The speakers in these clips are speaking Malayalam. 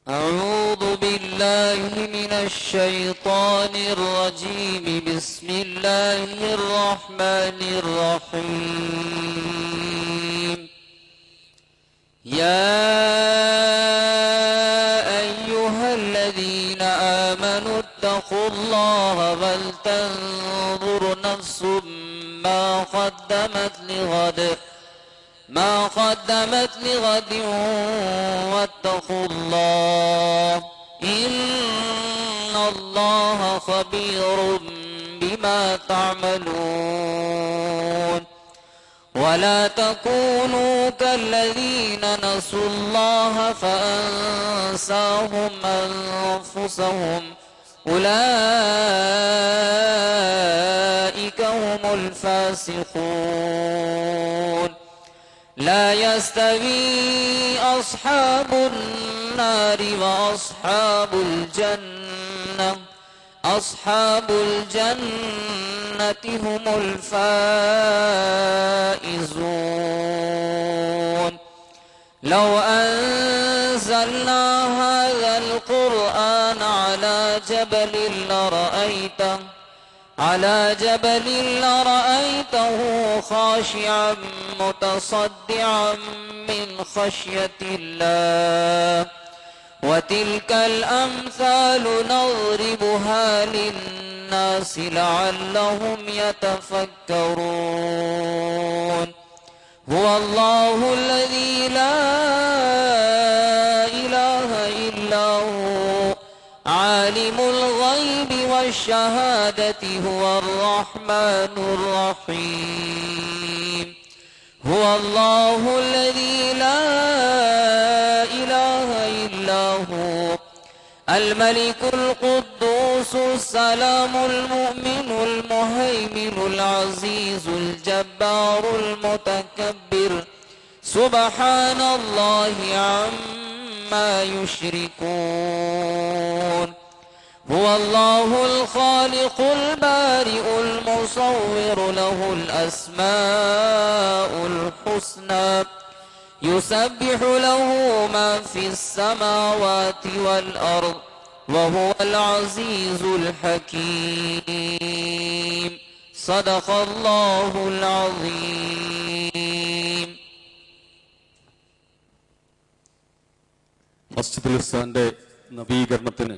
أعوذ بالله من الشيطان الرجيم. بسم الله الرحمن الرحيم. يا أيها الذين آمنوا اتقوا الله ولتنظر نفس ما قدمت لغد واتقوا الله إن الله خبير بما تعملون. ولا تكونوا كالذين نسوا الله فأنساهم أنفسهم أولئك هم الفاسقون. لا يستوي أصحاب النار وأصحاب الجنة هم الفائزون. لو أنزلنا هذا القرآن على جبل لرأيته خاشعا متصدعا من خشية الله. وتلك الأمثال نضربها للناس لعلهم يتفكرون. هو الله الذي لا إله إلا هو عالم الغيب والشهادة هو الرحمن الرحيم. هو الله الذي لا إله إلا هو الملك القدوس السلام المؤمن المهيمن العزيز الجبار المتكبر سبحان الله عما يشركون. هو الله الخالق البارئ المصور له الأسماء الحسنى يسبح له ما في السماوات والأرض وهو العزيز الحكيم. صدق الله العظيم. മസ്ജിദുൽ ഇഹ്സാന്റെ നവീകരണത്തിന്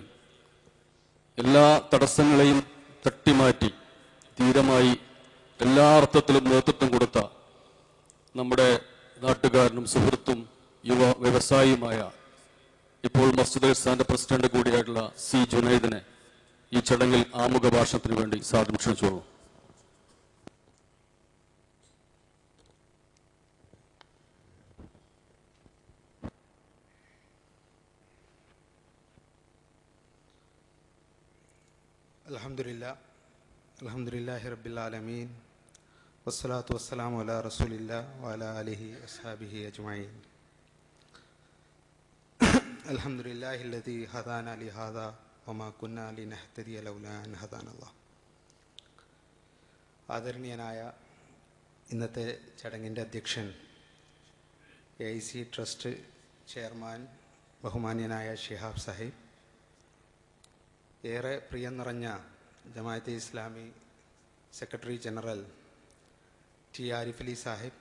എല്ലാ തടസ്സങ്ങളെയും തട്ടിമാറ്റി ധീരമായി എല്ലാ അർത്ഥത്തിലും നേതൃത്വം കൊടുത്ത നമ്മുടെ നാട്ടുകാരനും സുഹൃത്തും യുവ വ്യവസായിയുമായ ഇപ്പോൾ മസ്ജിദുൽ ഇഹ്സാന്റെ പ്രസിഡന്റ് കൂടിയായിട്ടുള്ള സി ജുനൈദിനെ ഈ ചടങ്ങിൽ ആമുഖ ഭാഷണത്തിന് വേണ്ടി സാദരം ക്ഷണിച്ചോളൂ. അൽഹംദുലില്ലാഹി റബ്ബിൽ ആലമീൻ വസ്സലാത്തു വസ്സലാമു അലാ റസൂലില്ലാഹി വഅലാ ആലിഹി വസ്ഹബിഹി അജ്മഈൻ. അൽഹംദുലില്ലാഹി അല്ലദീ ഹദാനാ ലിഹാദാ വമാ കുന്നാ ലിനഹ്തദിയ ലൗലാ അൻ ഹദാനല്ലാഹ്. ആദരണീയനായ ഇന്നത്തെ ചടങ്ങിൻ്റെ അധ്യക്ഷൻ, AIC ട്രസ്റ്റ് ചെയർമാൻ ബഹുമാന്യനായ ശിഹാബ് സാഹിബ്, ഏറെ പ്രിയം നിറഞ്ഞ Jamaat-e Islami secretary general T Arif Ali Sahib,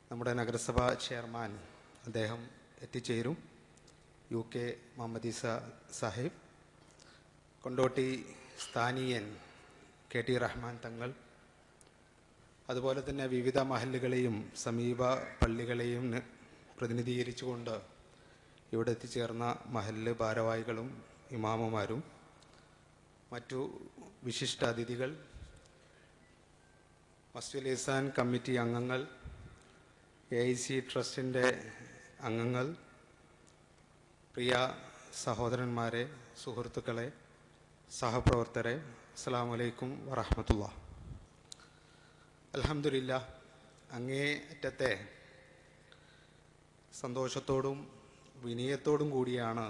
നമ്മുടെ നഗരസഭാ ചെയർമാൻ അദ്ദേഹം എത്തിച്ചേരും, UK മുഹമ്മദ് ഈസ സാഹിബ്, കൊണ്ടോട്ടി സ്ഥാനീയൻ KT റഹ്മാൻ തങ്ങൾ, അതുപോലെ തന്നെ വിവിധ മഹല്ലുകളെയും സമീപ പള്ളികളെയും പ്രതിനിധീകരിച്ചുകൊണ്ട് ഇവിടെ എത്തിച്ചേർന്ന മഹല്ല് ഭാരവാഹികളും ഇമാമുമാരും മറ്റു വിശിഷ്ട അതിഥികൾ, മസ്ജിദുൽ ഇഹ്സാൻ കമ്മിറ്റി അംഗങ്ങൾ, AIC ട്രസ്റ്റിൻ്റെ അംഗങ്ങൾ, പ്രിയ സഹോദരന്മാരെ, സുഹൃത്തുക്കളെ, സഹപ്രവർത്തകരെ, അസ്സലാമു അലൈക്കും വറഹ്മത്തുള്ളാഹി. അൽഹംദുലില്ലാഹ്, അങ്ങേയറ്റത്തെ സന്തോഷത്തോടും വിനയത്തോടും കൂടിയാണ്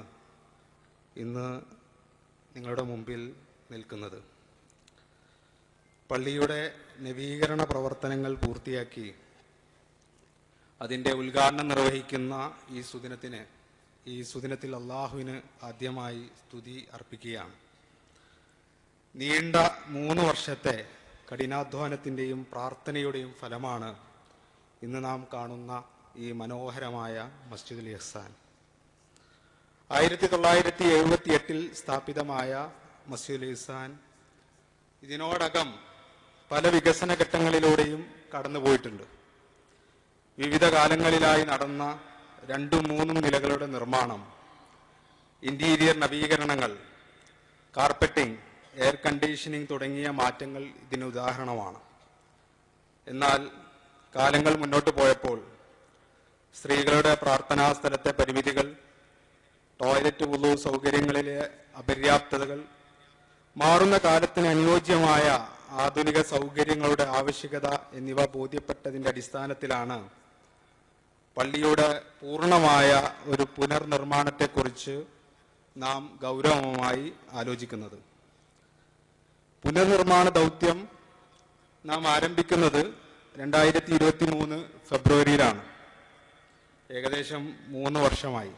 ഇന്ന് നിങ്ങളുടെ മുമ്പിൽ നിൽക്കുന്നത്. പള്ളിയുടെ നവീകരണ പ്രവർത്തനങ്ങൾ പൂർത്തിയാക്കി അതിൻ്റെ ഉദ്ഘാടനം നിർവഹിക്കുന്ന ഈ സുദിനത്തിന് ഈ സുദിനത്തിൽ അള്ളാഹുവിന് ആദ്യമായി സ്തുതി അർപ്പിക്കുകയാണ്. നീണ്ട 3 വർഷത്തെ കഠിനാധ്വാനത്തിൻ്റെയും പ്രാർത്ഥനയുടെയും ഫലമാണ് ഇന്ന് നാം കാണുന്ന ഈ മനോഹരമായ മസ്ജിദുൽ ഇഹ്സാൻ. 1978 സ്ഥാപിതമായ മസ്ജിദുൽ ഇഹ്സാൻ ഇതിനോടകം പല വികസന ഘട്ടങ്ങളിലൂടെയും കടന്നുപോയിട്ടുണ്ട്. വിവിധ കാലങ്ങളിലായി നടന്ന 2-3 നിലകളുടെ നിർമ്മാണം, ഇന്റീരിയർ നവീകരണങ്ങൾ, കാർപ്പറ്റിംഗ്, എയർ കണ്ടീഷനിങ് തുടങ്ങിയ മാറ്റങ്ങൾ ഇതിന് ഉദാഹരണമാണ്. എന്നാൽ കാലങ്ങൾ മുന്നോട്ട് പോയപ്പോൾ സ്ത്രീകളുടെ പ്രാർത്ഥനാ സ്ഥലത്തെ പരിമിതികൾ, ടോയ്ലറ്റ് വുളു സൗകര്യങ്ങളിലെ അപര്യാപ്തതകൾ, മാറുന്ന കാലത്തിന് അനുയോജ്യമായ ആധുനിക സൗകര്യങ്ങളുടെ ആവശ്യകത എന്നിവ ബോധ്യപ്പെട്ടതിൻ്റെ അടിസ്ഥാനത്തിലാണ് പള്ളിയുടെ പൂർണ്ണമായ ഒരു പുനർനിർമ്മാണത്തെക്കുറിച്ച് നാം ഗൗരവമായി ആലോചിക്കുന്നത്. പുനർനിർമ്മാണ ദൗത്യം നാം ആരംഭിക്കുന്നത് 2023 ഫെബ്രുവരിയിലാണ്. ഏകദേശം 3 വർഷമായി.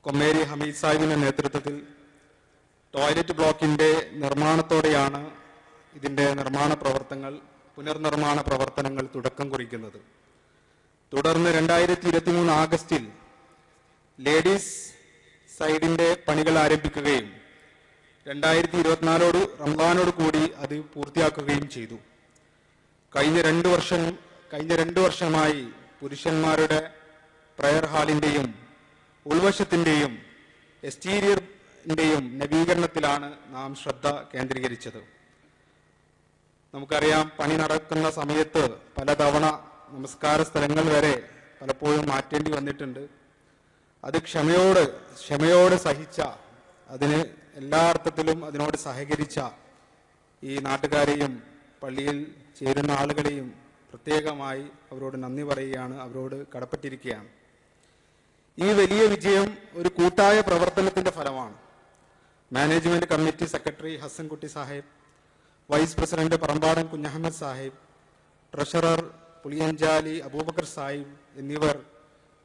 കൊമ്മേരി ഹമീദ് സാഹിബിന്റെ നേതൃത്വത്തിൽ ടോയ്ലറ്റ് ബ്ലോക്കിന്റെ നിർമ്മാണത്തോടെയാണ് ഇതിന്റെ പുനർനിർമ്മാണ പ്രവർത്തനങ്ങൾ തുടക്കം കുറിക്കുന്നത്. തുടർന്ന് 2023 ആഗസ്റ്റിൽ ലേഡീസ് സൈഡിന്റെ പണികൾ ആരംഭിക്കുകയും 2024 റംസാനോട് കൂടി അത് പൂർത്തിയാക്കുകയും ചെയ്തു. കഴിഞ്ഞ 2 വർഷമായി പുരുഷന്മാരുടെ പ്രയർ ഹാളിന്റെയും ഉൾവശത്തിന്റെയും എക്സ്റ്റീരിയറിന്റെയും നവീകരണത്തിലാണ് നാം ശ്രദ്ധ കേന്ദ്രീകരിച്ചത്. നമുക്കറിയാം, പണി നടക്കുന്ന സമയത്ത് പലതവണ നമസ്കാര സ്ഥലങ്ങൾ വരെ പലപ്പോഴും മാറ്റേണ്ടി വന്നിട്ടുണ്ട്. അത് ക്ഷമയോട് സഹിച്ച, അതിന് എല്ലാ അർത്ഥത്തിലും അതിനോട് സഹകരിച്ച ഈ നാട്ടുകാരെയും പള്ളിയിൽ ചേരുന്ന ആളുകളെയും പ്രത്യേകമായി അവരോട് നന്ദി പറയുകയാണ്, അവരോട് കടപ്പെട്ടിരിക്കുകയാണ്. ഈ വലിയ വിജയം ഒരു കൂട്ടായ പ്രവർത്തനത്തിന്റെ ഫലമാണ്. Management committee secretary Hasankutty Sahib, vice president Parambadan Kunhahammed Sahib, treasurer Puliyanchali Aboobacker Sahib എന്നിവർ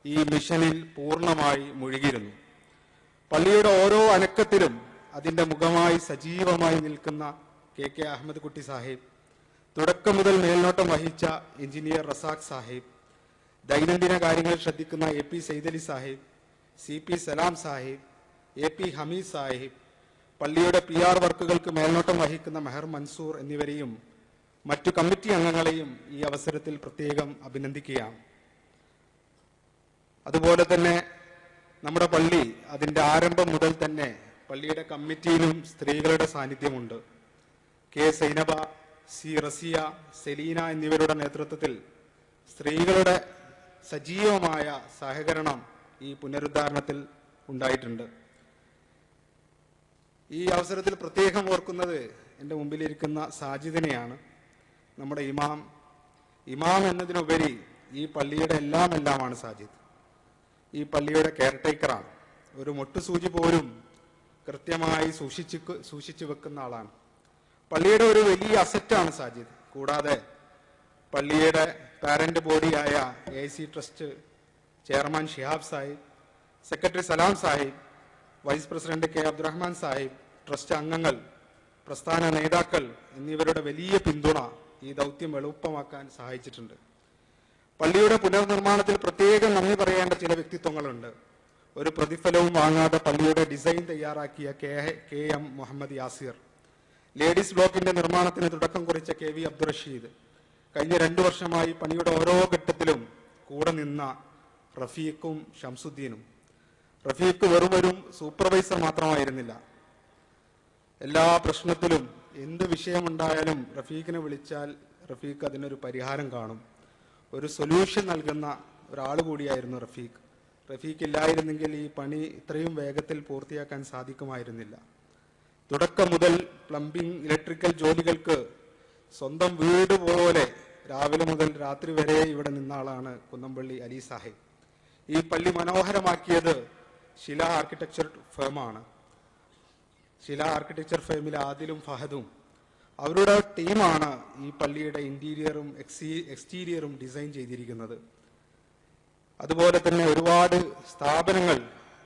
ഈ മിഷനിൽ പൂർണ്ണമായി മുഴുകിയിരുന്നു. പള്ളിയുടെ ഓരോ അനക്കത്തിലും അതിന്റെ മുഖമായി സജീവമായി നിൽക്കുന്ന കെ അഹമ്മദ് കുട്ടി സാഹിബ്, തുടക്കം മുതൽ മേൽനോട്ടം വഹിച്ച എഞ്ചിനീയർ റസാഖ് സാഹിബ്, ദൈനംദിന കാര്യങ്ങൾ ശ്രദ്ധിക്കുന്ന AP സൈദലി സാഹിബ്, CP സലാം സാഹിബ്, AP ഹമീദ് സാഹിബ്, പള്ളിയുടെ PR വർക്കുകൾക്ക് മേൽനോട്ടം വഹിക്കുന്ന മെഹർ മൻസൂർ എന്നിവരെയും മറ്റു കമ്മിറ്റി അംഗങ്ങളെയും ഈ അവസരത്തിൽ പ്രത്യേകം അഭിനന്ദിക്കുകയാണ്. അതുപോലെ തന്നെ നമ്മുടെ പള്ളി അതിന്റെ ആരംഭം മുതൽ തന്നെ പള്ളിയുടെ കമ്മിറ്റിയിലും സ്ത്രീകളുടെ സാന്നിധ്യമുണ്ട്. K സൈനബ, C റസിയ, സെലീന എന്നിവരുടെ നേതൃത്വത്തിൽ സ്ത്രീകളുടെ സജീവമായ സഹകരണം ഈ പുനരുദ്ധാരണത്തിൽ ഉണ്ടായിട്ടുണ്ട്. ഈ അവസരത്തിൽ പ്രത്യേകം ഓർക്കുന്നത് എൻ്റെ മുമ്പിലിരിക്കുന്ന സാജിദിനെയാണ്. നമ്മുടെ ഇമാം എന്നതിനുപരി ഈ പള്ളിയുടെ എല്ലാമാണ് സാജിദ്. ഈ പള്ളിയുടെ കെയർടേക്കറാണ്. ഒരു മൊട്ടുസൂചി പോലും കൃത്യമായി സൂക്ഷിച്ചു വെക്കുന്ന ആളാണ്. പള്ളിയുടെ ഒരു വലിയ അസറ്റാണ് സാജിദ്. കൂടാതെ പള്ളിയുടെ പാരന്റ് ബോഡിയായ AIC trust chairman Shihab Sahib, secretary Salam Sahib, vice president K Abdurahman Sahib, trust അംഗങ്ങൾ, പ്രസ്ഥാന നേതാക്കൾ എന്നിവരുടെ വലിയ പിന്തുണ ഈ ദൗത്യം എളുപ്പമാക്കാൻ സഹായിച്ചിട്ടുണ്ട്. പള്ളിയുടെ പുനർനിർമ്മാണത്തിൽ പ്രത്യേകം നന്ദി പറയേണ്ട ചില വ്യക്തിത്വങ്ങളുണ്ട്. ഒരു പ്രതിഫലവും വാങ്ങാതെ പള്ളിയുടെ ഡിസൈൻ തയ്യാറാക്കിയ KM മുഹമ്മദ് യാസിർ, ലേഡീസ് ബ്ലോക്കിന്റെ നിർമ്മാണത്തിന് തുടക്കം കുറിച്ച KV അബ്ദുൾ റഷീദ്, കഴിഞ്ഞ 2 വർഷമായി പണിയുടെ ഓരോ ഘട്ടത്തിലും കൂടെ നിന്ന റഫീഖും ഷംസുദ്ദീനും. റഫീഖ് വെറുമൊരു സൂപ്പർവൈസർ മാത്രമായിരുന്നില്ല. എല്ലാ പ്രശ്നത്തിലും എന്ത് വിഷയമുണ്ടായാലും റഫീഖിനെ വിളിച്ചാൽ റഫീഖ് അതിനൊരു പരിഹാരം കാണും. ഒരു സൊല്യൂഷൻ നൽകുന്ന ഒരാൾ കൂടിയായിരുന്നു റഫീഖ്. റഫീഖ് ഇല്ലായിരുന്നെങ്കിൽ ഈ പണി ഇത്രയും വേഗത്തിൽ പൂർത്തിയാക്കാൻ സാധിക്കുമായിരുന്നില്ല. തുടക്കം മുതൽ പ്ലംബിംഗ്, ഇലക്ട്രിക്കൽ ജോലികൾക്ക് സ്വന്തം വീട് പോലെ രാവിലെ മുതൽ രാത്രി വരെ ഇവിടെ നിന്ന ആളാണ് കുന്നംപള്ളി അലി സാഹിബ്. ഈ പള്ളി മനോഹരമാക്കിയത് ശില ആർക്കിടെക്ചർ ഫേമാണ്. ശില ആർക്കിടെക്ചർ ഫേമിലെ ആദിലും ഫഹദും അവരുടെ ടീമാണ് ഈ പള്ളിയുടെ ഇന്റീരിയറും എക്സ്റ്റീരിയറും ഡിസൈൻ ചെയ്തിരിക്കുന്നത്. അതുപോലെ തന്നെ ഒരുപാട് സ്ഥാപനങ്ങൾ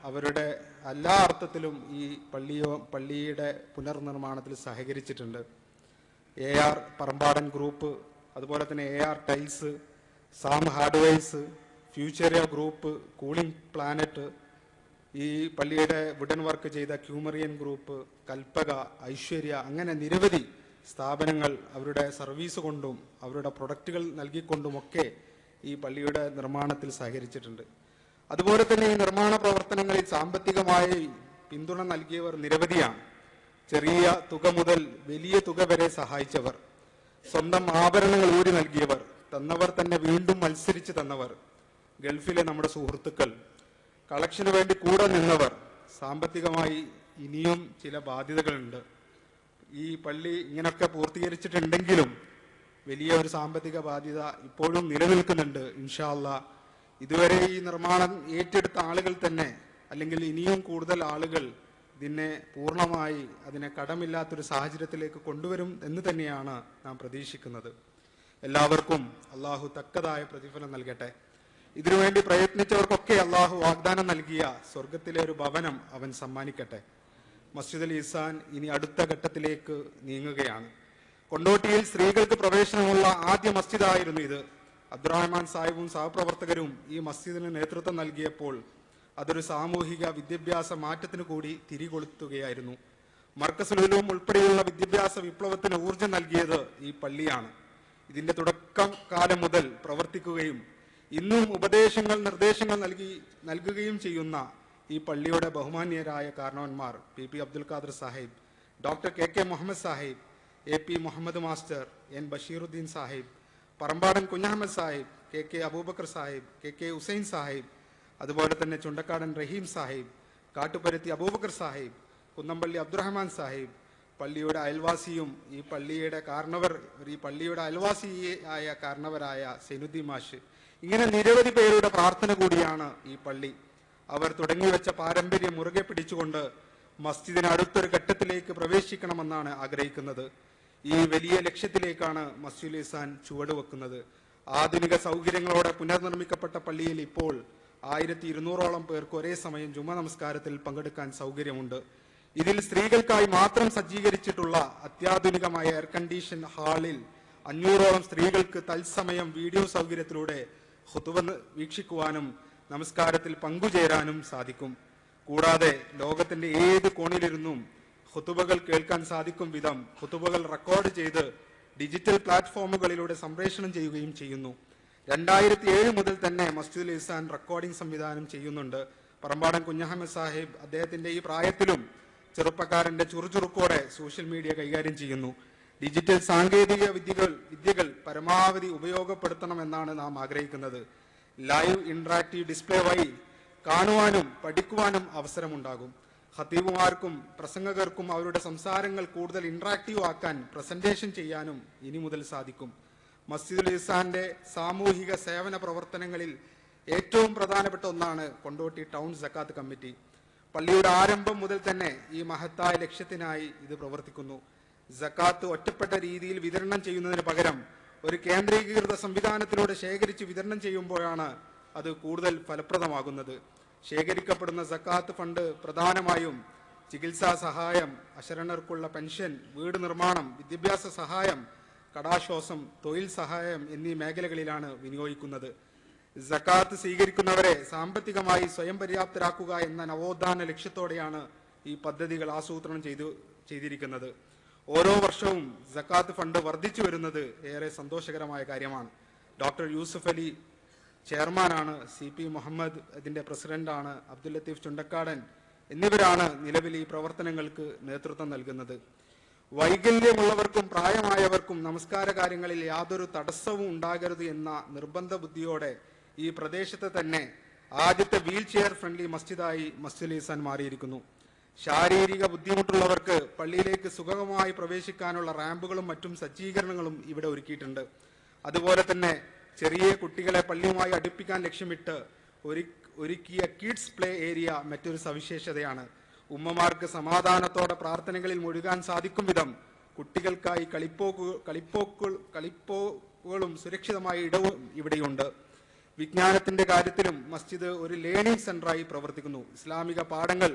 അവരുടെ എല്ലാ അർത്ഥത്തിലും ഈ പള്ളിയുടെ പുനർനിർമ്മാണത്തിൽ സഹകരിച്ചിട്ടുണ്ട്. AR പറമ്പാടൻ ഗ്രൂപ്പ്, അതുപോലെ തന്നെ AR tiles, Sam hardwares, Futuria group, cooling planet, ഈ പള്ളിയുടെ വുഡൻ വർക്ക് ചെയ്ത ക്യൂമറിയൻ ഗ്രൂപ്പ്, കൽപ്പക, ഐശ്വര്യ, അങ്ങനെ നിരവധി സ്ഥാപനങ്ങൾ അവരുടെ സർവീസ് കൊണ്ടും അവരുടെ പ്രൊഡക്റ്റുകൾ നൽകിക്കൊണ്ടുമൊക്കെ ഈ പള്ളിയുടെ നിർമ്മാണത്തിൽ സഹകരിച്ചിട്ടുണ്ട്. അതുപോലെ തന്നെ ഈ നിർമ്മാണ പ്രവർത്തനങ്ങളിൽ സാമ്പത്തികമായി പിന്തുണ നൽകിയവർ നിരവധിയാണ്. ചെറിയ തുക മുതൽ വലിയ തുക വരെ സഹായിച്ചവർ, സ്വന്തം ആഭരണങ്ങൾ ഊരി നൽകിയവർ, തന്നവർ തന്നെ വീണ്ടും മത്സരിച്ച് തന്നവർ, ഗൾഫിലെ നമ്മുടെ സുഹൃത്തുക്കൾ, കളക്ഷന് വേണ്ടി കൂടെ നിന്നവർ. സാമ്പത്തികമായി ഇനിയും ചില ബാധ്യതകളുണ്ട്. ഈ പള്ളി ഇങ്ങനൊക്കെ പൂർത്തീകരിച്ചിട്ടുണ്ടെങ്കിലും വലിയ ഒരു സാമ്പത്തിക ബാധ്യത ഇപ്പോഴും നിലനിൽക്കുന്നുണ്ട്. ഇൻഷാ അല്ലാഹ് ഇതുവരെ ഈ നിർമ്മാണം ഏറ്റെടുത്ത ആളുകൾ തന്നെ, അല്ലെങ്കിൽ ഇനിയും കൂടുതൽ ആളുകൾ ഇതിനെ പൂർണ്ണമായി അതിനെ കടമില്ലാത്തൊരു സാഹചര്യത്തിലേക്ക് കൊണ്ടുവരും എന്ന് തന്നെയാണ് നാം പ്രതീക്ഷിക്കുന്നത്. എല്ലാവർക്കും അള്ളാഹു തക്കതായ പ്രതിഫലം നൽകട്ടെ. ഇതിനുവേണ്ടി പ്രയത്നിച്ചവർക്കൊക്കെ അള്ളാഹു വാഗ്ദാനം നൽകിയ സ്വർഗത്തിലെ ഒരു ഭവനം അവൻ സമ്മാനിക്കട്ടെ. മസ്ജിദുൽ ഇഹ്സാൻ ഇനി അടുത്ത ഘട്ടത്തിലേക്ക് നീങ്ങുകയാണ്. കൊണ്ടോട്ടിയിൽ സ്ത്രീകൾക്ക് പ്രവേശനമുള്ള ആദ്യ മസ്ജിദായിരുന്നു ഇത്. അബ്ദുറഹ്മാൻ സാഹിബും സഹപ്രവർത്തകരും ഈ മസ്ജിദിന് നേതൃത്വം നൽകിയപ്പോൾ അതൊരു സാമൂഹിക വിദ്യാഭ്യാസ മാറ്റത്തിന് കൂടി തിരികൊളുത്തുകയായിരുന്നു. മർക്കസുൽ ഉലൂം ഉൾപ്പെടെയുള്ള വിദ്യാഭ്യാസ വിപ്ലവത്തിന് ഊർജം നൽകിയത് ഈ പള്ളിയാണ്. ഇതിന്റെ തുടക്കം കാലം മുതൽ പ്രവർത്തിക്കുകയും ഇന്നും ഉപദേശങ്ങൾ നിർദ്ദേശങ്ങൾ നൽകുകയും ചെയ്യുന്ന ഈ പള്ളിയുടെ ബഹുമാന്യരായ കാരണവന്മാർ PP Abdul Khader Sahib, doctor KK Muhammad Sahib, AP Muhammad master, N Basheeruddin Sahib, Parambadan Kunhahammed Sahib, KK Aboobacker Sahib, KK Hussain Sahib, അതുപോലെ തന്നെ ചുണ്ടക്കാടൻ റഹീം സാഹിബ്, കാട്ടുപരുത്തി അബൂബക്കർ സാഹിബ്, കുന്നമ്പള്ളി അബ്ദുറഹ്മാൻ സാഹിബ്, പള്ളിയുടെ അയൽവാസിയും ഈ പള്ളിയുടെ അയൽവാസിയായ കാരണവരായ സൈനുദ്ദീൻ മാഷ്, ഇങ്ങനെ നിരവധി പേരുടെ പ്രാർത്ഥന കൂടിയാണ് ഈ പള്ളി. അവർ തുടങ്ങിവെച്ച പാരമ്പര്യം മുറുകെ പിടിച്ചുകൊണ്ട് മസ്ജിദിന് അടുത്തൊരു ഘട്ടത്തിലേക്ക് പ്രവേശിക്കണമെന്നാണ് ആഗ്രഹിക്കുന്നത്. ഈ വലിയ ലക്ഷ്യത്തിലേക്കാണ് മസ്ജിദുൽ ഇഹ്സാൻ ചുവടുവെക്കുന്നത്. ആധുനിക സൗകര്യങ്ങളോടെ പുനർനിർമ്മിക്കപ്പെട്ട പള്ളിയിൽ ഇപ്പോൾ 1200ഓളം പേർക്ക് ഒരേ സമയം ജുമ നമസ്കാരത്തിൽ പങ്കെടുക്കാൻ സൗകര്യമുണ്ട്. ഇതിൽ സ്ത്രീകൾക്കായി മാത്രം സജ്ജീകരിച്ചിട്ടുള്ള അത്യാധുനികമായ എയർ കണ്ടീഷൻ ഹാളിൽ 500ഓളം സ്ത്രീകൾക്ക് തത്സമയം വീഡിയോ സൗകര്യത്തിലൂടെ ഖുതുബ വീക്ഷിക്കുവാനും നമസ്കാരത്തിൽ പങ്കുചേരാനും സാധിക്കും. കൂടാതെ ലോകത്തിന്റെ ഏത് കോണിലിരുന്നും ഖുതുബകൾ കേൾക്കാൻ സാധിക്കും വിധം ഖുതുബകൾ റെക്കോർഡ് ചെയ്ത് ഡിജിറ്റൽ പ്ലാറ്റ്ഫോമുകളിലൂടെ സംപ്രേഷണം ചെയ്യുകയും ചെയ്യുന്നു. 2007 മുതൽ തന്നെ മസ്ജിദുൽ ഇഹ്സാൻ റെക്കോർഡിംഗ് സംവിധാനം ചെയ്യുന്നുണ്ട്. പറമ്പാടൻ കുഞ്ഞഹമ്മദ് സാഹിബ് അദ്ദേഹത്തിന്റെ ഈ പ്രായത്തിലും ചെറുപ്പക്കാരന്റെ ചുറുചുറുക്കോടെ സോഷ്യൽ മീഡിയ കൈകാര്യം ചെയ്യുന്നു. ഡിജിറ്റൽ സാങ്കേതിക വിദ്യകൾ പരമാവധി ഉപയോഗപ്പെടുത്തണമെന്നാണ് നാം ആഗ്രഹിക്കുന്നത്. ലൈവ് ഇന്ററാക്റ്റീവ് ഡിസ്പ്ലേ വഴി കാണുവാനും പഠിക്കുവാനും അവസരമുണ്ടാകും. ഖതീബുമാർക്കും പ്രസംഗകർക്കും അവരുടെ സംസാരങ്ങൾ കൂടുതൽ ഇന്ററാക്റ്റീവ് ആക്കാൻ പ്രസന്റേഷൻ ചെയ്യാനും ഇനി മുതൽ സാധിക്കും. മസ്ജിദുൽ ഇഹ്സാന്റെ സാമൂഹിക സേവന പ്രവർത്തനങ്ങളിൽ ഏറ്റവും പ്രധാനപ്പെട്ട ഒന്നാണ് കൊണ്ടോട്ടി ടൗൺ സക്കാത്ത് കമ്മിറ്റി. പള്ളിയുടെ ആരംഭം മുതൽ തന്നെ ഈ മഹത്തായ ലക്ഷ്യത്തിനായി ഇത് പ്രവർത്തിക്കുന്നു. സക്കാത്ത് ഒറ്റപ്പെട്ട രീതിയിൽ വിതരണം ചെയ്യുന്നതിന് പകരം ഒരു കേന്ദ്രീകൃത സംവിധാനത്തിലൂടെ ശേഖരിച്ച് വിതരണം ചെയ്യുമ്പോഴാണ് അത് കൂടുതൽ ഫലപ്രദമാകുന്നത്. ശേഖരിക്കപ്പെടുന്ന സക്കാത്ത് ഫണ്ട് പ്രധാനമായും ചികിത്സാ സഹായം, അശരണർക്കുള്ള പെൻഷൻ, വീട് നിർമ്മാണം, വിദ്യാഭ്യാസ സഹായം, കടാശ്വാസം, തൊഴിൽ സഹായം എന്നീ മേഖലകളിലാണ് വിനിയോഗിക്കുന്നത്. സക്കാത്ത് സ്വീകരിക്കുന്നവരെ സാമ്പത്തികമായി സ്വയം പര്യാപ്തരാക്കുക എന്ന നവോത്ഥാന ലക്ഷ്യത്തോടെയാണ് ഈ പദ്ധതികൾ ആസൂത്രണം ചെയ്തിരിക്കുന്നത്. ഓരോ വർഷവും സക്കാത്ത് ഫണ്ട് വർദ്ധിച്ചു വരുന്നത് ഏറെ സന്തോഷകരമായ കാര്യമാണ്. ഡോക്ടർ യൂസുഫ് അലി ചെയർമാനാണ്, CP മുഹമ്മദ് ഇതിന്റെ പ്രസിഡന്റാണ്, അബ്ദുൽ ലത്തീഫ് ചുണ്ടക്കാടൻ എന്നിവരാണ് നിലവിൽ ഈ പ്രവർത്തനങ്ങൾക്ക് നേതൃത്വം നൽകുന്നത്. വൈകല്യമുള്ളവർക്കും പ്രായമായവർക്കും നമസ്കാര കാര്യങ്ങളിൽ യാതൊരു തടസ്സവും ഉണ്ടാകരുത് എന്ന നിർബന്ധ ബുദ്ധിയോടെ ഈ പ്രദേശത്ത് തന്നെ ആദ്യത്തെ വീൽ ചെയർ ഫ്രണ്ട്ലി മസ്ജിദായി മസ്ജിദുൽ ഇഹ്സാൻ മാറിയിരിക്കുന്നു. ശാരീരിക ബുദ്ധിമുട്ടുള്ളവർക്ക് പള്ളിയിലേക്ക് സുഗമമായി പ്രവേശിക്കാനുള്ള റാമ്പുകളും മറ്റും സജ്ജീകരണങ്ങളും ഇവിടെ ഒരുക്കിയിട്ടുണ്ട്. അതുപോലെ തന്നെ ചെറിയ കുട്ടികളെ പള്ളിയുമായി അടുപ്പിക്കാൻ ലക്ഷ്യമിട്ട് ഒരുക്കിയ കിഡ്സ് പ്ലേ ഏരിയ മറ്റൊരു സവിശേഷതയാണ്. ഉമ്മമാർക്ക് സമാധാനത്തോടെ പ്രാർത്ഥനകളിൽ മുഴുകാൻ സാധിക്കും വിധം കുട്ടികൾക്കായി കളിപ്പോക്കുകളും സുരക്ഷിതമായ ഇടവും ഇവിടെയുണ്ട്. വിജ്ഞാനത്തിന്റെ കാര്യത്തിലും മസ്ജിദ് ഒരു ലേണിംഗ് സെന്ററായി പ്രവർത്തിക്കുന്നു. ഇസ്ലാമിക പാഠങ്ങൾ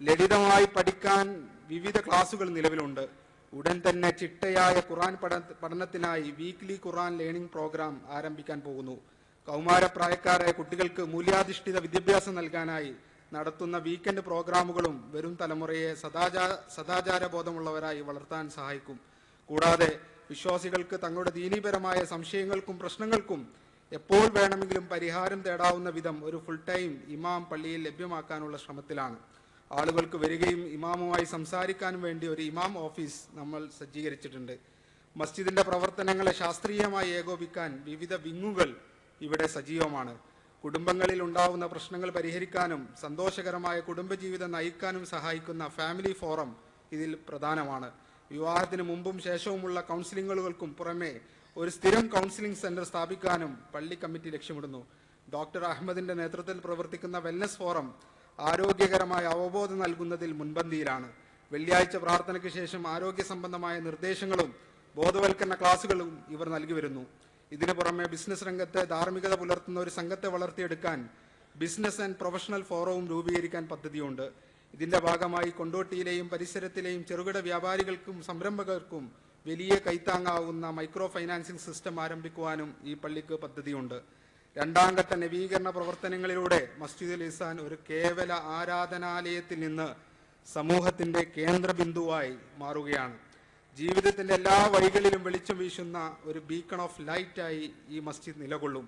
ലളിതമായി പഠിക്കാൻ വിവിധ ക്ലാസുകൾ നിലവിലുണ്ട്. ഉടൻ തന്നെ ചിട്ടയായ ഖുർആൻ പഠനത്തിനായി വീക്ക്ലി ഖുർആൻ ലേണിംഗ് പ്രോഗ്രാം ആരംഭിക്കാൻ പോകുന്നു. കൗമാരപ്രായക്കാരായ കുട്ടികൾക്ക് മൂല്യാധിഷ്ഠിത വിദ്യാഭ്യാസം നൽകാനായി നടത്തുന്ന വീക്കെൻഡ് പ്രോഗ്രാമുകളും വരും തലമുറയെ സദാചാര ബോധമുള്ളവരായി വളർത്താൻ സഹായിക്കും. കൂടാതെ വിശ്വാസികൾക്ക് തങ്ങളുടെ ദീനീപരമായ സംശയങ്ങൾക്കും പ്രശ്നങ്ങൾക്കും എപ്പോൾ വേണമെങ്കിലും പരിഹാരം തേടാവുന്ന വിധം ഒരു ഫുൾ ടൈം ഇമാം പള്ളിയിൽ ലഭ്യമാക്കാനുള്ള ശ്രമത്തിലാണ്. ആളുകൾക്ക് വരികയും ഇമാമുമായി സംസാരിക്കാനും വേണ്ടി ഒരു ഇമാം ഓഫീസ് നമ്മൾ സജ്ജീകരിച്ചിട്ടുണ്ട്. മസ്ജിദിന്റെ പ്രവർത്തനങ്ങളെ ശാസ്ത്രീയമായി ഏകോപിക്കാൻ വിവിധ വിങ്ങുകൾ ഇവിടെ സജീവമാണ്. കുടുംബങ്ങളിൽ ഉണ്ടാവുന്ന പ്രശ്നങ്ങൾ പരിഹരിക്കാനും സന്തോഷകരമായ കുടുംബജീവിതം നയിക്കാനും സഹായിക്കുന്ന ഫാമിലി ഫോറം ഇതിൽ പ്രധാനമാണ്. വിവാഹത്തിന് മുമ്പും ശേഷവുമുള്ള കൗൺസിലിങ്ങുകൾക്കും പുറമെ ഒരു സ്ഥിരം കൗൺസിലിംഗ് സെന്റർ സ്ഥാപിക്കാനും പള്ളി കമ്മിറ്റി ലക്ഷ്യമിടുന്നു. ഡോക്ടർ അഹമ്മദിന്റെ നേതൃത്വത്തിൽ പ്രവർത്തിക്കുന്ന വെൽനസ് ഫോറം ആരോഗ്യകരമായ അവബോധം നൽകുന്നതിൽ മുൻപന്തിയിലാണ്. വെള്ളിയാഴ്ച പ്രാർത്ഥനയ്ക്ക് ശേഷം ആരോഗ്യ സംബന്ധമായ നിർദ്ദേശങ്ങളും ബോധവൽക്കരണ ക്ലാസുകളും ഇവർ നൽകി വരുന്നു. ഇതിനു പുറമെ ബിസിനസ് രംഗത്ത് ധാർമ്മികത പുലർത്തുന്ന ഒരു സംഘത്തെ വളർത്തിയെടുക്കാൻ ബിസിനസ് ആൻഡ് പ്രൊഫഷണൽ ഫോറവും രൂപീകരിക്കാൻ പദ്ധതിയുണ്ട്. ഇതിന്റെ ഭാഗമായി കൊണ്ടോട്ടിയിലെയും പരിസരത്തിലെയും ചെറുകിട വ്യാപാരികൾക്കും സംരംഭകർക്കും വലിയ കൈത്താങ്ങാവുന്ന മൈക്രോ ഫൈനാൻസിംഗ് സിസ്റ്റം ആരംഭിക്കുവാനും ഈ പള്ളിക്ക് പദ്ധതിയുണ്ട്. രണ്ടാം ഘട്ട നവീകരണ പ്രവർത്തനങ്ങളിലൂടെ മസ്ജിദുൽ ഇഹ്സാൻ ഒരു കേവല ആരാധനാലയത്തിൽ നിന്ന് സമൂഹത്തിന്റെ കേന്ദ്ര ബിന്ദുവായി മാറുകയാണ്. ജീവിതത്തിന്റെ എല്ലാ വഴികളിലും വെളിച്ചം വീശുന്ന ഒരു ബീക്കൺ ഓഫ് ലൈറ്റായി ഈ മസ്ജിദ് നിലകൊള്ളും.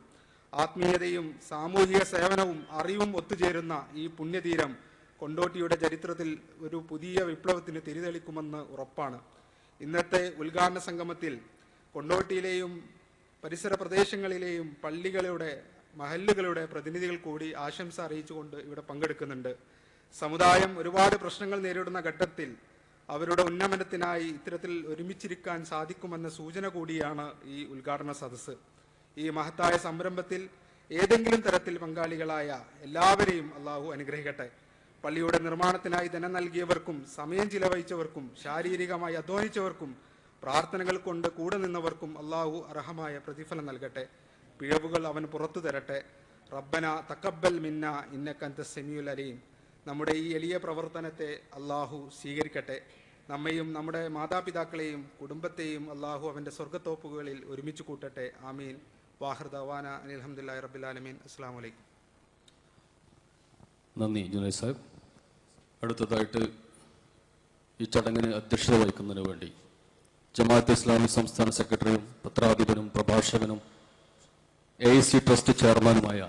ആത്മീയതയും സാമൂഹിക സേവനവും അറിവും ഒത്തുചേരുന്ന ഈ പുണ്യതീരം കൊണ്ടോട്ടിയുടെ ചരിത്രത്തിൽ ഒരു പുതിയ വിപ്ലവത്തിന് തിരിതെളിക്കുമെന്ന് ഉറപ്പാണ്. ഇന്നത്തെ ഉദ്ഘാടന സംഗമത്തിൽ കൊണ്ടോട്ടിയിലെയും പരിസര പ്രദേശങ്ങളിലെയും പള്ളികളുടെ മഹല്ലുകളുടെ പ്രതിനിധികൾ കൂടി ആശംസ അറിയിച്ചുകൊണ്ട് ഇവിടെ പങ്കെടുക്കുന്നുണ്ട്. സമുദായം ഒരുപാട് പ്രശ്നങ്ങൾ നേരിടുന്ന ഘട്ടത്തിൽ അവരുടെ ഉന്നമനത്തിനായി ഇത്തരത്തിൽ ഒരുമിച്ചിരിക്കാൻ സാധിക്കുമെന്ന സൂചന കൂടിയാണ് ഈ ഉദ്ഘാടന സദസ്സ്. ഈ മഹത്തായ സംരംഭത്തിൽ ഏതെങ്കിലും തരത്തിൽ പങ്കാളികളായ എല്ലാവരെയും അള്ളാഹു അനുഗ്രഹിക്കട്ടെ. പള്ളിയുടെ നിർമ്മാണത്തിനായി ധനം നൽകിയവർക്കും സമയം ചിലവഴിച്ചവർക്കും ശാരീരികമായി അധ്വാനിച്ചവർക്കും പ്രാർത്ഥനകൾ കൊണ്ട് കൂടെ നിന്നവർക്കും അള്ളാഹു അർഹമായ പ്രതിഫലം നൽകട്ടെ. പിഴവുകൾ അവൻ പുറത്തു തരട്ടെ. റബ്ബന തഖബ്ബൽ മിന്ന ഇന്നക അൻതസ് സമീഉൽ അലീം. നമ്മുടെ ഈ എളിയ പ്രവർത്തനത്തെ അള്ളാഹു സ്വീകരിക്കട്ടെ. നമ്മയും നമ്മുടെ മാതാപിതാക്കളെയും കുടുംബത്തെയും അള്ളാഹു അവൻ്റെ സ്വർഗ്ഗത്തോപ്പുകളിൽ ഒരുമിച്ച് കൂട്ടട്ടെ. ആമീൻ. വാഹിർ ദഅവാന അൽഹംദുലില്ലാഹി റബ്ബിൽ ആലമീൻ. അസ്സലാമു അലൈക്കും. നന്ദി ജുനൈദ് സാഹിബ്. അടുത്തതായിട്ട് ഈ ചടങ്ങിന് അധ്യക്ഷത വഹിക്കുന്നതിന് വേണ്ടി ജമാഅത്തെ ഇസ്ലാമി സംസ്ഥാന സെക്രട്ടറിയും പത്രാധിപനും പ്രഭാഷകനും AIC ട്രസ്റ്റ് ചെയർമാനുമായ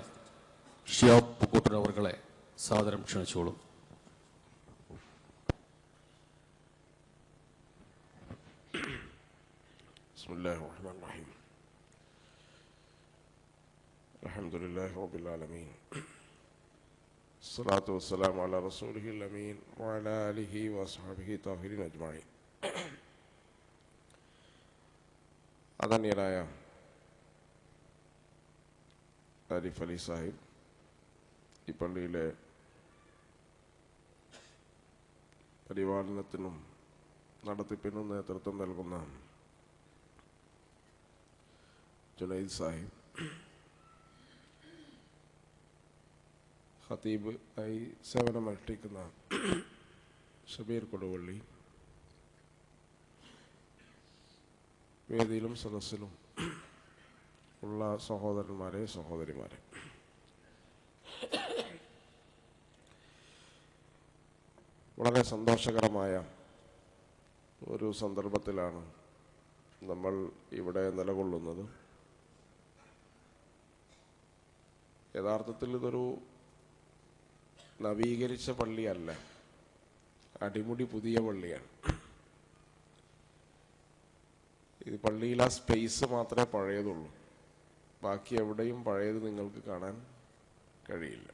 ഷിയാബ് പൂക്കോട്ടൂർ അവർകളെ സാദരം ക്ഷണിച്ചോളും. ബിസ്മില്ലാഹിർ റഹ്മാനിർ റഹീം. അൽഹംദുലില്ലാഹി റബ്ബിൽ ആലമീൻ. الصلاة والسلام على رسوله الأمين وعلى آله وصحبه طاهرين أجمعين. ആദരണീയനായ ആരിഫ് അലി സാഹിബ്, ഈ പള്ളിയിലെ പരിപാലനത്തിനും നടത്തിപ്പിനും നേതൃത്വം നൽകുന്ന ജുനൈദ് സാഹിബ്, ഖതീബ് ആയി സേവനമനുഷ്ഠിക്കുന്ന ഷബീർ കൊടുവള്ളി, വേദിയിലും സദസ്സിലും ഉള്ള സഹോദരന്മാരെ സഹോദരിമാരെ, വളരെ സന്തോഷകരമായ ഒരു സന്ദർഭത്തിലാണ് നമ്മൾ ഇവിടെ നിലകൊള്ളുന്നത്. യഥാർത്ഥത്തിൽ ഇതൊരു നവീകരിച്ച പള്ളിയല്ല, അടിമുടി പുതിയ പള്ളിയാണ്. ഈ പള്ളിയിൽ ആ സ്പേസ് മാത്രമേ പഴയതുള്ളൂ, ബാക്കി എവിടെയും പഴയത് നിങ്ങൾക്ക് കാണാൻ കഴിയില്ല.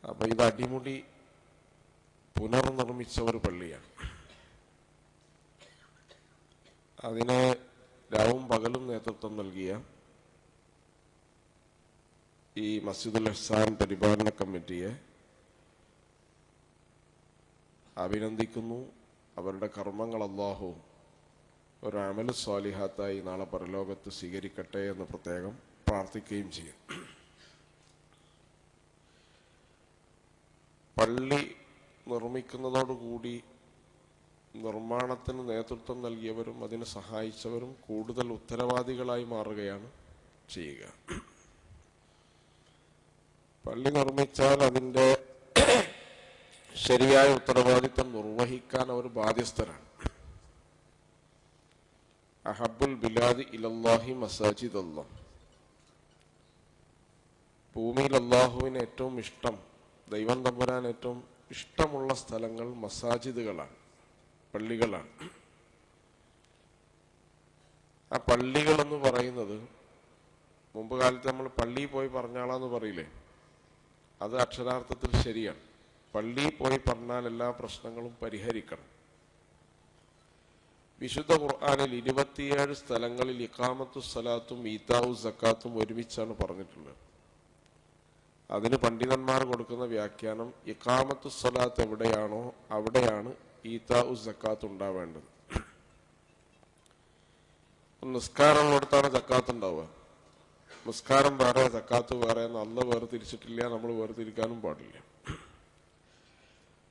അപ്പം ഇത് അടിമുടി പുനർനിർമ്മിച്ച ഒരു പള്ളിയാണ്. അതിന് രാവും പകലും നേതൃത്വം നൽകിയ ഈ മസ്ജിദുൽ ഇഹ്സാൻ പരിപാലന കമ്മിറ്റിയെ അഭിനന്ദിക്കുന്നു. അവരുടെ കർമ്മങ്ങൾ അല്ലാഹു ഒരു അമലു സ്വാലിഹാത്തായി നാളെ പരലോകത്ത് സ്വീകരിക്കട്ടെ എന്ന് പ്രത്യേകം പ്രാർത്ഥിക്കുകയും ചെയ്യും. പള്ളി നിർമ്മിക്കുന്നതോടുകൂടി നിർമ്മാണത്തിന് നേതൃത്വം നൽകിയവരും അതിന് സഹായിച്ചവരും കൂടുതൽ ഉത്തരവാദികളായി മാറുകയാണ് ചെയ്യുക. പള്ളി നിർമ്മിച്ചാൽ അതിൻ്റെ ശരിയായ ഉത്തരവാദിത്തം നിർവഹിക്കാൻ അവർ ബാധ്യസ്ഥരാണ്. അഹബ്ബുൽ ബിലാദി ഇലല്ലാഹി മസാജിദ് അല്ലാഹ്, ഭൂമിയിൽ അല്ലാഹുവിന് ഏറ്റവും ഇഷ്ടം, ദൈവം തമ്പുരാൻ ഏറ്റവും ഇഷ്ടമുള്ള സ്ഥലങ്ങൾ മസാജിദുകളാണ്, പള്ളികളാണ്. ആ പള്ളികൾ എന്ന് പറയുന്നത് മുമ്പ് കാലത്ത് നമ്മൾ പള്ളിയിൽ പോയി പറഞ്ഞാളാന്ന് പറയില്ലേ, അത് അക്ഷരാർത്ഥത്തിൽ ശരിയാണ്. പള്ളിയിൽ പോയി പറഞ്ഞാൽ എല്ലാ പ്രശ്നങ്ങളും പരിഹരിക്കണം. വിശുദ്ധ ഖുർആനിൽ 27 സ്ഥലങ്ങളിൽ ഇഖാമത്തു സ്വലാത്തും ഈതാഉ സക്കാത്തും ഒരുമിച്ചാണ് പറഞ്ഞിട്ടുള്ളത്. അതിന് പണ്ഡിതന്മാർ കൊടുക്കുന്ന വ്യാഖ്യാനം, ഇഖാമത്തു സ്വലാത്ത് എവിടെയാണോ അവിടെയാണ് ഈതാഉ സക്കാത്ത് ഉണ്ടാവേണ്ടത്. നിസ്കാരമുള്ളിടത്താണ് സക്കാത്ത് ഉണ്ടാവുക. നിസ്കാരം വേറെ സക്കാത്ത് വേറെ എന്ന് അന്ന് വേർതിരിച്ചിട്ടില്ല, നമ്മൾ വേർതിരിക്കാനും പാടില്ല.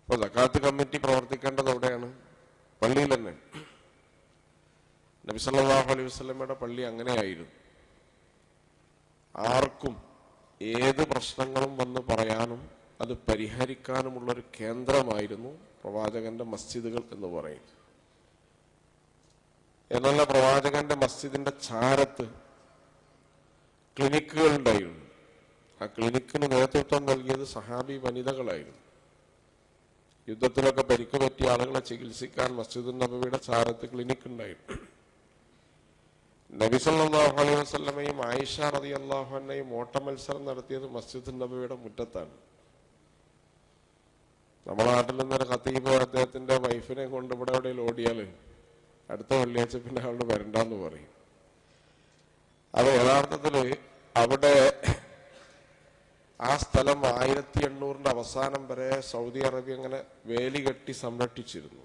അപ്പൊ സക്കാത്ത് കമ്മിറ്റി പ്രവർത്തിക്കേണ്ടത് എവിടെയാണ്? പള്ളിയിൽ തന്നെ. നബി സല്ലല്ലാഹു അലൈഹി വസല്ലമയുടെ പള്ളി അങ്ങനെയായിരുന്നു. ആർക്കും ഏത് പ്രശ്നങ്ങളും വന്ന് പറയാനും അത് പരിഹരിക്കാനുമുള്ളൊരു കേന്ദ്രമായിരുന്നു പ്രവാചകന്റെ മസ്ജിദുകൾ എന്ന് പറയും. എന്നുള്ള പ്രവാചകന്റെ മസ്ജിദിന്റെ ചാരത്ത് ക്ലിനിക്കുകൾ ഉണ്ടായിരുന്നു. ആ ക്ലിനിക്കിന് നേതൃത്വം നൽകിയത് സഹാബി വനിതകളായിരുന്നു. യുദ്ധത്തിലൊക്കെ പരിക്ക് പറ്റിയ ആളുകളെ ചികിത്സിക്കാൻ മസ്ജിദുൻ നബവിയുടെ ചാരത്ത് ക്ലിനിക്ക് ഉണ്ടായിരുന്നു. നബി സല്ലല്ലാഹു അലൈഹി വസല്ലമയും ആയിഷ റളിയല്ലാഹു അൻഹയും ഓട്ട മത്സരം നടത്തിയത് മസ്ജിദുൻ നബവിയുടെ മുറ്റത്താണ്. നമ്മുടെ നാട്ടിൽ നിന്നൊരു ഖത്തീബ് അദ്ദേഹത്തിന്റെ വൈഫിനെ കൊണ്ട് ഇവിടെ എവിടെയും ഓടിയാൽ അടുത്ത വെള്ളിയാഴ്ച പിന്നെ അവളോട് വരണ്ടെന്ന് പറയും. അത് യഥാർത്ഥത്തില് അവിടെ ആ സ്ഥലം 1800 അവസാനം വരെ സൗദി അറേബ്യ അങ്ങനെ വേലി കെട്ടി സംരക്ഷിച്ചിരുന്നു.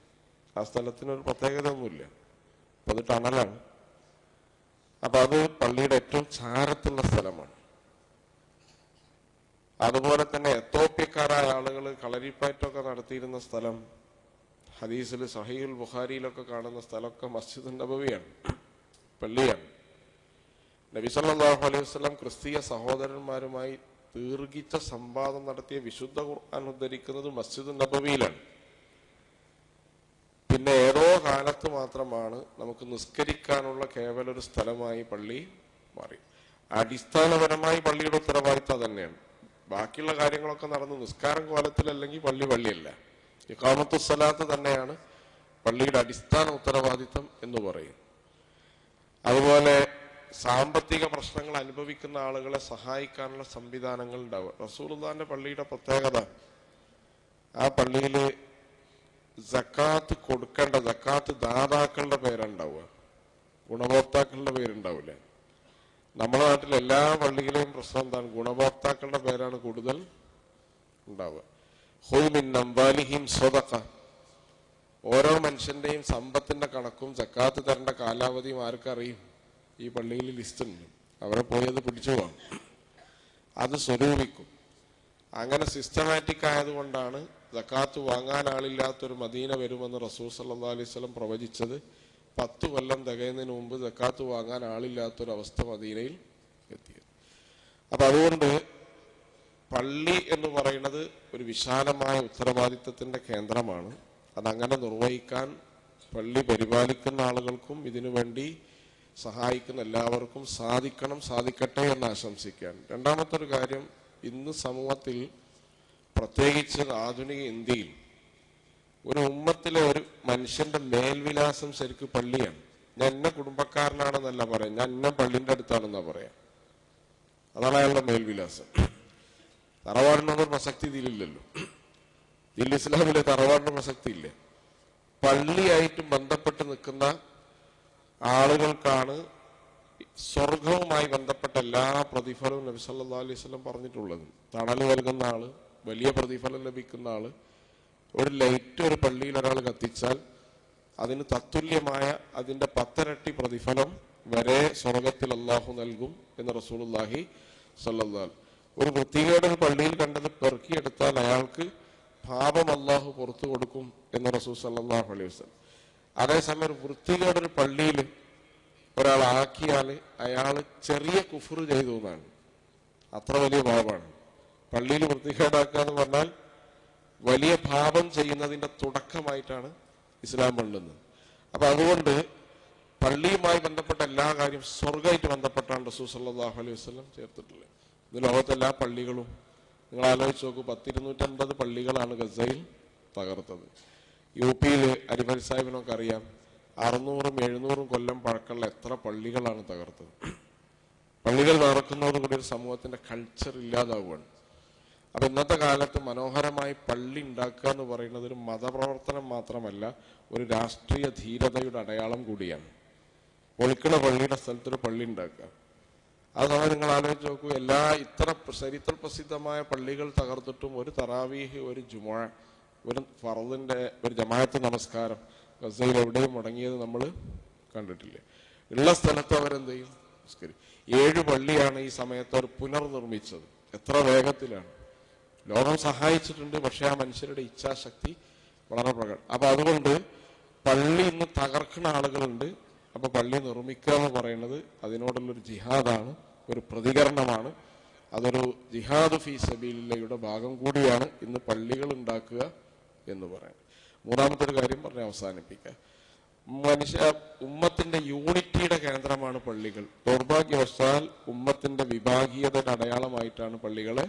ആ സ്ഥലത്തിനൊരു പ്രത്യേകത ഒന്നുമില്ല, അപ്പൊ അത് ടണലാണ്. അപ്പൊ അത് പള്ളിയുടെ ഏറ്റവും ചാരത്തുള്ള സ്ഥലമാണ്. അതുപോലെ തന്നെ എത്തോപ്യക്കാരായ ആളുകൾ കളരിപ്പയറ്റമൊക്കെ നടത്തിയിരുന്ന സ്ഥലം, ഹദീസിൽ സഹീഹുൽ ബുഖാരിയിലൊക്കെ കാണുന്ന സ്ഥലമൊക്കെ മസ്ജിദുൻ നബവിയാണ്, പള്ളിയാണ്. നബി സല്ലല്ലാഹു അലൈഹി വസല്ലം ക്രിസ്തീയ സഹോദരന്മാരുമായി ദീർഘിച്ച സംവാദം നടത്തിയ വിശുദ്ധ ഖുർആൻ ഉദ്ധരിക്കുന്നത് മസ്ജിദുൻ നബവിയിലാണ്. പിന്നെ ഏതോ കാലത്ത് മാത്രമാണ് നമുക്ക് നിസ്കരിക്കാനുള്ള കേവല ഒരു സ്ഥലമായി പള്ളി മാറി. അടിസ്ഥാനപരമായി പള്ളിയുടെ ഉത്തരവാദിത്തം തന്നെയാണ്. ബാക്കിയുള്ള കാര്യങ്ങളൊക്കെ നടന്ന് നിസ്കാരം കോലത്തിലല്ലെങ്കിൽ പള്ളി പള്ളിയല്ല. ഇഖാമത്തു സ്വലാത്ത് തന്നെയാണ് പള്ളിയുടെ അടിസ്ഥാന ഉത്തരവാദിത്തം എന്ന് പറയും. അതുപോലെ സാമ്പത്തിക പ്രശ്നങ്ങൾ അനുഭവിക്കുന്ന ആളുകളെ സഹായിക്കാനുള്ള സംവിധാനങ്ങൾ ഉണ്ടാവുക. റസൂലുള്ളാഹിന്റെ പള്ളിയുടെ പ്രത്യേകത, ആ പള്ളിയില് സക്കാത്ത് കൊടുക്കേണ്ട സക്കാത്ത് ദാതാക്കളുടെ പേരുണ്ടാവുക, ഗുണഭോക്താക്കളുടെ പേരുണ്ടാവില്ല. നമ്മുടെ നാട്ടിൽ എല്ലാ പള്ളിയിലെയും പ്രശ്നം എന്താണ്? ഗുണഭോക്താക്കളുടെ പേരാണ് കൂടുതൽ ഉണ്ടാവുക. ഖുദ് മിൻ അംവാലിഹിം സ്വദഖ, ഓരോ മനുഷ്യന്റെയും സമ്പത്തിന്റെ കണക്കും സക്കാത്ത് തരേണ്ട കാലാവധിയും ആർക്കറിയും? ഈ പള്ളിയിൽ ലിസ്റ്റ് ഉണ്ട്, അവരെ പോയി അത് പിടിച്ചു പോകാം, അത് സ്വരൂപിക്കും. അങ്ങനെ സിസ്റ്റമാറ്റിക് ആയതുകൊണ്ടാണ് സക്കാത്ത് വാങ്ങാൻ ആളില്ലാത്തൊരു മദീന വരുമെന്ന് റസൂൽ സല്ലല്ലാഹു അലൈഹി വസല്ലം പ്രവചിച്ചത്. 10 കൊല്ലം തികയുന്നതിന് മുമ്പ് സക്കാത്ത് വാങ്ങാൻ ആളില്ലാത്തൊരവസ്ഥ മദീനയിൽ എത്തിയത്. അപ്പൊ അതുകൊണ്ട് പള്ളി എന്ന് പറയുന്നത് ഒരു വിശാലമായ ഉത്തരവാദിത്തത്തിന്റെ കേന്ദ്രമാണ്. അതങ്ങനെ നിർവഹിക്കാൻ പള്ളി പരിപാലിക്കുന്ന ആളുകൾക്കും ഇതിനു വേണ്ടി സഹായിക്കുന്ന എല്ലാവർക്കും സാധിക്കട്ടെ എന്ന് ആശംസിക്കാൻ. രണ്ടാമത്തെ ഒരു കാര്യം, ഇന്ന് സമൂഹത്തിൽ പ്രത്യേകിച്ച് ആധുനിക ഇന്ത്യയിൽ ഒരു ഉമ്മത്തിലെ ഒരു മനുഷ്യന്റെ മേൽവിലാസം ശരിക്കും പള്ളിയാണ്. ഞാൻ എന്നെ കുടുംബക്കാരനാണെന്നല്ല പറയാം, ഞാൻ എന്നെ പള്ളിന്റെ അടുത്താണെന്നാ പറയാം. അതാണ് അയാളുടെ മേൽവിലാസം. തറവാടിനൊന്നും പ്രസക്തി ഇതിലില്ലല്ലോ. ഇതിൽ ഇസ്ലാമിലെ തറവാടിന് പ്രസക്തി ഇല്ല. പള്ളിയായിട്ടും ബന്ധപ്പെട്ട് നിൽക്കുന്ന ആളുകൾക്കാണ് സ്വർഗവുമായി ബന്ധപ്പെട്ട എല്ലാ പ്രതിഫലവും നബി സല്ലല്ലാഹു അലൈഹി വസല്ലം പറഞ്ഞിട്ടുള്ളത്. തണൽ നൽകുന്ന ആള്, വലിയ പ്രതിഫലം ലഭിക്കുന്ന ആള്. ഒരു ലൈറ്റ് ഒരു പള്ളിയിൽ ഒരാൾ കത്തിച്ചാൽ അതിന് തത്തുല്യമായ അതിന്റെ 10 ഇരട്ടി പ്രതിഫലം വരെ സ്വർഗത്തിൽ അള്ളാഹു നൽകും എന്ന് റസൂലുള്ളാഹി സ്വല്ലല്ലാഹു അലൈഹി വസല്ലം. ഒരു വൃത്തികേട് പള്ളിയിൽ കണ്ടത് പെറുക്കിയെടുത്താൽ അയാൾക്ക് പാപം അള്ളാഹു പുറത്തു കൊടുക്കും എന്ന് റസൂൽ സല്ലല്ലാഹു അലൈഹി വസല്ലം. അതേസമയം വൃത്തികേട് ഒരു പള്ളിയിൽ ഒരാൾ ആക്കിയാൽ അയാൾ ചെറിയ കുഫർ ചെയ്തു എന്നാണ്, അത്ര വലിയ പാപമാണ്. പള്ളിയിൽ വൃത്തികേടാക്കുക എന്ന് പറഞ്ഞാൽ വലിയ പാപം ചെയ്യുന്നതിന്റെ തുടക്കമായിട്ടാണ് ഇസ്ലാം പള്ളുന്നത്. അപ്പൊ അതുകൊണ്ട് പള്ളിയുമായി ബന്ധപ്പെട്ട എല്ലാ കാര്യം സ്വർഗമായിട്ട് ബന്ധപ്പെട്ടാണ് റസൂൽ സല്ലല്ലാഹു അലൈഹി വസല്ലം ചേർത്തിട്ടുള്ളത്. ഇത് ലോകത്തെല്ലാ പള്ളികളും നിങ്ങൾ ആലോചിച്ച് നോക്കൂ. 250 പള്ളികളാണ് ഗസയിൽ തകർത്തത്. UP-യിൽ അരിമൽ സാഹിബിനൊക്കെ അറിയാം, 600-700 കൊല്ലം പഴക്കമുള്ള എത്ര പള്ളികളാണ് തകർത്തത്. പള്ളികൾ തകർക്കുന്നതോടുകൂടി ഒരു സമൂഹത്തിന്റെ കൾച്ചർ ഇല്ലാതാവുകയാണ്. അപ്പൊ ഇന്നത്തെ കാലത്ത് മനോഹരമായി പള്ളി ഉണ്ടാക്കുക എന്ന് പറയുന്നത് ഒരു മതപ്രവർത്തനം മാത്രമല്ല, ഒരു രാഷ്ട്രീയ ധീരതയുടെ അടയാളം കൂടിയാണ്. പൊളിക്കണ പള്ളിയുടെ സ്ഥലത്തൊരു പള്ളി ഉണ്ടാക്കുക. അത് നിങ്ങൾ ആലോചിച്ച് നോക്കൂ. ഇത്ര ചരിത്ര പ്രസിദ്ധമായ പള്ളികൾ തകർത്തിട്ടും ഒരു തറാവീഹ്, ഒരു ജുമുഅ, ഒരു ഫർദിന്റെ ഒരു ജമാഅത്ത് നമസ്കാരം ഗസയിൽ എവിടെയും മുടങ്ങിയത് നമ്മൾ കണ്ടിട്ടില്ലേ. ഉള്ള സ്ഥലത്ത് അവരെന്ത് ചെയ്യും? 7 പള്ളിയാണ് ഈ സമയത്ത് അവർ പുനർനിർമ്മിച്ചത്. എത്ര വേഗത്തിലാണ്! ലോകം സഹായിച്ചിട്ടുണ്ട്, പക്ഷെ ആ മനുഷ്യരുടെ ഇച്ഛാശക്തി വളരെ പ്രകടം. അപ്പൊ അതുകൊണ്ട് പള്ളി ഇന്ന് തകർക്കുന്ന ആളുകളുണ്ട്. അപ്പൊ പള്ളി നിർമ്മിക്കുക എന്ന് പറയുന്നത് അതിനോടുള്ളൊരു ജിഹാദാണ്, ഒരു പ്രതികരണമാണ്. അതൊരു ജിഹാദ് ഫീ സബീലില്ലയുടെ ഭാഗം കൂടിയാണ് ഇന്ന് പള്ളികൾ ഉണ്ടാക്കുക എന്ന് പറയുന്നത്. മൂന്നാമത്തെ ഒരു കാര്യം പറഞ്ഞ് അവസാനിപ്പിക്കുക. ഉമ്മത്തിന്റെ യൂണിറ്റിയുടെ കേന്ദ്രമാണ് പള്ളികൾ. ദൗർഭാഗ്യവശാൽ ഉമ്മത്തിന്റെ വിഭാഗീയതയുടെ അടയാളമായിട്ടാണ് പള്ളികളെ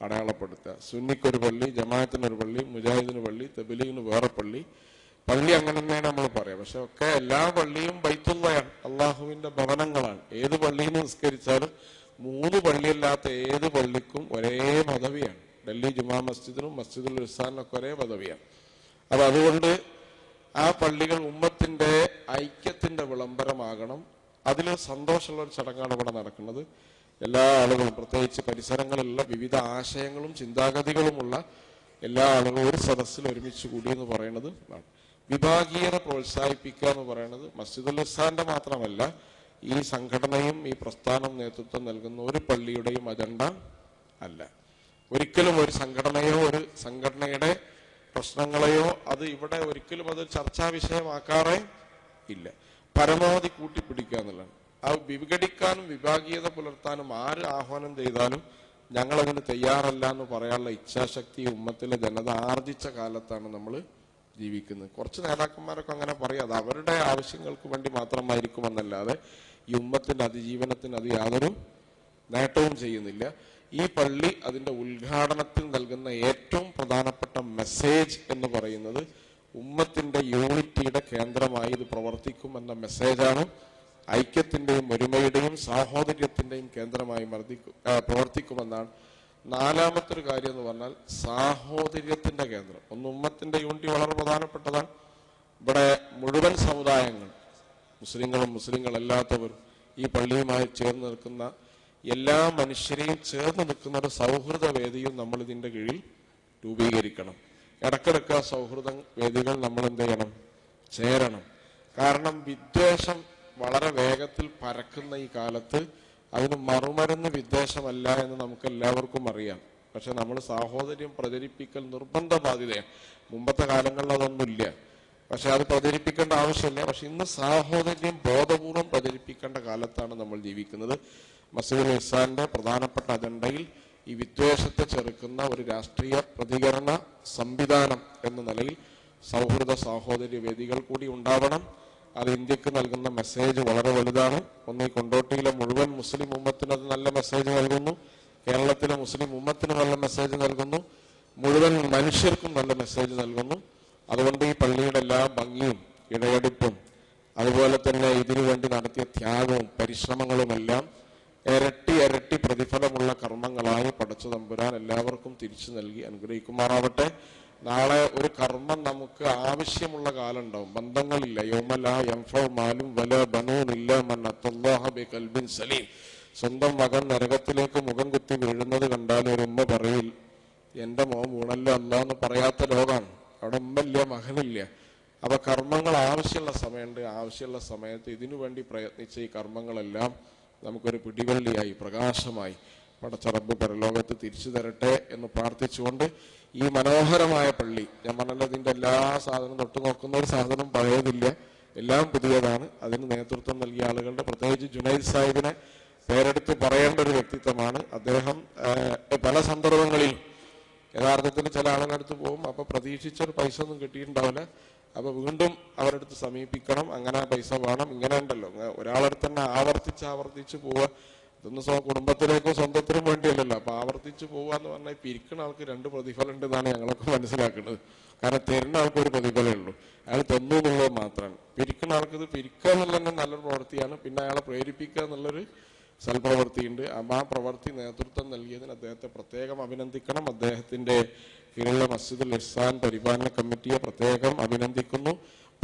അടയാളപ്പെടുത്തുക. സുന്നിക്കൊരു പള്ളി, ജമാഅത്തിനൊരു പള്ളി, മുജാഹിദിന് പള്ളി, തബ്ലീഗിന് വേറെ പള്ളി. പള്ളി അങ്ങനെ തന്നെയാണ് നമ്മൾ പറയാം. പക്ഷെ ഒക്കെ എല്ലാ പള്ളിയും ബൈത്തുള്ളയാണ്, അള്ളാഹുവിന്റെ ഭവനങ്ങളാണ്. ഏത് പള്ളിയിൽ നിസ്കരിച്ചാലും 3 പള്ളിയല്ലാത്ത ഏത് പള്ളിക്കും ഒരേ പദവിയാണ്. ഡൽഹി ജുമാ മസ്ജിദിനും മസ്ജിദുൽ ഇഹ്സാനിനൊക്കെ ഒരേ പദവിയാണ്. അപ്പൊ അതുകൊണ്ട് ആ പള്ളികൾ ഉമ്മത്തിന്റെ ഐക്യത്തിന്റെ വിളംബരമാകണം. അതിൽ സന്തോഷമുള്ള ഒരു ചടങ്ങാണ് ഇവിടെ നടക്കുന്നത്. എല്ലാ ആളുകളും, പ്രത്യേകിച്ച് പരിസരങ്ങളിലുള്ള വിവിധ ആശയങ്ങളും ചിന്താഗതികളുമുള്ള എല്ലാ ആളുകളും ഒരു സദസ്സിൽ ഒരുമിച്ച് കൂടി എന്ന് പറയുന്നത് വിഭാഗീയത പ്രോത്സാഹിപ്പിക്കുക എന്ന് പറയുന്നത് മസ്ജിദുൽ ഇഹ്സാന്റെ മാത്രമല്ല, ഈ സംഘടനയും ഈ പ്രസ്ഥാനം നേതൃത്വം നൽകുന്ന ഒരു പള്ളിയുടെയും അജണ്ട അല്ല. ഒരിക്കലും ഒരു സംഘടനയോ ഒരു സംഘടനയുടെ പ്രശ്നങ്ങളെയോ അത് ഇവിടെ ഒരിക്കലും അത് ചർച്ചാ വിഷയമാക്കാറേ ഇല്ല. പരമാവധി കൂട്ടിപ്പിടിക്കുക എന്നുള്ളതാണ്. അത് വിഘടിക്കാനും വിഭാഗീയത പുലർത്താനും ആര് ആഹ്വാനം ചെയ്താലും ഞങ്ങളതിന് തയ്യാറല്ല എന്ന് പറയാനുള്ള ഇച്ഛാശക്തി ഉമ്മത്തിലെ ജനത ആർജിച്ച കാലത്താണ് നമ്മൾ ജീവിക്കുന്നത്. കുറച്ച് നേതാക്കന്മാരൊക്കെ അങ്ങനെ പറയും, അത് അവരുടെ ആവശ്യങ്ങൾക്ക് വേണ്ടി മാത്രമായിരിക്കുമെന്നല്ലാതെ ഈ ഉമ്മത്തിന്റെ അതിജീവനത്തിന് അത് യാതൊരു നേട്ടവും ചെയ്യുന്നില്ല. ഈ പള്ളി അതിന്റെ ഉദ്ഘാടനത്തിൽ നൽകുന്ന ഏറ്റവും പ്രധാനപ്പെട്ട മെസ്സേജ് എന്ന് പറയുന്നത് ഉമ്മത്തിന്റെ യൂണിറ്റിയുടെ കേന്ദ്രമായി ഇത് പ്രവർത്തിക്കുമെന്ന മെസ്സേജാണ്. ഐക്യത്തിന്റെയും ഒരുമയുടെയും സാഹോദര്യത്തിന്റെയും കേന്ദ്രമായി പ്രവർത്തിക്കുമെന്നാണ്. നാലാമത്തെ ഒരു കാര്യം എന്ന് പറഞ്ഞാൽ സാഹോദര്യത്തിന്റെ കേന്ദ്രം. ഉമ്മത്തിന്റെ യൂണിറ്റി വളരെ പ്രധാനപ്പെട്ടതാണ്. ഇവിടെ മുഴുവൻ സമുദായങ്ങൾ, മുസ്ലിങ്ങളും മുസ്ലിങ്ങളല്ലാത്തവരും ഈ പള്ളിയുമായി ചേർന്ന് നിൽക്കുന്ന എല്ലാ മനുഷ്യരെയും ചേർന്ന് നിൽക്കുന്ന ഒരു സൗഹൃദ വേദിയും നമ്മൾ ഇതിന്റെ കീഴിൽ രൂപീകരിക്കണം. ഇടക്കിടക്ക് ആ സൗഹൃദ വേദികൾ നമ്മൾ എന്ത് ചെയ്യണം? ചേരണം. കാരണം വിദ്വേഷം വളരെ വേഗത്തിൽ പരക്കുന്ന ഈ കാലത്ത് അതിന് മറുമരുന്ന് വിദ്വേഷമല്ല എന്ന് നമുക്ക് എല്ലാവർക്കും അറിയാം. പക്ഷെ നമ്മൾ സാഹോദര്യം പ്രചരിപ്പിക്കൽ നിർബന്ധ ബാധ്യതയാണ്. മുമ്പത്തെ കാലങ്ങളിൽ അതൊന്നുമില്ല, പക്ഷെ അത് പ്രചരിപ്പിക്കേണ്ട ആവശ്യമില്ല. പക്ഷെ ഇന്ന് സാഹോദര്യം ബോധപൂർവം പ്രചരിപ്പിക്കേണ്ട കാലത്താണ് നമ്മൾ ജീവിക്കുന്നത്. മസ്ജിദുൽ ഇഹ്സാന്റെ പ്രധാനപ്പെട്ട അജണ്ടയിൽ ഈ വിദ്വേഷത്തെ ചെറുക്കുന്ന ഒരു രാഷ്ട്രീയ പ്രതികരണ സംവിധാനം എന്ന നിലയിൽ സൗഹൃദ സാഹോദര്യ വേദികൾ കൂടി ഉണ്ടാവണം. അത് ഇന്ത്യക്ക് നൽകുന്ന മെസ്സേജ് വളരെ വലുതാണ്. ഒന്ന്, ഈ കൊണ്ടോട്ടിയിലെ മുഴുവൻ മുസ്ലിം ഉമ്മത്തിന് അത് നല്ല മെസ്സേജ് നൽകുന്നു. കേരളത്തിലെ മുസ്ലിം ഉമ്മത്തിന് നല്ല മെസ്സേജ് നൽകുന്നു. മുഴുവൻ മനുഷ്യർക്കും നല്ല മെസ്സേജ് നൽകുന്നു. അതുകൊണ്ട് ഈ പള്ളിയുടെ എല്ലാ ഭംഗിയും ഇടയെടുപ്പും അതുപോലെ തന്നെ ഇതിനു വേണ്ടി നടത്തിയ ത്യാഗവും പരിശ്രമങ്ങളുമെല്ലാം ഇരട്ടി ഇരട്ടി പ്രതിഫലമുള്ള കർമ്മങ്ങളായി പടച്ച തമ്പുരാൻ എല്ലാവർക്കും തിരിച്ചു നൽകി അനുഗ്രഹിക്കുമാറാവട്ടെ. നാളെ ഒരു കർമ്മം നമുക്ക് ആവശ്യമുള്ള കാലം ഉണ്ടാവും. ബന്ധങ്ങളില്ല. യൗമലാ യൻഫഉ മാലും വലാ ബനൂൻ ഇല്ലാ മൻ അത്തല്ലാഹ ബിഖൽബിൻ സലീം. സ്വന്തം മകൻ നരകത്തിലേക്ക് മുഖം കുത്തി വീഴുന്നത് കണ്ടാൽ ഒരു ഉമ്മ പറയിൽ എന്റെ മോൻ വീണല്ലോ അല്ലാന്ന് പറയാത്ത ലോകാണ്. അവിടെ ഉമ്മയില്ല, മകനില്ല. അപ്പൊ കർമ്മങ്ങൾ ആവശ്യമുള്ള സമയമുണ്ട്. ആവശ്യമുള്ള സമയത്ത് ഇതിനു വേണ്ടി പ്രയത്നിച്ച ഈ കർമ്മങ്ങളെല്ലാം നമുക്കൊരു പിടിവള്ളിയായി പ്രകാശമായി പടച്ച റബ്ബ് പരലോകത്ത് തിരിച്ചു തരട്ടെ എന്ന് പ്രാർത്ഥിച്ചുകൊണ്ട് ഈ മനോഹരമായ പള്ളി, ഞാൻ പറഞ്ഞല്ലോ ഇതിന്റെ എല്ലാ സാധനവും തൊട്ട് നോക്കുന്ന ഒരു സാധനം പഴയതില്ല, എല്ലാം പുതിയതാണ്. അതിന് നേതൃത്വം നൽകിയ ആളുകളുടെ, പ്രത്യേകിച്ച് ജുനൈദ് സാഹിബിനെ പേരെടുത്ത് പറയേണ്ട ഒരു വ്യക്തിത്വമാണ് അദ്ദേഹം. പല സന്ദർഭങ്ങളിൽ യഥാർത്ഥത്തിൽ ചില ആളുകളുടെ അടുത്ത് പോകും, അപ്പൊ പ്രതീക്ഷിച്ചൊരു പൈസ ഒന്നും കിട്ടിയിട്ടുണ്ടാവില്ല, അപ്പൊ വീണ്ടും അവരുടെ അടുത്ത് സമീപിക്കണം, അങ്ങനെ പൈസ വേണം, ഇങ്ങനെ ഉണ്ടല്ലോ. ഒരാളടുത്ത് തന്നെ ആവർത്തിച്ച് പോവുക, ഇതൊന്നും കുടുംബത്തിലേക്കോ സ്വന്തത്തിനും വേണ്ടിയല്ലല്ലോ. അപ്പൊ ആവർത്തിച്ച് പോവുക എന്ന് പറഞ്ഞാൽ പിരിക്കുന്ന ആൾക്ക് 2 പ്രതിഫലം ഉണ്ട് എന്നാണ് ഞങ്ങളൊക്കെ മനസ്സിലാക്കുന്നത്. കാരണം തരുന്ന ആൾക്ക് ഒരു പ്രതിഫലമേ ഉള്ളൂ, അയാൾ തന്നു എന്നുള്ളത് മാത്രമാണ്. പിരിക്കുന്ന ആൾക്ക് ഇത് പിരിക്കുക എന്നുള്ളത് തന്നെ നല്ലൊരു പ്രവൃത്തിയാണ്. പിന്നെ അയാളെ പ്രേരിപ്പിക്കുക എന്നുള്ളൊരു സൽപ്രവൃത്തിയുണ്ട്. ആ പ്രവൃത്തി നേതൃത്വം നൽകിയതിന് അദ്ദേഹത്തെ പ്രത്യേകം അഭിനന്ദിക്കണം. അദ്ദേഹത്തിന്റെ കീഴിലുള്ള മസ്ജിദുൽ ഇഹ്സാൻ പരിപാലന കമ്മിറ്റിയെ പ്രത്യേകം അഭിനന്ദിക്കുന്നു,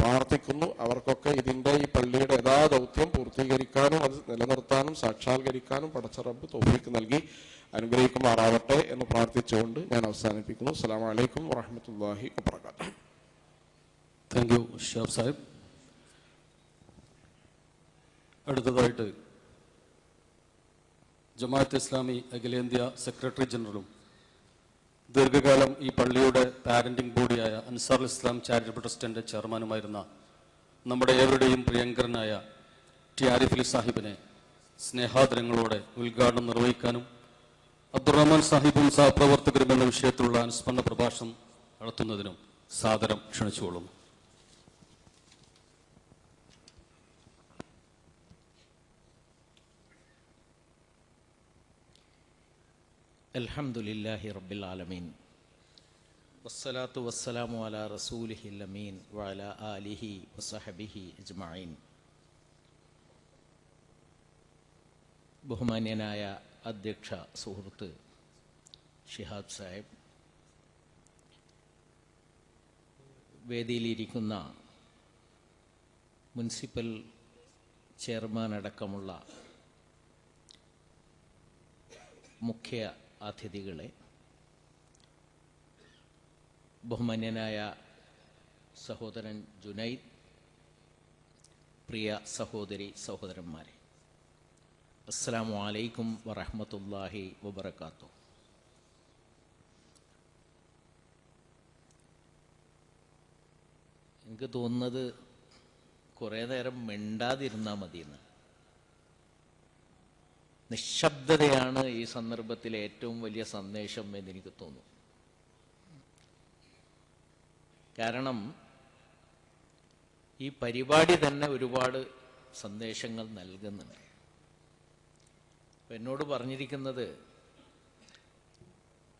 പ്രാർത്ഥിക്കുന്നു. അവർക്കൊക്കെ ഇതിന്റെ ഈ പള്ളിയുടെ യഥാ ദൗത്യം പൂർത്തീകരിക്കാനും അത് നിലനിർത്താനും സാക്ഷാത്കരിക്കാനും പടച്ച റബ്ബ് തൗഫീഖ് നൽകി അനുഗ്രഹിക്കുമാറാവട്ടെ എന്ന് പ്രാർത്ഥിച്ചുകൊണ്ട് ഞാൻ അവസാനിപ്പിക്കുന്നു. അസ്സലാമു അലൈക്കും വറഹ്മത്തുള്ളാഹി വബറകാതുഹു. താങ്ക് യു ഷാബ് സാഹിബ്. അടുത്തതായിട്ട് ജമാഅത്ത് ഇസ്ലാമി അഖിലേന്ത്യാ സെക്രട്ടറി ജനറലും ദീർഘകാലം ഈ പള്ളിയുടെ പാരന്റിംഗ് ബോഡിയായ അൻസാറുൽ ഇസ്ലാം ചാരിറ്റബിൾ ട്രസ്റ്റിന്റെ ചെയർമാനുമായിരുന്ന നമ്മുടെ ഏവരുടെയും പ്രിയങ്കരനായ ടി ആരിഫ് അലി സാഹിബിനെ സ്നേഹാദരങ്ങളോടെ ഉദ്ഘാടനം നിർവഹിക്കാനും അബ്ദുറഹ്മാൻ സാഹിബും സഹപ്രവർത്തകരും എന്ന വിഷയത്തിലുള്ള അനുസ്മരണ പ്രഭാഷണം നടത്തുന്നതിനും സാദരം ക്ഷണിച്ചുകൊള്ളുന്നു. അൽഹംദുലില്ലാഹി റബ്ബിൽ ആലമീൻ വസ്സലാത്തു വസ്സലാമു അലാ റസൂലിഹിൽ അമീൻ വഅലാ ആലിഹി വസഹബിഹി അജ്മഈൻ. ബഹുമാന്യനായ അധ്യക്ഷ സുഹൃത്ത് ഷിഹാബ് സാഹിബ്, വേദിയിലിരിക്കുന്ന മുനിസിപ്പൽ ചെയർമാൻ അടക്കമുള്ള മുഖ്യ അതിഥികളെ, ബഹുമാന്യനായ സഹോദരൻ ജുനൈദ്, പ്രിയ സഹോദരി സഹോദരന്മാരെ, അസ്സലാമു അലൈക്കും വറഹ്മത്തുള്ളാഹി വബറകാതുഹു. എനിക്ക് തോന്നുന്നത് കുറേ നേരം മിണ്ടാതിരുന്നാൽ മതിയെന്ന്. നിശബ്ദതയാണ് ഈ സന്ദർഭത്തിലെ ഏറ്റവും വലിയ സന്ദേശം എന്നെനിക്ക് തോന്നുന്നു. കാരണം ഈ പരിപാടി തന്നെ ഒരുപാട് സന്ദേശങ്ങൾ നൽകുന്നുണ്ട്. എന്നോട് പറഞ്ഞിരിക്കുന്നത്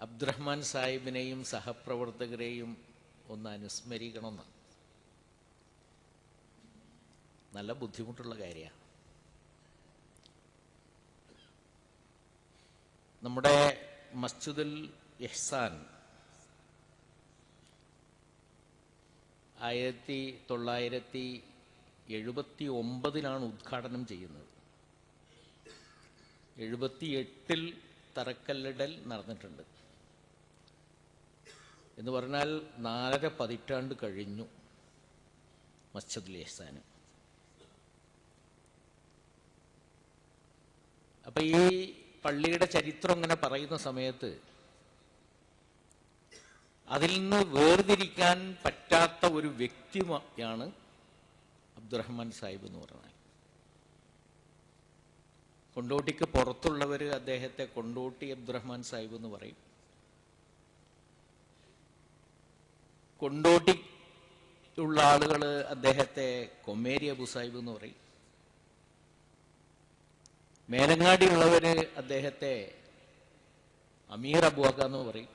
അബ്ദുറഹ്മാൻ സാഹിബിനെയും സഹപ്രവർത്തകരെയും ഒന്ന് അനുസ്മരിക്കണമെന്നാണ്. നല്ല ബുദ്ധിമുട്ടുള്ള കാര്യമാണ്. നമ്മുടെ മസ്ജിദുൽ ഇഹ്സാൻ 1979 ഉദ്ഘാടനം ചെയ്യുന്നത്. 78 തറക്കല്ലിടൽ നടന്നിട്ടുണ്ട് എന്ന് പറഞ്ഞാൽ 4.5 പതിറ്റാണ്ട് കഴിഞ്ഞു മസ്ജിദുൽ ഇഹ്സാൻ. അപ്പം ഈ പള്ളിയുടെ ചരിത്രം ഇങ്ങനെ പറയുന്ന സമയത്ത് അതിൽ നിന്ന് വേർതിരിക്കാൻ പറ്റാത്ത ഒരു വ്യക്തിയാണ് അബ്ദുറഹ്മാൻ സാഹിബ് എന്ന് പറഞ്ഞാൽ. കൊണ്ടോട്ടിക്ക് പുറത്തുള്ളവർ അദ്ദേഹത്തെ കൊണ്ടോട്ടി അബ്ദുറഹ്മാൻ സാഹിബ് എന്ന് പറയും. കൊണ്ടോട്ടി ഉള്ള ആളുകൾ അദ്ദേഹത്തെ കൊമ്മേരി അബു സാഹിബ് എന്ന് പറയും. മേലങ്ങാടി ഉള്ളവര് അദ്ദേഹത്തെ അമീർ അബുഅക്ക എന്ന് പറയും.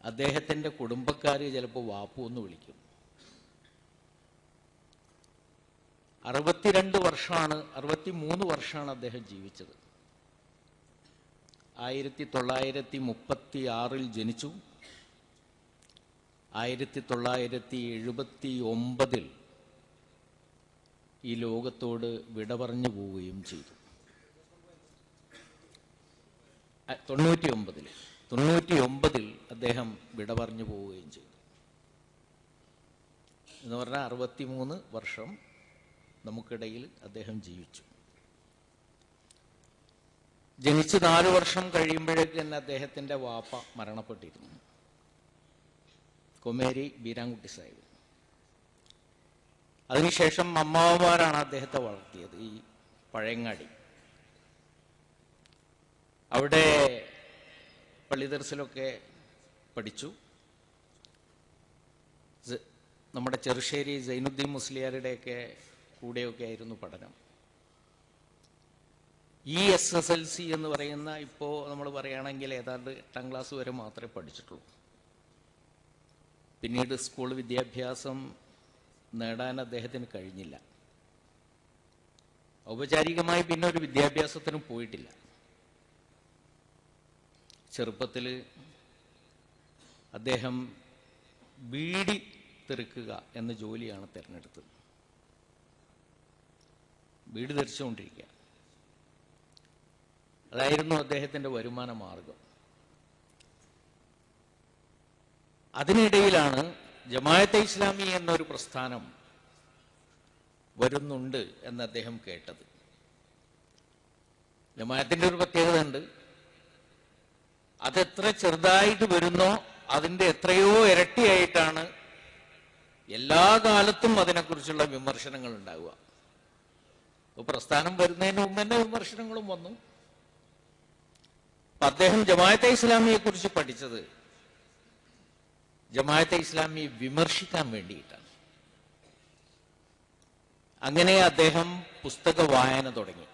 അദ്ദേഹത്തിൻ്റെ കുടുംബക്കാര് ചിലപ്പോൾ വാപ്പു എന്ന് വിളിക്കും. 63 വർഷമാണ് അദ്ദേഹം ജീവിച്ചത്. 1936 ജനിച്ചു. 1979 ഈ ലോകത്തോട് വിട പറഞ്ഞു പോവുകയും ചെയ്തു. 99 അദ്ദേഹം വിട പറഞ്ഞു പോവുകയും ചെയ്തു. എന്ന് പറഞ്ഞാൽ 63 വർഷം നമുക്കിടയിൽ അദ്ദേഹം ജീവിച്ചു. ജനിച്ച് 4 വർഷം കഴിയുമ്പോഴേക്ക് തന്നെ അദ്ദേഹത്തിൻ്റെ വാപ്പ മരണപ്പെട്ടിരുന്നു, കൊമേരി ബീരാൻകുട്ടി സാഹിബ്. അതിനുശേഷം അമ്മാവന്മാരാണ് അദ്ദേഹത്തെ വളർത്തിയത്. ഈ പഴയങ്ങാടി അവിടെ പള്ളി ദർസിലൊക്കെ പഠിച്ചു. നമ്മുടെ ചെറുശ്ശേരി സൈനുദ്ദീൻ മുസ്ലിയാരുടെയൊക്കെ കൂടെയൊക്കെ ആയിരുന്നു പഠനം. ഈ SSLC എന്ന് പറയുന്ന ഇപ്പോൾ നമ്മൾ പറയുകയാണെങ്കിൽ ഏതാണ്ട് 8ാം ക്ലാസ് വരെ മാത്രമേ പഠിച്ചിട്ടുള്ളൂ. പിന്നീട് സ്കൂൾ വിദ്യാഭ്യാസം നേടാൻ അദ്ദേഹത്തിന് കഴിഞ്ഞില്ല. ഔപചാരികമായി പിന്നെ ഒരു വിദ്യാഭ്യാസത്തിനും പോയിട്ടില്ല. ചെറുപ്പത്തിൽ അദ്ദേഹം ബീഡി തെറുക്കുക എന്ന ജോലിയാണ് തിരഞ്ഞെടുത്തത്. ബീഡി തെറിച്ചുകൊണ്ടിരിക്കുക, അതായിരുന്നു അദ്ദേഹത്തിൻ്റെ വരുമാന മാർഗം. അതിനിടയിലാണ് ജമാഅത്തെ ഇസ്ലാമി എന്നൊരു പ്രസ്ഥാനം വരുന്നുണ്ട് എന്ന് അദ്ദേഹം കേട്ടത്. ജമാഅത്തിൻ്റെ ഒരു പ്രത്യേകത ഉണ്ട്, അതെത്ര ചെറുതായിട്ട് വരുന്നോ അതിൻ്റെ എത്രയോ ഇരട്ടിയായിട്ടാണ് എല്ലാ കാലത്തും അതിനെക്കുറിച്ചുള്ള വിമർശനങ്ങൾ ഉണ്ടാവുക. അപ്പോൾ പ്രസ്ഥാനം വരുന്നതിന് മുമ്പ് തന്നെ വിമർശനങ്ങളും വന്നു. അപ്പം അദ്ദേഹം ജമാഅത്തെ ഇസ്ലാമിയെ കുറിച്ച് പഠിച്ചത് ജമാഅത്തെ ഇസ്ലാമിയെ വിമർശിക്കാൻ വേണ്ടിയിട്ടാണ്. അങ്ങനെ അദ്ദേഹം പുസ്തക വായന തുടങ്ങി.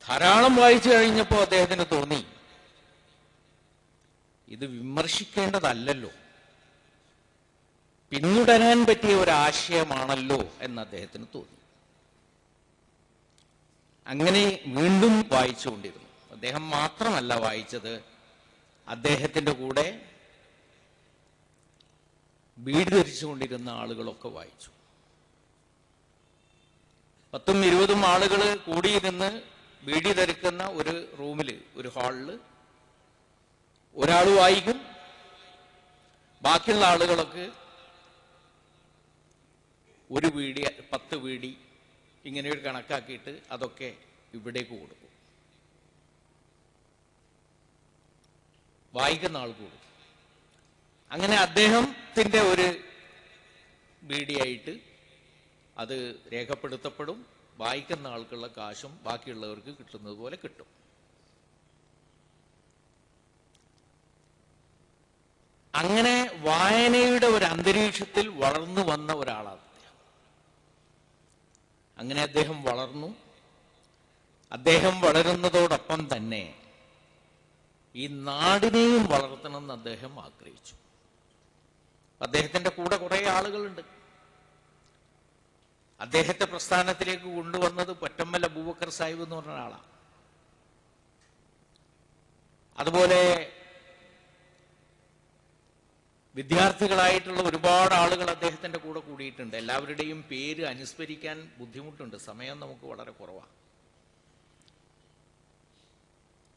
ധാരാളം വായിച്ചു കഴിഞ്ഞപ്പോൾ അദ്ദേഹത്തിന് തോന്നി, ഇത് വിമർശിക്കേണ്ടതല്ലല്ലോ, പിന്തുടരാൻ പറ്റിയ ഒരാശയമാണല്ലോ എന്ന് അദ്ദേഹത്തിന് തോന്നി. അങ്ങനെ വീണ്ടും വായിച്ചുകൊണ്ടിരുന്നു. അദ്ദേഹം മാത്രമല്ല വായിച്ചത്, അദ്ദേഹത്തിൻ്റെ കൂടെ ബീഡി ധരിച്ചുകൊണ്ടിരുന്ന ആളുകളൊക്കെ വായിച്ചു. 10ഉം 20ഉം ആളുകൾ കൂടിയിരുന്ന് ബീഡി ധരിക്കുന്ന ഒരു റൂമിൽ, ഒരു ഹാളിൽ ഒരാൾ വായിക്കും, ബാക്കിയുള്ള ആളുകളൊക്കെ ഒരു ബീഡി 10 ബീഡി ഇങ്ങനെ ഒരു കണക്കാക്കിയിട്ട് അതൊക്കെ ഇവിടേക്ക് കൊടുക്കും. വായിക്കുന്ന ആൾ കൂടും. അങ്ങനെ അദ്ദേഹത്തിൻ്റെ ഒരു ബീഡിയായിട്ട് അത് രേഖപ്പെടുത്തപ്പെടും. വായിക്കുന്ന ആൾക്കുള്ള കാശും ബാക്കിയുള്ളവർക്ക് കിട്ടുന്നത് പോലെ കിട്ടും. അങ്ങനെ വായനയുടെ ഒരു അന്തരീക്ഷത്തിൽ വളർന്നു വന്ന ഒരാളാണ് അദ്ദേഹം. അങ്ങനെ അദ്ദേഹം വളർന്നു. അദ്ദേഹം വളരുന്നതോടൊപ്പം തന്നെ ഈ നാടിനെയും വളർത്തണമെന്ന് അദ്ദേഹം ആഗ്രഹിച്ചു. അദ്ദേഹത്തിൻ്റെ കൂടെ കുറേ ആളുകളുണ്ട്. അദ്ദേഹത്തെ പ്രസ്ഥാനത്തിലേക്ക് കൊണ്ടുവന്നത് പൊറ്റമ്മൽ അബൂബക്കർ സാഹിബ് എന്ന് പറഞ്ഞ ആളാണ്. അതുപോലെ വിദ്യാർത്ഥികളായിട്ടുള്ള ഒരുപാട് ആളുകൾ അദ്ദേഹത്തിൻ്റെ കൂടെ കൂടിയിട്ടുണ്ട്. എല്ലാവരുടെയും പേര് അനുസ്മരിക്കാൻ ബുദ്ധിമുട്ടുണ്ട്, സമയം നമുക്ക് വളരെ കുറവാണ്.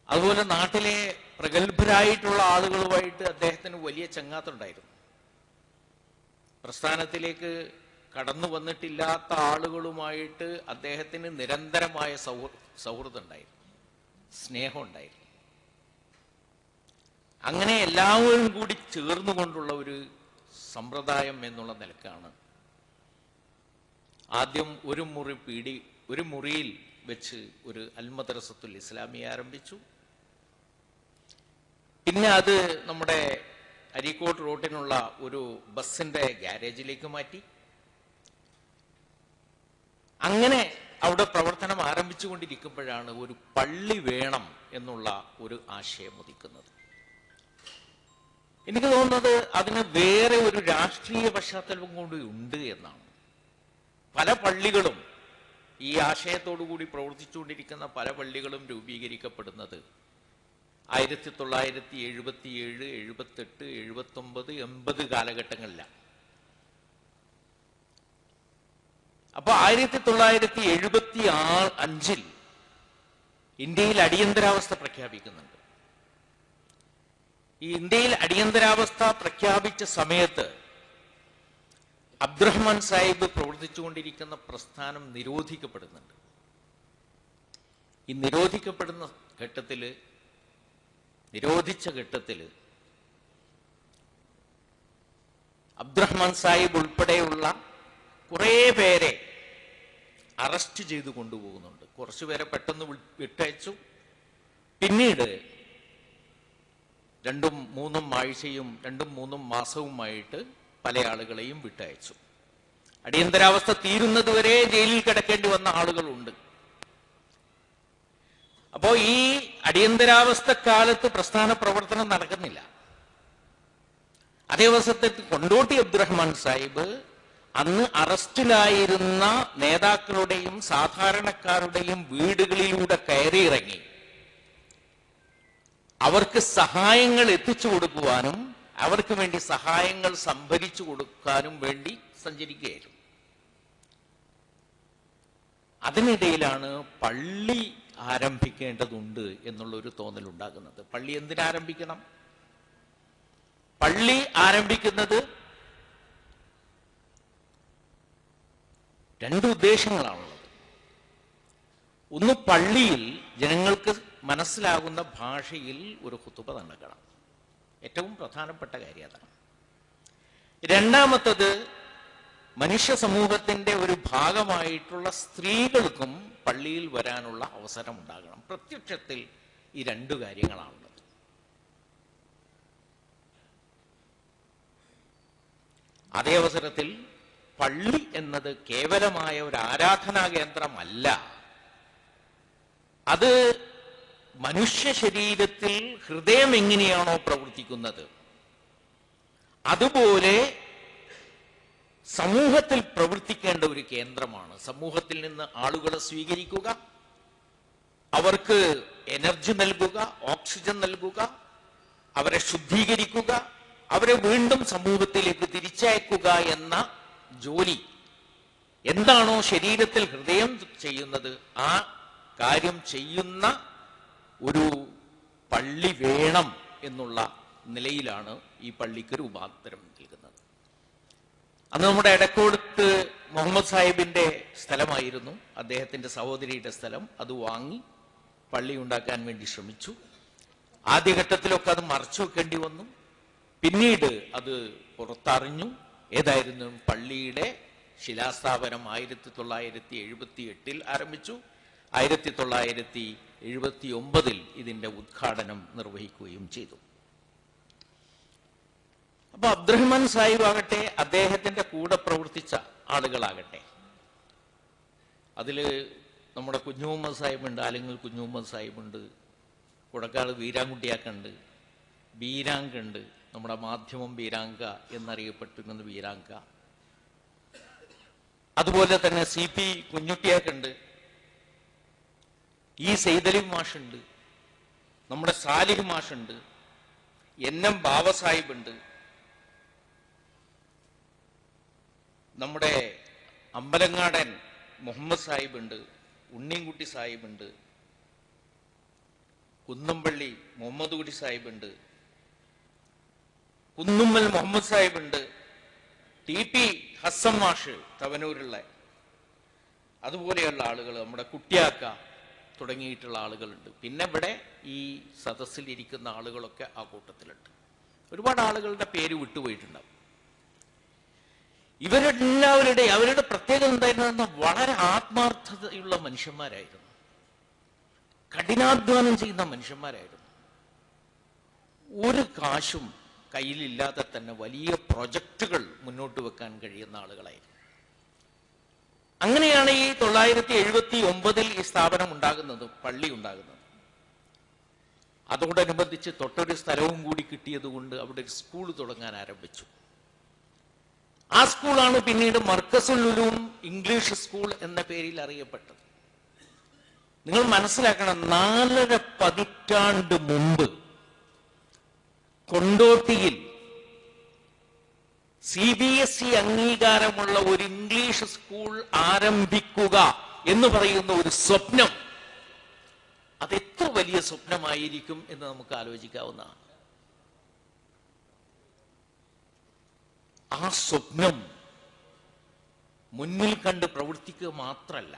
അതുപോലെ നാട്ടിലെ പ്രഗത്ഭരായിട്ടുള്ള ആളുകളുമായിട്ട് അദ്ദേഹത്തിന് വലിയ ചങ്ങാത്തമുണ്ടായിരുന്നു. പ്രസ്ഥാനത്തിലേക്ക് കടന്നു വന്നിട്ടില്ലാത്ത ആളുകളുമായിട്ട് അദ്ദേഹത്തിന് നിരന്തരമായ സൗഹൃദം ഉണ്ടായിരുന്നു, സ്നേഹം ഉണ്ടായിരുന്നു. അങ്ങനെ എല്ലാവരും കൂടി ചേർന്നുകൊണ്ടുള്ള ഒരു സമ്പ്രദായം എന്നുള്ള നിലക്കാണ് ആദ്യം ഒരു മുറിയിൽ വെച്ച് ഒരു അൽമദ്രസത്തുൽ ഇസ്ലാമി ആരംഭിച്ചു. പിന്നെ അത് നമ്മുടെ അരീക്കോട് റോഡിനുള്ള ഒരു ബസ്സിന്റെ ഗ്യാരേജിലേക്ക് മാറ്റി. അങ്ങനെ അവിടെ പ്രവർത്തനം ആരംഭിച്ചുകൊണ്ടിരിക്കുമ്പോഴാണ് ഒരു പള്ളി വേണം എന്നുള്ള ഒരു ആശയം ഉദിക്കുന്നത്. എനിക്ക് തോന്നുന്നത് അതിന് വേറെ ഒരു രാഷ്ട്രീയ പശ്ചാത്തലവും കൂടി ഉണ്ട് എന്നാണ്. പല പള്ളികളും ഈ ആശയത്തോടു കൂടി പ്രവർത്തിച്ചുകൊണ്ടിരിക്കുന്ന പല പള്ളികളും രൂപീകരിക്കപ്പെടുന്നത് 1977, 78, 79, 80 കാലഘട്ടങ്ങളിലാണ്. അപ്പൊ 1975 ഇന്ത്യയിൽ അടിയന്തരാവസ്ഥ പ്രഖ്യാപിക്കുന്നുണ്ട്. ഈ ഇന്ത്യയിൽ അടിയന്തരാവസ്ഥ പ്രഖ്യാപിച്ച സമയത്ത് അബ്ദുറഹ്മാൻ സാഹിബ് പ്രവർത്തിച്ചുകൊണ്ടിരിക്കുന്ന പ്രസ്ഥാനം നിരോധിക്കപ്പെടുന്നുണ്ട്. ഈ നിരോധിക്കപ്പെടുന്ന ഘട്ടത്തില്, നിരോധിച്ച ഘട്ടത്തില് അബ്ദുറഹ്മാൻ സാഹിബ് ഉൾപ്പെടെയുള്ള കുറേ പേരെ അറസ്റ്റ് ചെയ്ത് കൊണ്ടുപോകുന്നുണ്ട്. കുറച്ചുപേരെ പെട്ടെന്ന് വിട്ടയച്ചു. പിന്നീട് 2-3 ആഴ്ചയും 2-3 മാസവുമായിട്ട് പല ആളുകളെയും വിട്ടയച്ചു. അടിയന്തരാവസ്ഥ തീരുന്നതുവരെ ജയിലിൽ കിടക്കേണ്ടി വന്ന ആളുകളുണ്ട്. അപ്പോ ഈ അടിയന്തരാവസ്ഥ കാലത്ത് പ്രസ്ഥാന പ്രവർത്തനം നടക്കുന്നില്ല. അതേ അവസരത്തിൽ കൊണ്ടോട്ടി അബ്ദുറഹ്മാൻ സാഹിബ് അന്ന് അറസ്റ്റിലായിരുന്ന നേതാക്കളുടെയും സാധാരണക്കാരുടെയും വീടുകളിലൂടെ കയറിയിറങ്ങി അവർക്ക് സഹായങ്ങൾ എത്തിച്ചു കൊടുക്കുവാനും അവർക്ക് വേണ്ടി സഹായങ്ങൾ സംഭരിച്ചു കൊടുക്കാനും വേണ്ടി സഞ്ചരിക്കുകയായിരുന്നു. അതിനിടയിലാണ് പള്ളി ആരംഭിക്കേണ്ടതുണ്ട് എന്നുള്ളൊരു തോന്നലുണ്ടാകുന്നത്. പള്ളി എന്തിനാരംഭിക്കണം? പള്ളി ആരംഭിക്കുന്നത് 2 ഉദ്ദേശങ്ങളാണുള്ളത്. ഒന്ന്, പള്ളിയിൽ ജനങ്ങൾക്ക് മനസ്സിലാകുന്ന ഭാഷയിൽ ഒരു ഖുതുബ നടക്കണം. ഏറ്റവും പ്രധാനപ്പെട്ട കാര്യം അതാണ്. രണ്ടാമത്തത്, മനുഷ്യ സമൂഹത്തിന്റെ ഒരു ഭാഗമായിട്ടുള്ള സ്ത്രീകൾക്കും പള്ളിയിൽ വരാനുള്ള അവസരം ഉണ്ടാകണം. പ്രത്യക്ഷത്തിൽ ഈ 2 കാര്യങ്ങളാണുള്ളത്. അതേ അവസരത്തിൽ പള്ളി എന്നത് കേവലമായ ഒരു ആരാധനാ കേന്ദ്രമല്ല. അത് മനുഷ്യ ശരീരത്തിൽ ഹൃദയം എങ്ങനെയാണോ പ്രവർത്തിക്കുന്നത് അതുപോലെ സമൂഹത്തിൽ പ്രവർത്തിക്കേണ്ട ഒരു കേന്ദ്രമാണ്. സമൂഹത്തിൽ നിന്ന് ആളുകളെ സ്വീകരിക്കുക, അവർക്ക് എനർജി നൽകുക, ഓക്സിജൻ നൽകുക, അവരെ ശുദ്ധീകരിക്കുക, അവരെ വീണ്ടും സമൂഹത്തിലേക്ക് തിരിച്ചയക്കുക എന്ന ജോലി എന്താണോ ശരീരത്തിൽ ഹൃദയം ചെയ്യുന്നത് ആ കാര്യം ചെയ്യുന്ന ഒരു പള്ളി വേണം എന്നുള്ള നിലയിലാണ് ഈ പള്ളിക്ക് രൂപാന്തരം നൽകുന്നത്. അന്ന് നമ്മുടെ എടക്കോടത്ത് മുഹമ്മദ് സാഹിബിന്റെ സ്ഥലമായിരുന്നു, അദ്ദേഹത്തിന്റെ സഹോദരിയുടെ സ്ഥലം. അത് വാങ്ങി പള്ളി ഉണ്ടാക്കാൻ വേണ്ടി ശ്രമിച്ചു. ആദ്യഘട്ടത്തിലൊക്കെ അത് മറച്ചു വെക്കേണ്ടി വന്നു. പിന്നീട് അത് പുറത്തറിഞ്ഞു. ഏതായിരുന്നു, പള്ളിയുടെ ശിലാസ്ഥാപനം 1978 ആരംഭിച്ചു. 1979 ഇതിന്റെ ഉദ്ഘാടനം നിർവഹിക്കുകയും ചെയ്തു. അപ്പൊ അബ്ദുറഹ്മാൻ സാഹിബ് ആകട്ടെ, അദ്ദേഹത്തിന്റെ കൂടെ പ്രവർത്തിച്ച ആളുകളാകട്ടെ, അതില് നമ്മുടെ കുഞ്ഞു മുഹമ്മദ് സാഹിബുണ്ട്, ആലിങ്ങൽ കുഞ്ഞു മുഹമ്മദ് സാഹിബുണ്ട്, കുടക്കാട് വീരാൻകുട്ടിയാക്കുണ്ട്, ബീരാങ്കുണ്ട്, നമ്മുടെ മാധ്യമം ബീരാങ്ക എന്നറിയപ്പെട്ടിരുന്ന ബീരാങ്ക, അതുപോലെ തന്നെ CP കുഞ്ഞുട്ടിയാക്കുണ്ട്, ഈ സെയ്തലി മാഷുണ്ട്, നമ്മുടെ സാലിഹ് മാഷുണ്ട്, NM ബാബസാഹിബുണ്ട്, നമ്മുടെ അമ്പലങ്ങാടൻ മുഹമ്മദ് സാഹിബുണ്ട്, ഉണ്ണിൻകുട്ടി സാഹിബുണ്ട്, കുന്നംപള്ളി മുഹമ്മദ് കുട്ടി സാഹിബുണ്ട്, കുന്നുമ്മൽ മുഹമ്മദ് സാഹിബുണ്ട്, TP ഹസ്സൻ മാഷ് തവനൂരുള്ള, അതുപോലെയുള്ള ആളുകൾ, നമ്മുടെ കുട്ടിയാക്ക തുടങ്ങിയിട്ടുള്ള ആളുകളുണ്ട്. പിന്നെ ഇവിടെ ഈ സദസ്സിലിരിക്കുന്ന ആളുകളൊക്കെ ആ കൂട്ടത്തിലുണ്ട്. ഒരുപാട് ആളുകളുടെ പേര് വിട്ടുപോയിട്ടുണ്ടാവും. അവരുടെ പ്രത്യേകത എന്തായിരുന്നു? വളരെ ആത്മാർത്ഥതയുള്ള മനുഷ്യന്മാരായിരുന്നു, കഠിനാധ്വാനം ചെയ്യുന്ന മനുഷ്യന്മാരായിരുന്നു. ഒരു കാശും കയ്യിലില്ലാതെ തന്നെ വലിയ പ്രൊജക്റ്റുകൾ മുന്നോട്ട് വെക്കാൻ കഴിയുന്ന ആളുകളായിരുന്നു. അങ്ങനെയാണ് ഈ 1979 ഈ സ്ഥാപനം ഉണ്ടാകുന്നത്, പള്ളി ഉണ്ടാകുന്നത്. അതോടനുബന്ധിച്ച് തൊട്ടൊരു സ്ഥലവും കൂടി കിട്ടിയത് കൊണ്ട് അവിടെ ഒരു സ്കൂൾ തുടങ്ങാൻ ആരംഭിച്ചു. ആ സ്കൂളാണ് പിന്നീട് മർക്കസുൽ ഉലൂം ഇംഗ്ലീഷ് സ്കൂൾ എന്ന പേരിൽ അറിയപ്പെട്ടത്. നിങ്ങൾ മനസ്സിലാക്കണം, 4.5 പതിറ്റാണ്ട് മുമ്പ് കൊണ്ടോട്ടിയിൽ CBSE അംഗീകാരമുള്ള ഒരു ഇംഗ്ലീഷ് സ്കൂൾ ആരംഭിക്കുക എന്ന് പറയുന്ന ഒരു സ്വപ്നം, അതെത്ര വലിയ സ്വപ്നമായിരിക്കും എന്ന് നമുക്ക് ആലോചിക്കാവുന്നതാണ്. ആ സ്വപ്നം മുന്നിൽ കണ്ട് പ്രവർത്തിക്കുക മാത്രമല്ല,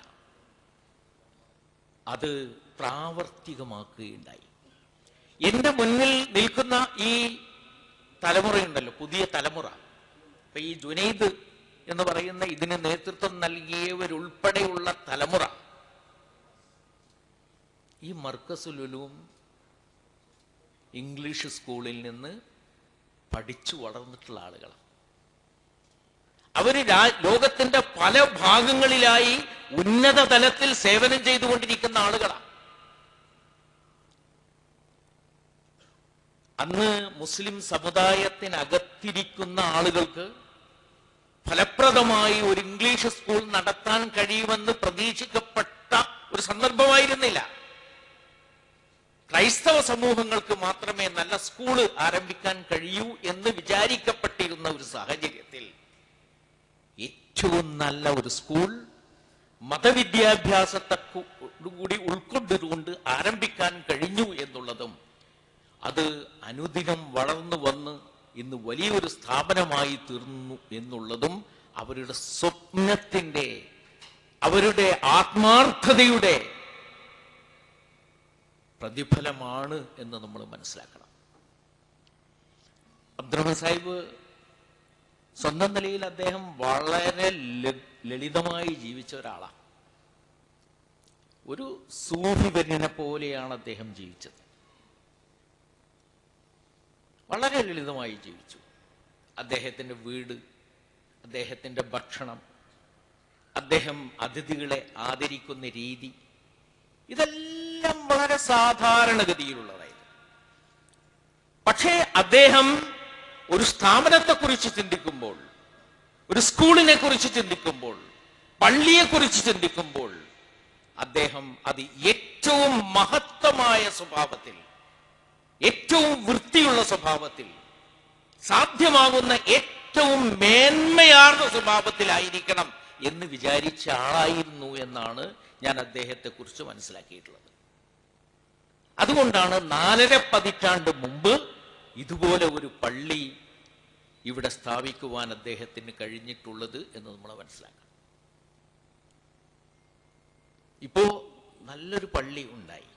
അത് പ്രാവർത്തികമാക്കുകയുണ്ടായി. എൻ്റെ മുന്നിൽ നിൽക്കുന്ന ഈ തലമുറയുണ്ടല്ലോ, പുതിയ തലമുറ, ഇപ്പൊ ഈ ജുനൈദ് എന്ന് പറയുന്ന ഇതിന് നേതൃത്വം നൽകിയവരുൾപ്പെടെയുള്ള തലമുറ ഈ മർക്കസുൽ ഉലൂം ഇംഗ്ലീഷ് സ്കൂളിൽ നിന്ന് പഠിച്ചു വളർന്നിട്ടുള്ള ആളുകളാണ്. അവര് ലോകത്തിന്റെ പല ഭാഗങ്ങളിലായി ഉന്നത തലത്തിൽ സേവനം ചെയ്തുകൊണ്ടിരിക്കുന്ന ആളുകളാണ്. അന്ന് മുസ്ലിം സമുദായത്തിനകത്തിരിക്കുന്ന ആളുകൾക്ക് ഫലപ്രദമായി ഒരു ഇംഗ്ലീഷ് സ്കൂൾ നടത്താൻ കഴിയുമെന്ന് പ്രതീക്ഷിക്കപ്പെട്ട ഒരു സന്ദർഭമായിരുന്നില്ല. ക്രൈസ്തവ സമൂഹങ്ങൾക്ക് മാത്രമേ നല്ല സ്കൂള് ആരംഭിക്കാൻ കഴിയൂ എന്ന് വിചാരിക്കപ്പെട്ടിരുന്ന ഒരു സാഹചര്യത്തിൽ ഏറ്റവും നല്ല ഒരു സ്കൂൾ മതവിദ്യാഭ്യാസത്തെ കൂടി ഉൾക്കൊണ്ടുകൊണ്ട് ആരംഭിക്കാൻ കഴിഞ്ഞു എന്നുള്ളതും, അത് അനുദിനം വളർന്നു വന്ന് ഇന്ന് വലിയൊരു സ്ഥാപനമായി തീർന്നു എന്നുള്ളതും അവരുടെ സ്വപ്നത്തിന്റെ, അവരുടെ ആത്മാർത്ഥതയുടെ പ്രതിഫലമാണ് എന്ന് നമ്മൾ മനസ്സിലാക്കണം. അബ്ദുറഹ്മാൻ സാഹിബ് സ്വന്തം നിലയിൽ അദ്ദേഹം വളരെ ലളിതമായി ജീവിച്ച ഒരാളാണ്. ഒരു സൂഫിവര്യനെ പോലെയാണ് അദ്ദേഹം ജീവിച്ചത്. വളരെ ലളിതമായി ജീവിച്ചു. അദ്ദേഹത്തിൻ്റെ വീട്, അദ്ദേഹത്തിൻ്റെ ഭക്ഷണം, അദ്ദേഹം അതിഥികളെ ആദരിക്കുന്ന രീതി, ഇതെല്ലാം വളരെ സാധാരണഗതിയിലുള്ളതായിരുന്നു. പക്ഷേ അദ്ദേഹം ഒരു സ്ഥാപനത്തെക്കുറിച്ച് ചിന്തിക്കുമ്പോൾ, ഒരു സ്കൂളിനെ കുറിച്ച് ചിന്തിക്കുമ്പോൾ, പള്ളിയെക്കുറിച്ച് ചിന്തിക്കുമ്പോൾ അദ്ദേഹം അത് ഏറ്റവും മഹത്തമായ സ്വഭാവത്തിൽ, ഏറ്റവും വൃത്തിയുള്ള സ്വഭാവത്തിൽ, സാധ്യമാകുന്ന ഏറ്റവും മേന്മയാർന്ന സ്വഭാവത്തിലായിരിക്കണം എന്ന് വിചാരിച്ച ആളായിരുന്നു എന്നാണ് ഞാൻ അദ്ദേഹത്തെക്കുറിച്ച് മനസ്സിലാക്കിയിട്ടുള്ളത്. അതുകൊണ്ടാണ് 4.5 പതിറ്റാണ്ട് മുമ്പ് ഇതുപോലെ ഒരു പള്ളി ഇവിടെ സ്ഥാപിക്കുവാൻ അദ്ദേഹത്തിന് കഴിഞ്ഞിട്ടുള്ളത് എന്ന് നമ്മൾ മനസ്സിലാക്കണം. ഇപ്പോ നല്ലൊരു പള്ളി ഉണ്ടായി.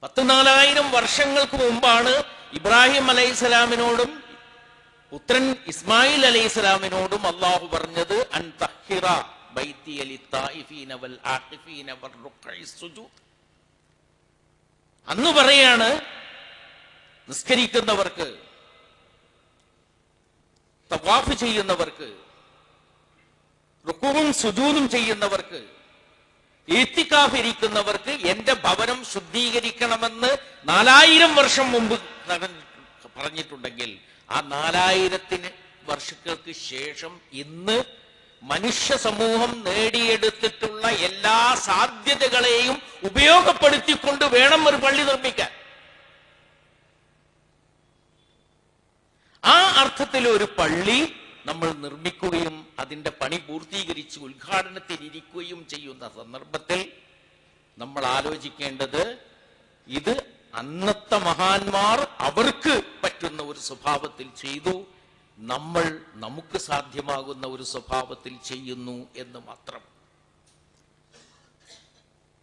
14,000 വർഷങ്ങൾക്ക് മുമ്പാണ് ഇബ്രാഹിം അലൈഹിസ്സലാമിനോടും പുത്രൻ ഇസ്മായിൽ അലൈഹിസ്സലാമിനോടും അള്ളാഹു പറഞ്ഞത്, അൻ തഹിറ ബൈതിയ ലിത്തായിഫീന വൽ ആഖിഫീന വറുക്കഇ സുജൂദ്. അന്ന് പറയാണ്, നിസ്കരിക്കുന്നവർക്ക്, തവാഫ് ചെയ്യുന്നവർക്ക്, റുക്കൂഉം സുജൂദും ചെയ്യുന്നവർക്ക്, ഇത്തികാഫ് ഇരിക്കുന്നവർക്ക് എന്റെ ഭവനം ശുദ്ധീകരിക്കണമെന്ന് 4000 വർഷം മുമ്പ് പറഞ്ഞിട്ടുണ്ടെങ്കിൽ, ആ 4000 വർഷങ്ങൾക്ക് ശേഷം ഇന്ന് മനുഷ്യ സമൂഹം നേടിയെടുത്തിട്ടുള്ള എല്ലാ സാധ്യതകളെയും ഉപയോഗപ്പെടുത്തിക്കൊണ്ട് വേണം ഒരു പള്ളി നിർമ്മിക്കാൻ. ആ അർത്ഥത്തിൽ ഒരു പള്ളി നമ്മൾ നിർമ്മിക്കുകയും അതിന്റെ പണി പൂർത്തീകരിച്ച് ഉദ്ഘാടനത്തിനിരിക്കുകയും ചെയ്യുന്ന സന്ദർഭത്തിൽ നമ്മൾ ആലോചിക്കേണ്ടത്, ഇത് അന്നത്തെ മഹാന്മാർ അവർക്ക് പറ്റുന്ന ഒരു സ്വഭാവത്തിൽ ചെയ്തു, നമ്മൾ നമുക്ക് സാധ്യമാകുന്ന ഒരു സ്വഭാവത്തിൽ ചെയ്യുന്നു എന്ന് മാത്രം.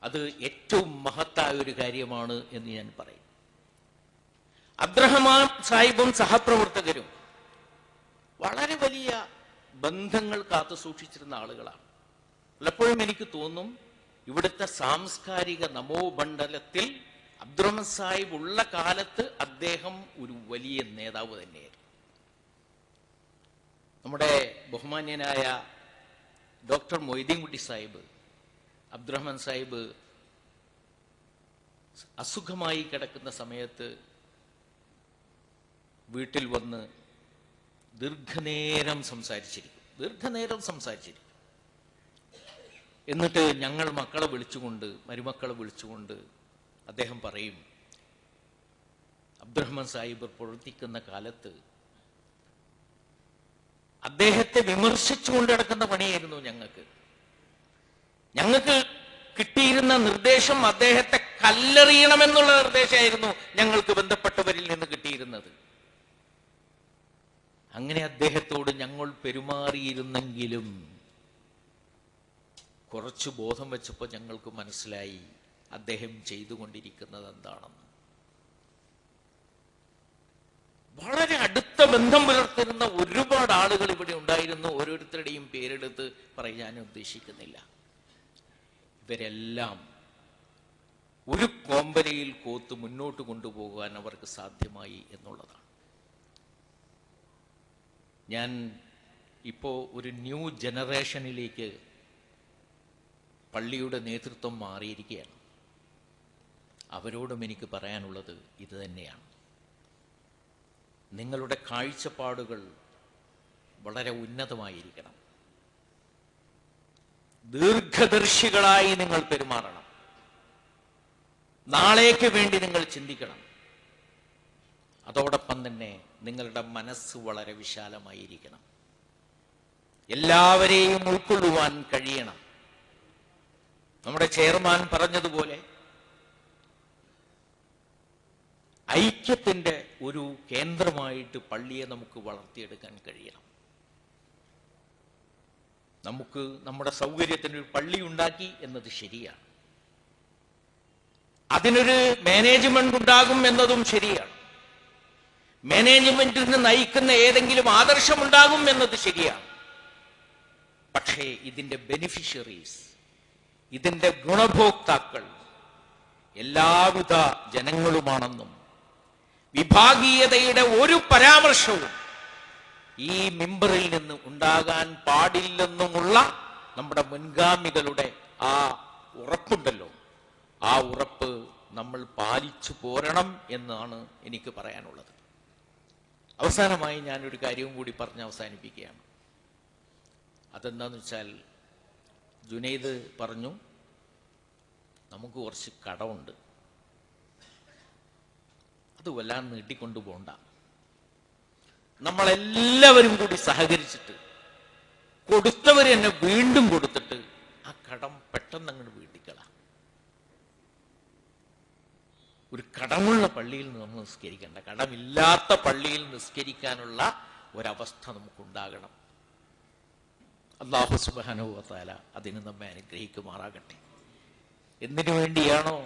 അത് ഏറ്റവും മഹത്തായ ഒരു കാര്യമാണ് എന്ന് ഞാൻ പറയും. അബ്ദുറഹ്മാൻ സാഹിബും സഹപ്രവർത്തകരും വളരെ വലിയ ബന്ധങ്ങൾ കാത്തു സൂക്ഷിച്ചിരുന്ന ആളുകളാണ്. പലപ്പോഴും എനിക്ക് തോന്നും, ഇവിടുത്തെ സാംസ്കാരിക നമോമണ്ഡലത്തിൽ അബ്ദുറഹ്മാൻ സാഹിബ് ഉള്ള കാലത്ത് അദ്ദേഹം ഒരു വലിയ നേതാവ് തന്നെയായിരുന്നു. നമ്മുടെ ബഹുമാന്യനായ ഡോക്ടർ മൊയ്തീൻകുട്ടി സാഹിബ്, അബ്ദുറഹ്മാൻ സാഹിബ് അസുഖമായി കിടക്കുന്ന സമയത്ത് വീട്ടിൽ വന്ന് ദീർഘനേരം സംസാരിച്ചിരിക്കും. എന്നിട്ട് ഞങ്ങൾ മക്കളെ വിളിച്ചുകൊണ്ട്, മരുമക്കളെ വിളിച്ചുകൊണ്ട് അദ്ദേഹം പറയും, അബ്ദുറഹ്മാൻ സാഹിബ് പ്രവർത്തിക്കുന്ന കാലത്ത് അദ്ദേഹത്തെ വിമർശിച്ചുകൊണ്ട് നടക്കുന്ന പണിയായിരുന്നു ഞങ്ങൾക്ക് കിട്ടിയിരുന്ന നിർദ്ദേശം അദ്ദേഹത്തെ കല്ലെറിയണമെന്നുള്ള നിർദ്ദേശമായിരുന്നു ഞങ്ങൾക്ക് ബന്ധപ്പെട്ടവരിൽ നിന്ന് കിട്ടിയിരുന്നത്. അങ്ങനെ അദ്ദേഹത്തോട് ഞങ്ങൾ പെരുമാറിയിരുന്നെങ്കിലും കുറച്ച് ബോധം വെച്ചപ്പോൾ ഞങ്ങൾക്ക് മനസ്സിലായി അദ്ദേഹം ചെയ്തുകൊണ്ടിരിക്കുന്നത് എന്താണെന്ന്. വളരെ അടുത്ത ബന്ധം പുലർത്തുന്ന ഒരുപാട് ആളുകൾ ഇവിടെ ഉണ്ടായിരുന്നു. ഓരോരുത്തരുടെയും പേരെടുത്ത് പറയാൻ ഉദ്ദേശിക്കുന്നില്ല. ഇവരെല്ലാം ഒരു കോമ്പലയിൽ കോത്ത് മുന്നോട്ട് കൊണ്ടുപോകാൻ അവർക്ക് സാധ്യമായി എന്നുള്ളതാണ്. ഞാൻ ഇപ്പോൾ ഒരു ന്യൂ ജനറേഷനിലേക്ക് പള്ളിയുടെ നേതൃത്വം മാറിയിരിക്കുകയാണ്. അവരോടും എനിക്ക് പറയാനുള്ളത് ഇത് തന്നെയാണ്. നിങ്ങളുടെ കാഴ്ചപ്പാടുകൾ വളരെ ഉന്നതമായിരിക്കണം. ദീർഘദർശികളായി നിങ്ങൾ പെരുമാറണം. നാളേക്ക് വേണ്ടി നിങ്ങൾ ചിന്തിക്കണം. അതോടൊപ്പം തന്നെ നിങ്ങളുടെ മനസ്സ് വളരെ വിശാലമായിരിക്കണം. എല്ലാവരെയും ഉൾക്കൊള്ളുവാൻ കഴിയണം. നമ്മുടെ ചെയർമാൻ പറഞ്ഞതുപോലെ ഐക്യത്തിൻ്റെ ഒരു കേന്ദ്രമായിട്ട് പള്ളിയെ നമുക്ക് വളർത്തിയെടുക്കാൻ കഴിയണം. നമുക്ക് നമ്മുടെ സൗകര്യത്തിന് ഒരു പള്ളി ഉണ്ടാക്കി എന്നത് ശരിയാണ്. അതിനൊരു മാനേജ്മെന്റ് ഉണ്ടാകും എന്നതും ശരിയാണ്. മാനേജ്മെന്റിന് നയിക്കുന്ന ഏതെങ്കിലും ആദർശമുണ്ടാകും എന്നത് ശരിയാണ്. പക്ഷേ ഇതിന്റെ ബെനിഫിഷ്യറീസ്, ഇതിന്റെ ഗുണഭോക്താക്കൾ എല്ലാവിധ ജനങ്ങളുമാണെന്നും വിഭാഗീയതയുടെ ഒരു പരാമർശവും ഈ മിമ്പറിൽ നിന്ന് ഉണ്ടാകാൻ പാടില്ലെന്നുമുള്ള നമ്മുടെ മുൻഗാമികളുടെ ആ ഉറപ്പുണ്ടല്ലോ, ആ ഉറപ്പ് നമ്മൾ പാലിച്ചു പോരണം എന്നാണ് എനിക്ക് പറയാനുള്ളത്. അവസാനമായി ഞാനൊരു കാര്യവും കൂടി പറഞ്ഞ് അവസാനിപ്പിക്കുകയാണ്. അതെന്താന്ന് വെച്ചാൽ, ജുനൈദ് പറഞ്ഞു നമുക്ക് കുറച്ച് കടമുണ്ട്, അത് വല്ലാതെ നീട്ടിക്കൊണ്ടു പോണ്ട. നമ്മളെല്ലാവരും കൂടി സഹകരിച്ചിട്ട് കൊടുത്തവർ തന്നെ വീണ്ടും കൊടുത്തിട്ട് ആ കടം പെട്ടെന്ന് അങ്ങോട്ട് വീട്ടിക്കള. ഒരു കടമുള്ള പള്ളിയിൽ നമ്മൾ നിസ്കരിക്കേണ്ട, കടമില്ലാത്ത പള്ളിയിൽ നിസ്കരിക്കാനുള്ള ഒരവസ്ഥ നമുക്കുണ്ടാകണം. അല്ലാഹു സുബ്ഹാനഹു വ തആല അതിന് നമ്മെ അനുഗ്രഹിക്കുമാറാകട്ടെ. എന്തിനു വേണ്ടിയാണോ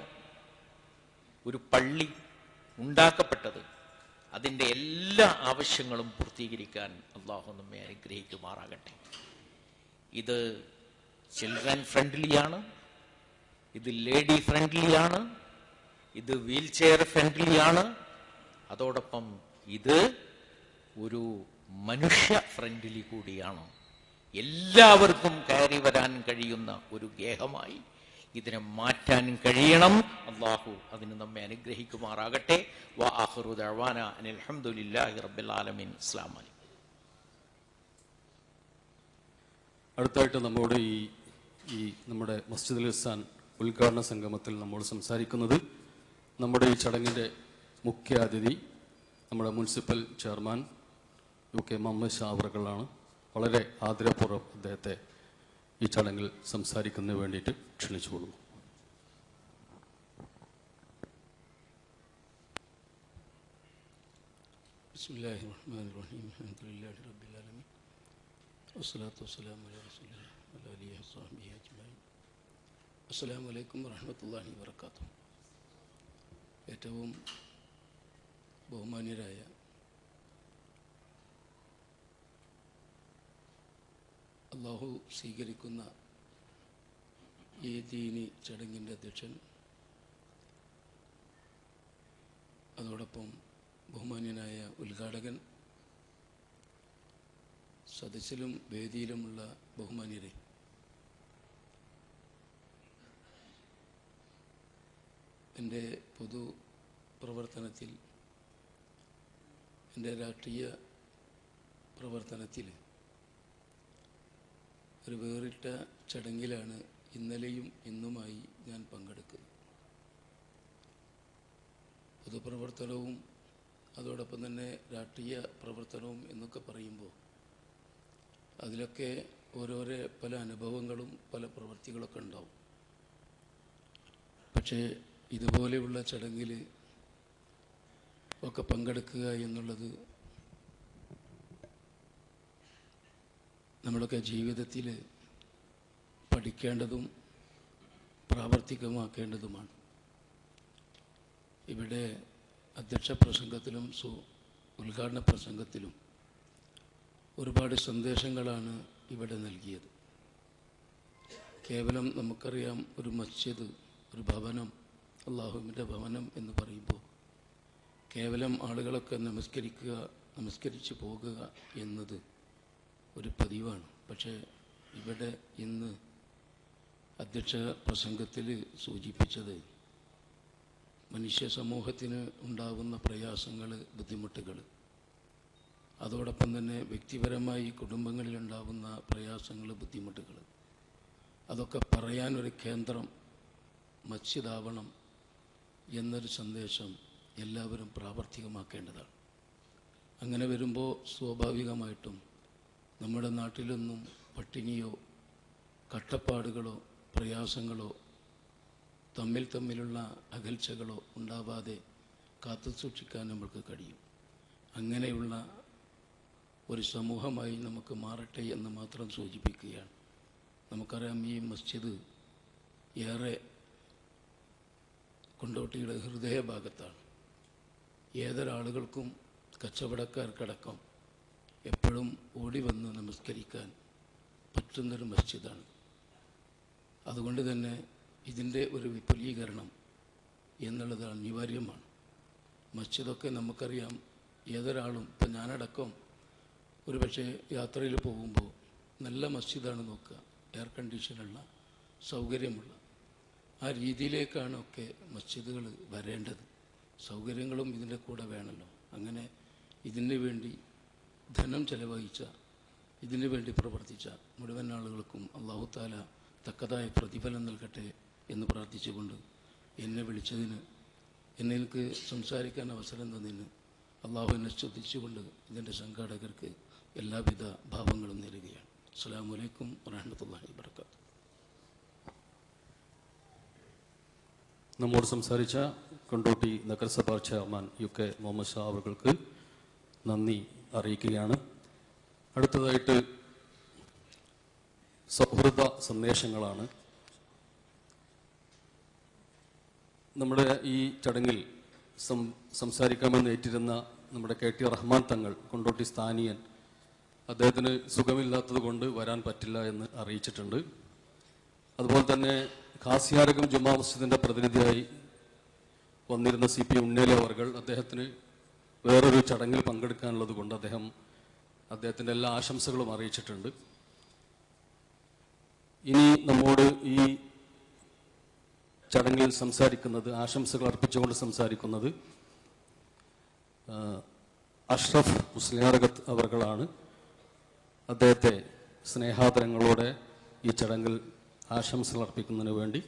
ഒരു പള്ളി ഉണ്ടാക്കപ്പെട്ടത്, അതിൻ്റെ എല്ലാ ആവശ്യങ്ങളും പൂർത്തീകരിക്കാൻ അല്ലാഹു നമ്മെ അനുഗ്രഹിക്കുമാറാകട്ടെ. ഇത് ചിൽഡ്രൻ ഫ്രണ്ട്ലിയാണ്, ഇത് ലേഡി ഫ്രണ്ട്ലിയാണ്, ഇത് വീൽ ചെയർ ഫ്രണ്ട്ലിയാണ്, അതോടൊപ്പം ഇത് ഒരു മനുഷ്യ ഫ്രണ്ട്ലി കൂടിയാണ്. എല്ലാവർക്കും കയറി വരാൻ കഴിയുന്ന ഒരു ഗേഹമായി ഇതിനെ മാറ്റാൻ കഴിയണം. അല്ലാഹു അതിന് നമ്മെ അനുഗ്രഹിക്കുമാറാകട്ടെ. വ ആഖിറു ദഅവാന അനിൽ ഹംദുലില്ലാഹി റബ്ബിൽ ആലമീൻ. അസ്സലാമു അലൈക്കും. അടുത്തായിട്ട് നമ്മുടെ ഈ നമ്മുടെ മസ്ജിദുൽ ഇഹ്സാൻ ഉദ്ഘാടന സംഗമത്തിൽ നമ്മൾ സംസാരിക്കുന്നത് നമ്മുടെ ഈ ചടങ്ങിൻ്റെ മുഖ്യ അതിഥി നമ്മുടെ municipal chairman UK Muhammad Shah അവറുകളാണ്. വളരെ ആദരപൂർവ്വം അദ്ദേഹത്തെ ഈ ചടങ്ങിൽ സംസാരിക്കുന്നതിന് വേണ്ടിയിട്ട് ക്ഷണിച്ചുകൊള്ളു. ബിസ്മില്ലാഹിർ റഹ്മാനിർ റഹീം. അൽഹംദുലില്ലാഹി റബ്ബിൽ ആലമീൻ വസ്സലാത്തു വസ്സലാമു അലാ റസൂലില്ലാഹി വഅലാ ആലിഹി വസഹ്ബിഹി അജ്മഈൻ. അസ്സലാമു അലൈക്കും വറഹ്മത്തുള്ളാഹി വബറകാതുഹു. ഏറ്റവും ബഹുമാന്യരായ അല്ലാഹു സ്വീകരിക്കുന്ന ഈ ദീനി ചടങ്ങിൻ്റെ അധ്യക്ഷൻ, അതോടൊപ്പം ബഹുമാന്യനായ ഉദ്ഘാടകൻ, സദസ്സിലും വേദിയിലുമുള്ള ബഹുമാന്യരെ, എൻ്റെ പൊതു പ്രവർത്തനത്തിൽ, എൻ്റെ രാഷ്ട്രീയ പ്രവർത്തനത്തിൽ ഒരു വേറിട്ട ചടങ്ങിലാണ് ഇന്നലെയും ഇന്നുമായി ഞാൻ പങ്കെടുക്കുന്നത്. പൊതുപ്രവർത്തനവും അതോടൊപ്പം തന്നെ രാഷ്ട്രീയ പ്രവർത്തനവും എന്നൊക്കെ പറയുമ്പോൾ അതിലൊക്കെ ഓരോരോ പല അനുഭവങ്ങളും പല പ്രവൃത്തികളൊക്കെ ഉണ്ടാവും. പക്ഷേ ഇതുപോലെയുള്ള ചടങ്ങിൽ ഒക്കെ പങ്കെടുക്കുക എന്നുള്ളത് നമ്മളൊക്കെ ജീവിതത്തിൽ പഠിക്കേണ്ടതും പ്രാവർത്തികമാക്കേണ്ടതുമാണ്. ഇവിടെ അധ്യക്ഷ പ്രസംഗത്തിലും ഉദ്ഘാടന പ്രസംഗത്തിലും ഒരുപാട് സന്ദേശങ്ങളാണ് ഇവിടെ നൽകിയത്. കേവലം നമുക്കറിയാം, ഒരു മസ്ജിദ്, ഒരു ഭവനം, അള്ളാഹുവിൻ്റെ ഭവനം എന്ന് പറയുമ്പോൾ കേവലം ആളുകളൊക്കെ നമസ്കരിച്ച് പോകുക എന്നത് ഒരു പതിവാണ്. പക്ഷേ ഇവിടെ ഇന്ന് അധ്യക്ഷ പ്രസംഗത്തിൽ സൂചിപ്പിച്ചത് മനുഷ്യ സമൂഹത്തിന് ഉണ്ടാകുന്ന പ്രയാസങ്ങൾ, ബുദ്ധിമുട്ടുകൾ, അതോടൊപ്പം തന്നെ വ്യക്തിപരമായി കുടുംബങ്ങളിലുണ്ടാകുന്ന പ്രയാസങ്ങൾ, ബുദ്ധിമുട്ടുകൾ, അതൊക്കെ പറയാനൊരു കേന്ദ്രം മസ്ജിദാവണം എന്നൊരു സന്ദേശം എല്ലാവരും പ്രാവർത്തികമാക്കേണ്ടതാണ്. അങ്ങനെ വരുമ്പോൾ സ്വാഭാവികമായിട്ടും നമ്മുടെ നാട്ടിലൊന്നും പട്ടിണിയോ കഷ്ടപ്പാടുകളോ പ്രയാസങ്ങളോ തമ്മിലുള്ള അകൽച്ചകളോ ഉണ്ടാവാതെ കാത്തു സൂക്ഷിക്കാൻ നമുക്ക് കഴിയും. അങ്ങനെയുള്ള ഒരു സമൂഹമായി നമുക്ക് മാറട്ടെ എന്ന് മാത്രം സൂചിപ്പിക്കുകയാണ്. നമുക്കറിയാം, ഈ മസ്ജിദ് ഏറെ കൊണ്ടോട്ടിയുടെ ഹൃദയഭാഗത്താണ്. ഏതൊരാളുകൾക്കും കച്ചവടക്കാർക്കടക്കം എപ്പോഴും ഓടി വന്ന് നമസ്കരിക്കാൻ പറ്റുന്നൊരു മസ്ജിദാണ്. അതുകൊണ്ട് തന്നെ ഇതിൻ്റെ ഒരു വിപുലീകരണം എന്നുള്ളത് അനിവാര്യമാണ്. മസ്ജിദൊക്കെ നമുക്കറിയാം, ഏതൊരാളും, ഇപ്പം ഞാനടക്കം ഒരു പക്ഷേ യാത്രയിൽ പോകുമ്പോൾ നല്ല മസ്ജിദാണ് നോക്കുക, എയർ കണ്ടീഷനുള്ള, സൗകര്യമുള്ള. ആ രീതിയിലേക്കാണ് ഒക്കെ മസ്ജിദുകൾ വരേണ്ടത്. സൗകര്യങ്ങളും ഇതിൻ്റെ കൂടെ വേണമല്ലോ. അങ്ങനെ ഇതിന് വേണ്ടി ധനം ചെലവഴിച്ച, ഇതിനു വേണ്ടി പ്രവർത്തിച്ച മുഴുവൻ ആളുകൾക്കും അല്ലാഹു തആല തക്കതായ പ്രതിഫലം നൽകട്ടെ എന്ന് പ്രാർത്ഥിച്ചുകൊണ്ട് എന്നെ വിളിച്ചതിന്, എനിക്ക് സംസാരിക്കാൻ അവസരം തന്നതിന് അള്ളാഹുവിനെ സ്തുതിച്ചുകൊണ്ട് ഇതിൻ്റെ സംഘാടകർക്ക് എല്ലാവിധ ഭാവങ്ങളും നേരുകയാണ്. അസ്സലാമു അലൈക്കും വറഹ്മത്തുള്ളാഹി വബറകാതുഹു. നമ്മോട് സംസാരിച്ച കൊണ്ടോട്ടി നഗരസഭാ ചെയർമാൻ UK മുഹമ്മദ് ഷാ അവർക്ക് നന്ദി അറിയിക്കുകയാണ്. അടുത്തതായിട്ട് സൗഹൃദ സന്ദേശങ്ങളാണ്. നമ്മുടെ ഈ ചടങ്ങിൽ സംസാരിക്കാമെന്ന് ഏറ്റിരുന്ന നമ്മുടെ KT റഹ്മാൻ തങ്ങൾ, കൊണ്ടോട്ടി സ്ഥാനീയൻ, അദ്ദേഹത്തിന് സുഖമില്ലാത്തത് കൊണ്ട് വരാൻ പറ്റില്ല എന്ന് അറിയിച്ചിട്ടുണ്ട്. അതുപോലെ തന്നെ ഖാസിയാരകം ജുമാ മസ്ജിദിൻ്റെ പ്രതിനിധിയായി വന്നിരുന്ന CP ഉണ്ണേലി അവർകൾ, അദ്ദേഹത്തിന് വേറൊരു ചടങ്ങിൽ പങ്കെടുക്കാനുള്ളത് കൊണ്ട് അദ്ദേഹത്തിൻ്റെ എല്ലാ ആശംസകളും അറിയിച്ചിട്ടുണ്ട്. ഇനി നമ്മോട് ഈ ചടങ്ങിൽ സംസാരിക്കുന്നത്, ആശംസകൾ അർപ്പിച്ചുകൊണ്ട് സംസാരിക്കുന്നത് അഷ്റഫ് മുസ്ലിയാരകത്ത് അവർകളാണ്. അദ്ദേഹത്തെ സ്നേഹാദരങ്ങളോടെ ഈ ചടങ്ങിൽ ആശംസകൾ അർപ്പിക്കുന്നതിന് വേണ്ടി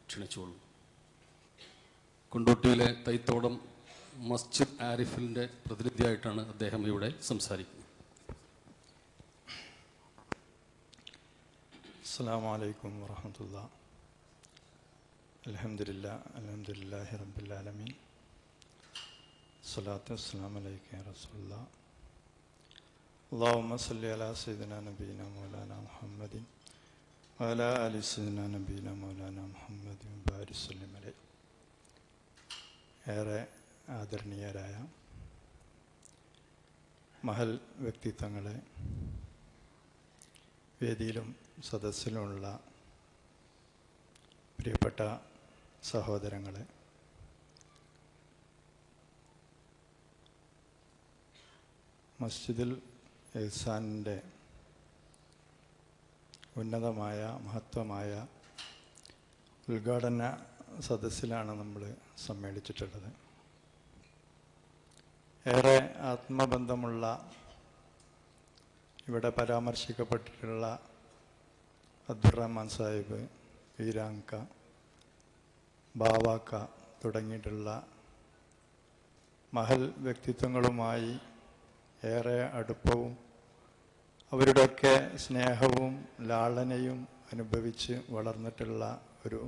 ക്ഷണിച്ചുകൊള്ളു. കൊണ്ടോട്ടിയിലെ തൈത്തോടം മസ്ജിദ് ആരിഫിൻ്റെ പ്രതിനിധിയായിട്ടാണ് അദ്ദേഹം ഇവിടെ സംസാരിക്കുന്നത്. അസ്സലാമു അലൈക്കും വറഹ്മത്തുള്ളാഹി. അൽഹംദുലില്ലാഹി റബ്ബിൽ ആലമീൻ. സ്വലാത്തു വസ്സലാമു അലൈക യാ റസൂലല്ലാഹ്. അല്ലാഹുമ്മ സ്വല്ലി അലാ സയ്യിദിനാ നബിയിനാ മൗലാനാ മുഹമ്മദിൻ വഅലാ ആലി സയ്യിദിനാ നബിയിനാ മൗലാനാ മുഹമ്മദിൻ ബാരിക് വസല്ലിം അലൈഹി. ഏറെ ആദരണീയരായ മഹൽ വ്യക്തിത്വങ്ങളെ, വേദിയിലും സദസ്സിലുമുള്ള പ്രിയപ്പെട്ട സഹോദരങ്ങളെ, മസ്ജിദുൽ ഇഹ്സാനിൻ്റെ ഉന്നതമായ മഹത്വമായ ഉദ്ഘാടന സദസ്സിലാണ് നമ്മൾ സമ്മേളിച്ചിട്ടുള്ളത്. ഏറെ ആത്മബന്ധമുള്ള, ഇവിടെ പരാമർശിക്കപ്പെട്ടിട്ടുള്ള അബ്ദുറഹ്മാൻ സാഹിബ്, വീരാങ്ക, ബാവാക്ക തുടങ്ങിയിട്ടുള്ള മഹൽ വ്യക്തിത്വങ്ങളുമായി ഏറെ അടുപ്പവും അവരുടെയൊക്കെ സ്നേഹവും ലാളനയും അനുഭവിച്ച് വളർന്നിട്ടുള്ള ഒരു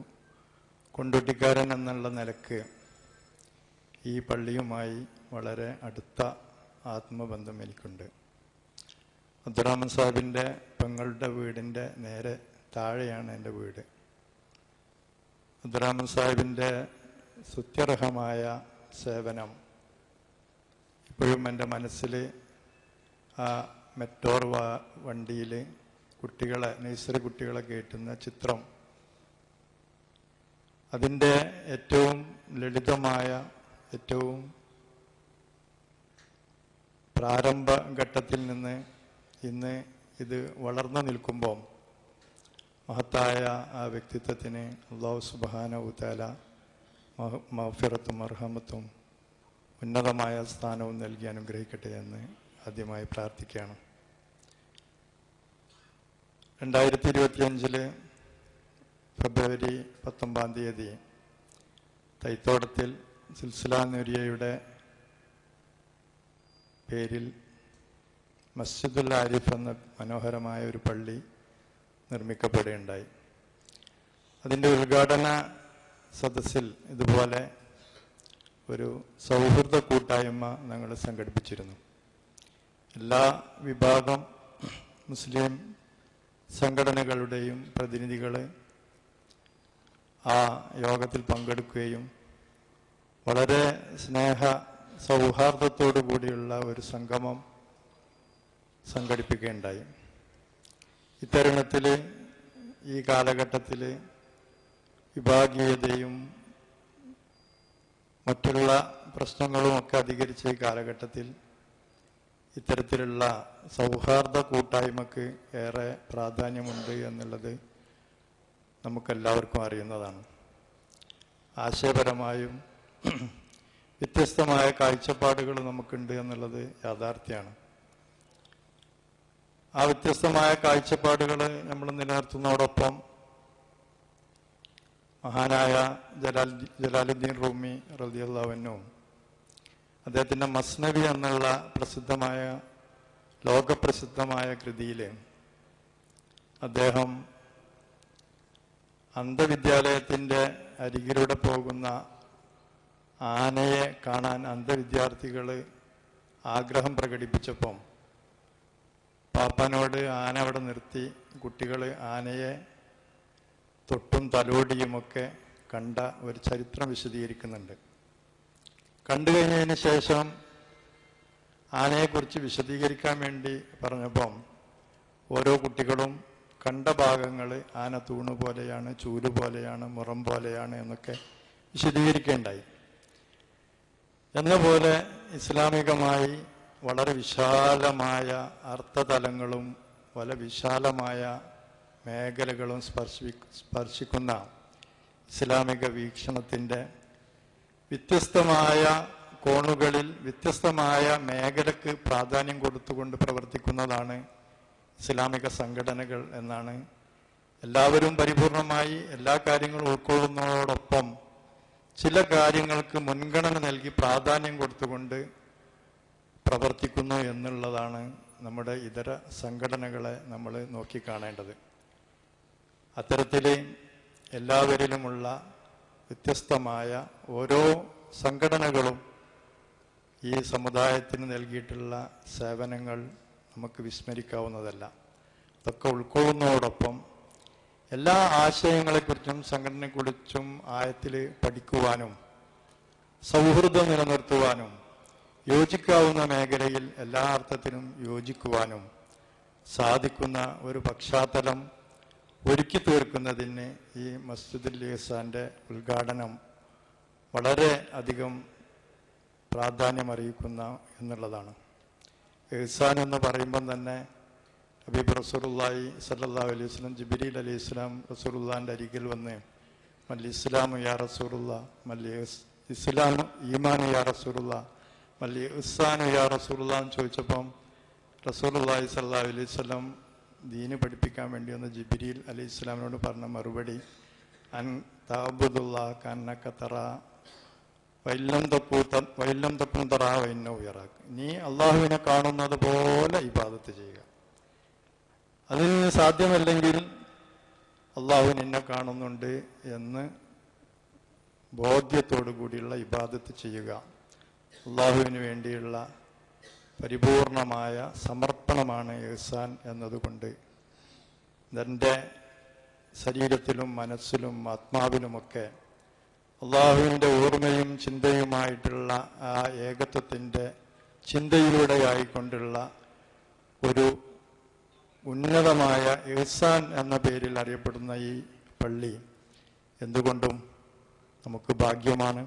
കൊണ്ടോട്ടിക്കാരൻ എന്നുള്ള നിലക്ക് ഈ പള്ളിയുമായി വളരെ അടുത്ത ആത്മബന്ധം എനിക്കുണ്ട്. അബ്ദുറഹ്മാൻ സാഹിബിൻ്റെ പെങ്ങളുടെ വീടിൻ്റെ നേരെ താഴെയാണ് എൻ്റെ വീട്. അബ്ദുറഹ്മാൻ സാഹിബിൻ്റെ സ്തുത്യർഹമായ സേവനം ഇപ്പോഴും എൻ്റെ മനസ്സിൽ ആ മെറ്റോർ വണ്ടിയിൽ കുട്ടികളെ, നഴ്സറി കുട്ടികളെ കയറ്റുന്ന ചിത്രം, അതിൻ്റെ ഏറ്റവും ലളിതമായ, ഏറ്റവും പ്രാരംഭ ഘട്ടത്തിൽ നിന്ന് ഇന്ന് ഇത് വളർന്നു നിൽക്കുമ്പോൾ മഹത്തായ ആ വ്യക്തിത്വത്തിന് അല്ലാഹു സുബ്ഹാനഹു തആല മഗ്ഫിറത്തും മർഹമത്തും ഉന്നതമായ സ്ഥാനവും നൽകി അനുഗ്രഹിക്കട്ടെ എന്ന് ആദ്യമായി പ്രാർത്ഥിക്കുകയാണ്. 2025 ഫെബ്രുവരി 19 തൈത്തോടത്തിൽ സിൽസില നൂരിയയുടെ പേരിൽ മസ്ജിദുൽ ആരിഫ് എന്ന മനോഹരമായ ഒരു പള്ളി നിർമ്മിക്കപ്പെടുകയുണ്ടായി. അതിൻ്റെ ഉദ്ഘാടന സദസ്സിൽ ഇതുപോലെ ഒരു സൗഹൃദ കൂട്ടായ്മ ഞങ്ങൾ സംഘടിപ്പിച്ചിരുന്നു. എല്ലാ വിഭാഗം മുസ്ലിം സംഘടനകളുടെയും പ്രതിനിധികൾ ആ യോഗത്തിൽ പങ്കെടുക്കുകയും വളരെ സ്നേഹ സൗഹാർദ്ദത്തോടു കൂടിയുള്ള ഒരു സംഗമം സംഘടിപ്പിക്കുകയുണ്ടായി. ഇത്തരുണത്തിൽ, ഈ കാലഘട്ടത്തിൽ വിഭാഗീയതയും മറ്റുള്ള പ്രശ്നങ്ങളുമൊക്കെ അധികരിച്ച ഈ കാലഘട്ടത്തിൽ ഇത്തരത്തിലുള്ള സൗഹാർദ്ദ കൂട്ടായ്മക്ക് ഏറെ പ്രാധാന്യമുണ്ട് എന്നുള്ളത് നമുക്കെല്ലാവർക്കും അറിയുന്നതാണ്. ആശയപരമായും വ്യത്യസ്തമായ കാഴ്ചപ്പാടുകൾ നമുക്കുണ്ട് എന്നുള്ളത് യാഥാർത്ഥ്യമാണ്. ആ വ്യത്യസ്തമായ കാഴ്ചപ്പാടുകൾ നമ്മൾ നിലനിർത്തുന്നതോടൊപ്പം മഹാനായ ജലാലുദ്ദീൻ റൂമി റളിയല്ലാഹു അൻഹു അദ്ദേഹത്തിൻ്റെ മസ്നവി എന്നുള്ള പ്രസിദ്ധമായ, ലോകപ്രസിദ്ധമായ കൃതിയിൽ അദ്ദേഹം അന്ധവിദ്യാലയത്തിൻ്റെ അരികിലൂടെ പോകുന്ന ആനയെ കാണാൻ അന്ധവിദ്യാർത്ഥികൾ ആഗ്രഹം പ്രകടിപ്പിച്ചപ്പം പാപ്പാനോട് ആന അവിടെ നിർത്തി കുട്ടികൾ ആനയെ തൊട്ടും തലോടിയുമൊക്കെ കണ്ട ഒരു ചരിത്രം വിശദീകരിക്കുന്നുണ്ട്. കണ്ടു കഴിഞ്ഞതിന് ശേഷം ആനയെക്കുറിച്ച് വിശദീകരിക്കാൻ വേണ്ടി പറഞ്ഞപ്പം ഓരോ കുട്ടികളും കണ്ട ഭാഗങ്ങൾ ആന തൂണ് പോലെയാണ്, ചൂല് പോലെയാണ്, മുറം പോലെയാണ് എന്നൊക്കെ വിശദീകരിക്കേണ്ടായി. എന്ന പോലെ ഇസ്ലാമികമായി വളരെ വിശാലമായ അർത്ഥതലങ്ങളും വളരെ വിശാലമായ മേഖലകളും സ്പർശിക്കുന്ന ഇസ്ലാമിക വീക്ഷണത്തിൻ്റെ വ്യത്യസ്തമായ കോണുകളിൽ വ്യത്യസ്തമായ മേഖലക്ക് പ്രാധാന്യം കൊടുത്തുകൊണ്ട് പ്രവർത്തിക്കുന്നതാണ് ഇസ്ലാമിക സംഘടനകൾ എന്നാണ്. എല്ലാവരും പരിപൂർണമായി എല്ലാ കാര്യങ്ങളും ഉൾക്കൊള്ളുന്നതോടൊപ്പം ചില കാര്യങ്ങൾക്ക് മുൻഗണന നൽകി പ്രാധാന്യം കൊടുത്തുകൊണ്ട് പ്രവർത്തിക്കുന്നു എന്നുള്ളതാണ് നമ്മുടെ ഇതര സംഘടനകളെ നമ്മൾ നോക്കിക്കാണേണ്ടത്. അത്തരത്തിൽ എല്ലാവരിലുമുള്ള വ്യത്യസ്തമായ ഓരോ സംഘടനകളും ഈ സമുദായത്തിന് നൽകിയിട്ടുള്ള സേവനങ്ങൾ നമുക്ക് വിസ്മരിക്കാവുന്നതല്ല. അതൊക്കെ ഉൾക്കൊള്ളുന്നതോടൊപ്പം എല്ലാ ആശയങ്ങളെക്കുറിച്ചും സംഘടനയെക്കുറിച്ചും ആഴത്തിൽ പഠിക്കുവാനും സൗഹൃദം നിലനിർത്തുവാനും യോജിക്കാവുന്ന മേഖലയിൽ എല്ലാ അർത്ഥത്തിലും യോജിക്കുവാനും സാധിക്കുന്ന ഒരു പശ്ചാത്തലം ഒരുക്കി തീർക്കുന്നതിന് ഈ മസ്ജിദുൽ ഇഹ്സാന്റെ ഉദ്ഘാടനം വളരെ അധികം പ്രാധാന്യമറിയിക്കുന്ന എന്നുള്ളതാണ്. ഇഹ്സാൻ എന്ന് പറയുമ്പം തന്നെ ഹബീബ് റസൂലുള്ളാഹി സ്വല്ലല്ലാഹു അലൈഹി വസല്ലം ജിബ്രീൽ അലൈഹി സ്വലാം റസൂലുള്ളാഹിന്റെ അരികിൽ വന്ന് മൽ ഇസ്ലാമു യാ റസൂലുള്ളാഹ്, മൽ ഇസ്ലാമു ഈമാനു യാ റസൂലുള്ളാഹ്, മൽ ഇഹ്സാനു യാ റസൂലുള്ളാഹ് എന്ന് ചോദിച്ചപ്പം റസൂലുള്ളാഹി സ്വല്ലല്ലാഹു അലൈഹി വസല്ലം ദീന് പഠിപ്പിക്കാൻ വേണ്ടി വന്ന ജിബ്രീൽ അലൈഹി ഇസ്ലാമിനോട് പറഞ്ഞ മറുപടി അൻ തഅബ്ദുല്ലാഹ കഅന്നക തറാ വഇല്ലം തകുൻ തറാ വഇന്നഹു യറാക. നീ അള്ളാഹുവിനെ കാണുന്നത് പോലെ ഇബാദത്ത് ചെയ്യുക. അതിന് സാധ്യമല്ലെങ്കിൽ അള്ളാഹു നിന്നെ കാണുന്നുണ്ട് എന്ന് ബോധ്യത്തോടു കൂടിയുള്ള ഇബാദത്ത് ചെയ്യുക. അള്ളാഹുവിന് വേണ്ടിയുള്ള പരിപൂർണമായ സമർപ്പണമാണ് ഇഹ്സാൻ എന്നതുകൊണ്ട് എൻ്റെ ശരീരത്തിലും മനസ്സിലും ആത്മാവിലുമൊക്കെ അള്ളാഹുവിൻ്റെ ഓർമ്മയും ചിന്തയുമായിട്ടുള്ള ആ ഏകത്വത്തിൻ്റെ ചിന്തയിലൂടെയായിക്കൊണ്ടുള്ള ഒരു ഉന്നതമായ ഇഹ്സാൻ എന്ന പേരിൽ അറിയപ്പെടുന്ന ഈ പള്ളി എന്തുകൊണ്ടും നമുക്ക് ഭാഗ്യമാണ്.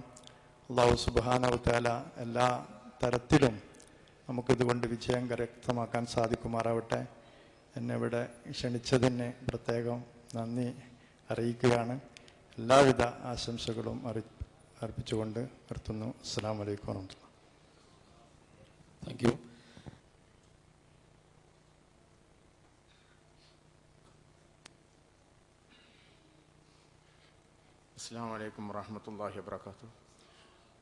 അള്ളാഹു സുബ്ഹാനഹു തആല എല്ലാ തരത്തിലും നമുക്കിതുകൊണ്ട് വിജയം കരസ്ഥമാക്കാൻ സാധിക്കുമാറാവട്ടെ. എന്നെ ഇവിടെ ക്ഷണിച്ചതിന് പ്രത്യേകം നന്ദി അറിയിക്കുകയാണ്. എല്ലാവിധ ആശംസകളും അർപ്പിച്ചുകൊണ്ട് നിർത്തുന്നു. അസ്സലാമു അലൈക്കും വറഹ്മത്തുള്ളാഹി. Thank you. അസ്സലാമു അലൈക്കും വറഹ്മത്തുള്ളാഹി വബറകാതുഹു.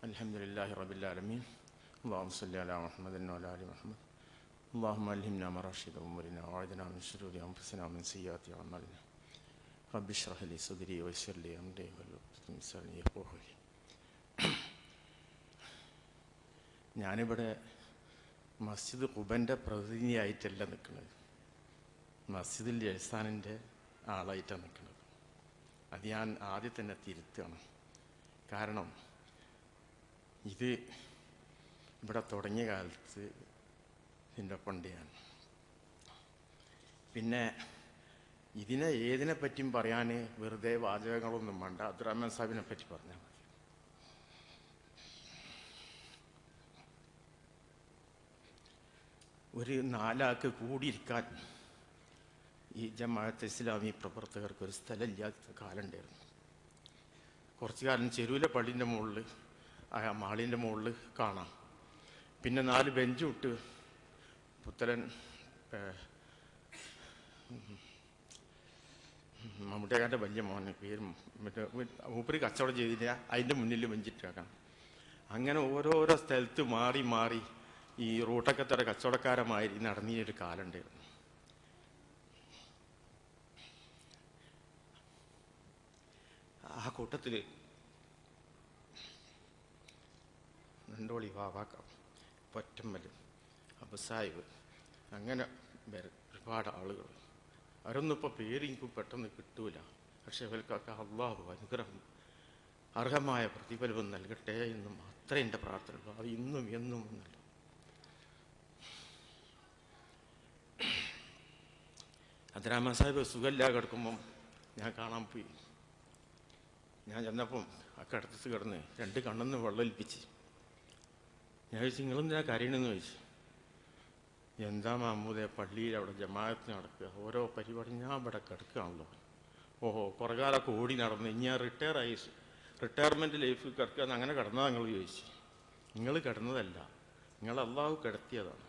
അൽഹംദുലില്ലാഹി റബ്ബിൽ ആലമീൻ. അല്ലാഹുമ്മ സ്വല്ലി അലാ മുഹമ്മദിൻ വഅലാ ആലി മുഹമ്മദ്. അല്ലാഹുമ്മ അൽഹിംനാ മറാഷിദ ഉമൂരിനാ വഅഇദ്നാ മിൻ ശുറൂരി അൻഫുസിനാ വമിൻ സയ്യിആതി അഅ്മാലിനാ. റബ്ബി ഇശ്റഹ് ലി സദ്രി വയസ്സിർ ലി അംരി വഹ്ലുൽ മിൻ ലിസാനി യഫ്ഖഹൂ ഖൗലി. ഞാനിവിടെ മസ്ജിദ് ഖുബൻ്റെ പ്രതിനിധിയായിട്ടല്ല നിൽക്കുന്നത്, മസ്ജിദുൽ ഇഹ്സാനിൻ്റെ ആളായിട്ടാണ് നിൽക്കുന്നത്. അത് ഞാൻ ആദ്യം തന്നെ തിരുത്തുകയാണ്. കാരണം ഇത് ഇവിടെ തുടങ്ങിയ കാലത്ത് ഇതിൻ്റെ പണ്ടിയാണ്. പിന്നെ ഇതിനെ ഏതിനെ പറ്റിയും പറയാൻ വെറുതെ വാചകങ്ങളൊന്നും വേണ്ട. അബ്ദുറഹ്മാൻ സാഹിബിനെ പറ്റി പറഞ്ഞാൽ മതി. ഒരു 4 ആൾക്ക് കൂടിയിരിക്കാൻ ഈ ജമാഅത്ത് ഇസ്ലാമി പ്രവർത്തകർക്ക് ഒരു സ്ഥലമില്ലാത്ത കാലം ഉണ്ടായിരുന്നു. കുറച്ചു കാലം ചെരുവിലെ പള്ളിൻ്റെ മുകളിൽ ആ മാളിൻ്റെ മുകളിൽ കാണാം. പിന്നെ 4 ബെഞ്ച് വിട്ട് പുത്തലൻ മമ്മൂട്ടിയാക്കാൻ്റെ വലിയ മോന് പേര് മറ്റേ മൂപ്പര് കച്ചവടം ചെയ്തില്ല, അതിൻ്റെ മുന്നിൽ ബെഞ്ചിട്ടാക്കണം. അങ്ങനെ ഓരോരോ സ്ഥലത്ത് മാറി മാറി ഈ റൂട്ടൊക്കെ തര കച്ചവടക്കാരമായി നടന്നിയൊരു കാലം ഉണ്ടായിരുന്നു. ആ കൂട്ടത്തിൽ നണ്ടോളി വാവാക്ക പൊറ്റമ്മൽ അബസായിവ് അങ്ങനെ ഒരുപാട് ആളുകൾ. അവരൊന്നും ഇപ്പോൾ പേര് എനിക്ക് പെട്ടെന്ന് കിട്ടൂല. പക്ഷെ ഇവർക്കൊക്കെ അള്ളാഹു അനുഗ്രഹം അർഹമായ പ്രതിഫലം നൽകട്ടെ എന്നും അത്ര എൻ്റെ പ്രാർത്ഥന. അത് ഇന്നും എന്നും ഒന്നല്ല. അബ്ദുറഹ്മാൻ സാഹിബ് സുഖമില്ലാതെ കിടക്കുമ്പം ഞാൻ കാണാൻ പോയി. ഞാൻ ചെന്നപ്പം ആ കിടത്ത് കിടന്ന് 2 കണ്ണെന്ന് വെള്ളം ഒലിപ്പിച്ച്. ഞാൻ ചോദിച്ചു, നിങ്ങളെന്തിനാ കരയണമെന്ന് ചോദിച്ചു. എന്താ മഹമ്മൂദേ, പള്ളിയിൽ അവിടെ ജമാഅത്ത് നടക്കുക, ഓരോ പരിപാടി, ഞാൻ ഇവിടെ കിടക്കുകയാണല്ലോ. ഓഹോ, കുറേ കാലമൊക്കെ ഓടി നടന്ന് ഞാൻ റിട്ടയർമെൻറ്റ് ലൈഫ് കിടക്കുക, അങ്ങനെ കിടന്നതാ നിങ്ങൾ ചോദിച്ചു. നിങ്ങൾ കിടന്നതല്ല, നിങ്ങൾ അള്ളാഹു കിടത്തിയതാണ്.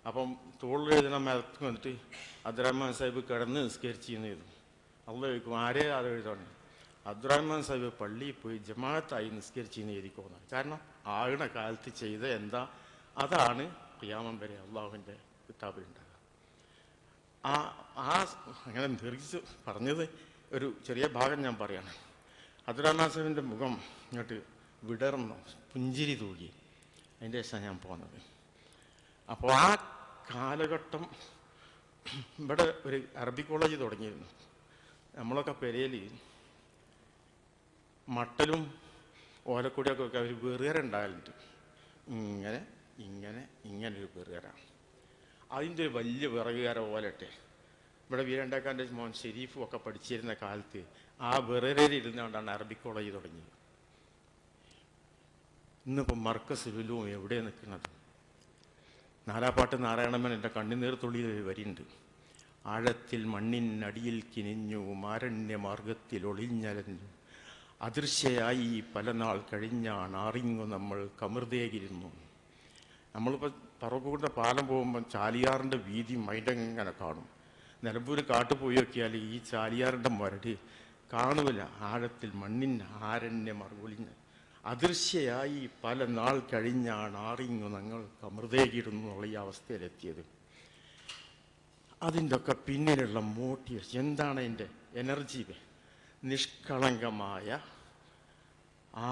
അപ്പം തോളിൽ എഴുതണ മരത്ത് വന്നിട്ട് അബ്ദുറഹ്മാൻ സാഹിബ് കിടന്ന് നിസ്കരിച്ചിരുന്നു ചെയ്തു. അള്ളാഹ് ചോദിക്കും, ആരേ അത് എഴുതാണ്? അബ്ദുറഹ്മാൻ സാഹിബ് പള്ളിയിൽ പോയി ജമാഅത്തായി നിസ്കരിച്ചിന്ന് എഴുതിക്കോന്നാണ്. കാരണം ആകണ കാലത്ത് ചെയ്ത എന്താ അതാണ് ഖിയാമം വരെ അള്ളാഹുവിൻ്റെ കിതാബിലുണ്ടാകുക. അങ്ങനെ ദീർഘിച്ച് പറഞ്ഞത് ഒരു ചെറിയ ഭാഗം ഞാൻ പറയാണ്. അബ്ദുറഹ്മാൻ സാഹിബിൻ്റെ മുഖം ഇങ്ങോട്ട് വിടർന്നു, പുഞ്ചിരി തൂകി. അതിൻ്റെ ശേഷം ഞാൻ പോകുന്നത്. അപ്പോൾ ആ കാലഘട്ടം ഇവിടെ ഒരു അറബി കോളേജ് തുടങ്ങിയിരുന്നു. നമ്മളൊക്കെ പെരയിൽ മട്ടലും ഓലക്കൊടിയൊക്കെ ഒക്കെ ഒരു വെറുകരുണ്ടാകലുണ്ട്. ഇങ്ങനെ ഇങ്ങനെ ഇങ്ങനൊരു വെറുകരാണ്. അതിൻ്റെ ഒരു വലിയ വിറകുകാര ഓലട്ടെ ഇവിടെ വീരണ്ടാക്കാൻ്റെ മോൻ ഷെരീഫും ഒക്കെ പഠിച്ചിരുന്ന കാലത്ത് ആ വിറകരയിരുന്നുകൊണ്ടാണ് അറബി കോളേജ് തുടങ്ങിയത്. ഇന്നിപ്പം മർക്കസുലും എവിടെ നിൽക്കുന്നത്? നാലാപ്പാട്ട് നാരായണമ്മൻ എൻ്റെ കണ്ണുനീർ തുള്ളിയിൽ വരിയുണ്ട്. ആഴത്തിൽ മണ്ണിനടിയിൽ കിനിഞ്ഞു, മാരണ്യമാർഗത്തിൽ ഒളിഞ്ഞലഞ്ഞു, അദൃശ്യയായി പല നാൾ കഴിഞ്ഞാണ് ആറിങ്ങു നമ്മൾ കമൃതേകിരുന്നു. നമ്മളിപ്പോൾ പറവൂരിൻ്റെ പാലം പോകുമ്പോൾ ചാലിയാറിൻ്റെ വീതി മൈൻഡങ്ങനെ കാണും. നിലമ്പൂർ കാട്ടുപോയി നോക്കിയാൽ ഈ ചാലിയാറിൻ്റെ മുരട് കാണൂല. ആഴത്തിൽ മണ്ണിൻ ആരണ്യമർഗൊളിഞ്ഞ് അദൃശ്യയായി പല നാൾ കഴിഞ്ഞാണ് ആറിങ്ങു ഞങ്ങൾ കമൃതേകിരുന്നു എന്നുള്ള ഈ അവസ്ഥയിലെത്തിയത്. അതിൻ്റെ ഒക്കെ പിന്നിലുള്ള മോട്ടീവ് എന്താണ്? അതിൻ്റെ എനർജി നിഷ്കളങ്കമായ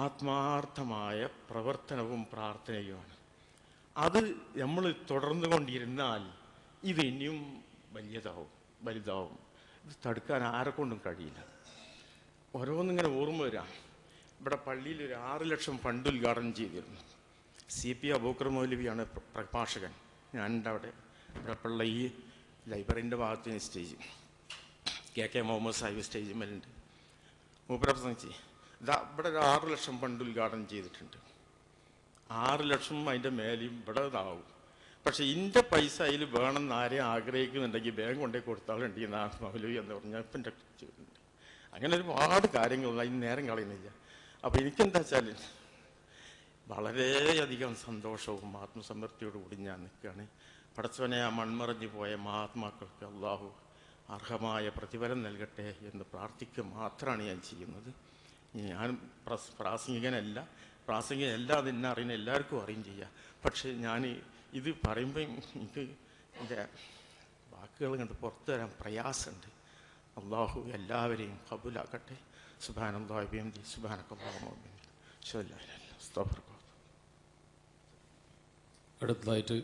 ആത്മാർത്ഥമായ പ്രവർത്തനവും പ്രാർത്ഥനയുമാണ്. അത് നമ്മൾ തുടർന്നു കൊണ്ടിരുന്നാൽ ഇത് ഇനിയും വലുതാവും. ഇത് തടുക്കാൻ ആരെക്കൊണ്ടും കഴിയില്ല. ഓരോന്നിങ്ങനെ ഓർമ്മ വരാം. ഇവിടെ പള്ളിയിൽ ഒരു 6 ലക്ഷം ഫണ്ട് ഉദ്ഘാടനം ചെയ്തിരുന്നു. CP അബൂക്കർ മൗലവിയാണ് പ്രഭാഷകൻ. ഞാനുണ്ട് അവിടെ. ഇവിടെ പിള്ള ഈ ലൈബ്രറിൻ്റെ ഭാഗത്തിന് stage, KK Muhammad Sahib stage മേലുണ്ട്. മൂപ്പര പ്രസംഗിച്ച് ഇവിടെ ഒരു 6 ലക്ഷം ഫണ്ട് ഉദ്ഘാടനം ചെയ്തിട്ടുണ്ട്. 6 ലക്ഷം അതിൻ്റെ മേലെയും ഇവിടെ ഇതാവും. പക്ഷെ എൻ്റെ പൈസ അതിൽ വേണമെന്ന് ആരെയും ആഗ്രഹിക്കുന്നുണ്ടെങ്കിൽ ബാങ്ക് കൊണ്ടേ കൊടുത്താളുണ്ടെങ്കിൽ മൗലവി എന്ന് പറഞ്ഞാൽ ഇപ്പം എൻ്റെ ഉണ്ട്. അങ്ങനെ ഒരുപാട് കാര്യങ്ങളുള്ള അതിന് നേരം കളയുന്നില്ല. അപ്പോൾ എനിക്കെന്താ വെച്ചാൽ വളരെയധികം സന്തോഷവും ആത്മസമൃദ്ധിയോടുകൂടി ഞാൻ നിൽക്കുകയാണ്. പടച്ചവനെ ആ മൺമറഞ്ഞു പോയ മഹാത്മാക്കൾക്ക് അള്ളാഹു അർഹമായ പ്രതിഫലം നൽകട്ടെ എന്ന് പ്രാർത്ഥിക്കുക മാത്രമാണ് ഞാൻ ചെയ്യുന്നത്. ഞാൻ പ്രാസംഗികനല്ല അതെന്നെ അറിയുന്ന എല്ലാവർക്കും അറിയും ചെയ്യാം. പക്ഷേ ഞാൻ ഇത് പറയുമ്പോൾ എനിക്ക് എൻ്റെ വാക്കുകൾ കണ്ട് പുറത്തു വരാൻ പ്രയാസമുണ്ട്. അള്ളാഹു എല്ലാവരെയും കബൂലാക്കട്ടെ. സുബ്ഹാനല്ലാഹി വബിഹംദിഹി സുബ്ഹാനക്കല്ലാഹുമ്മ വബിഹംദിക്. അടുത്തതായിട്ട്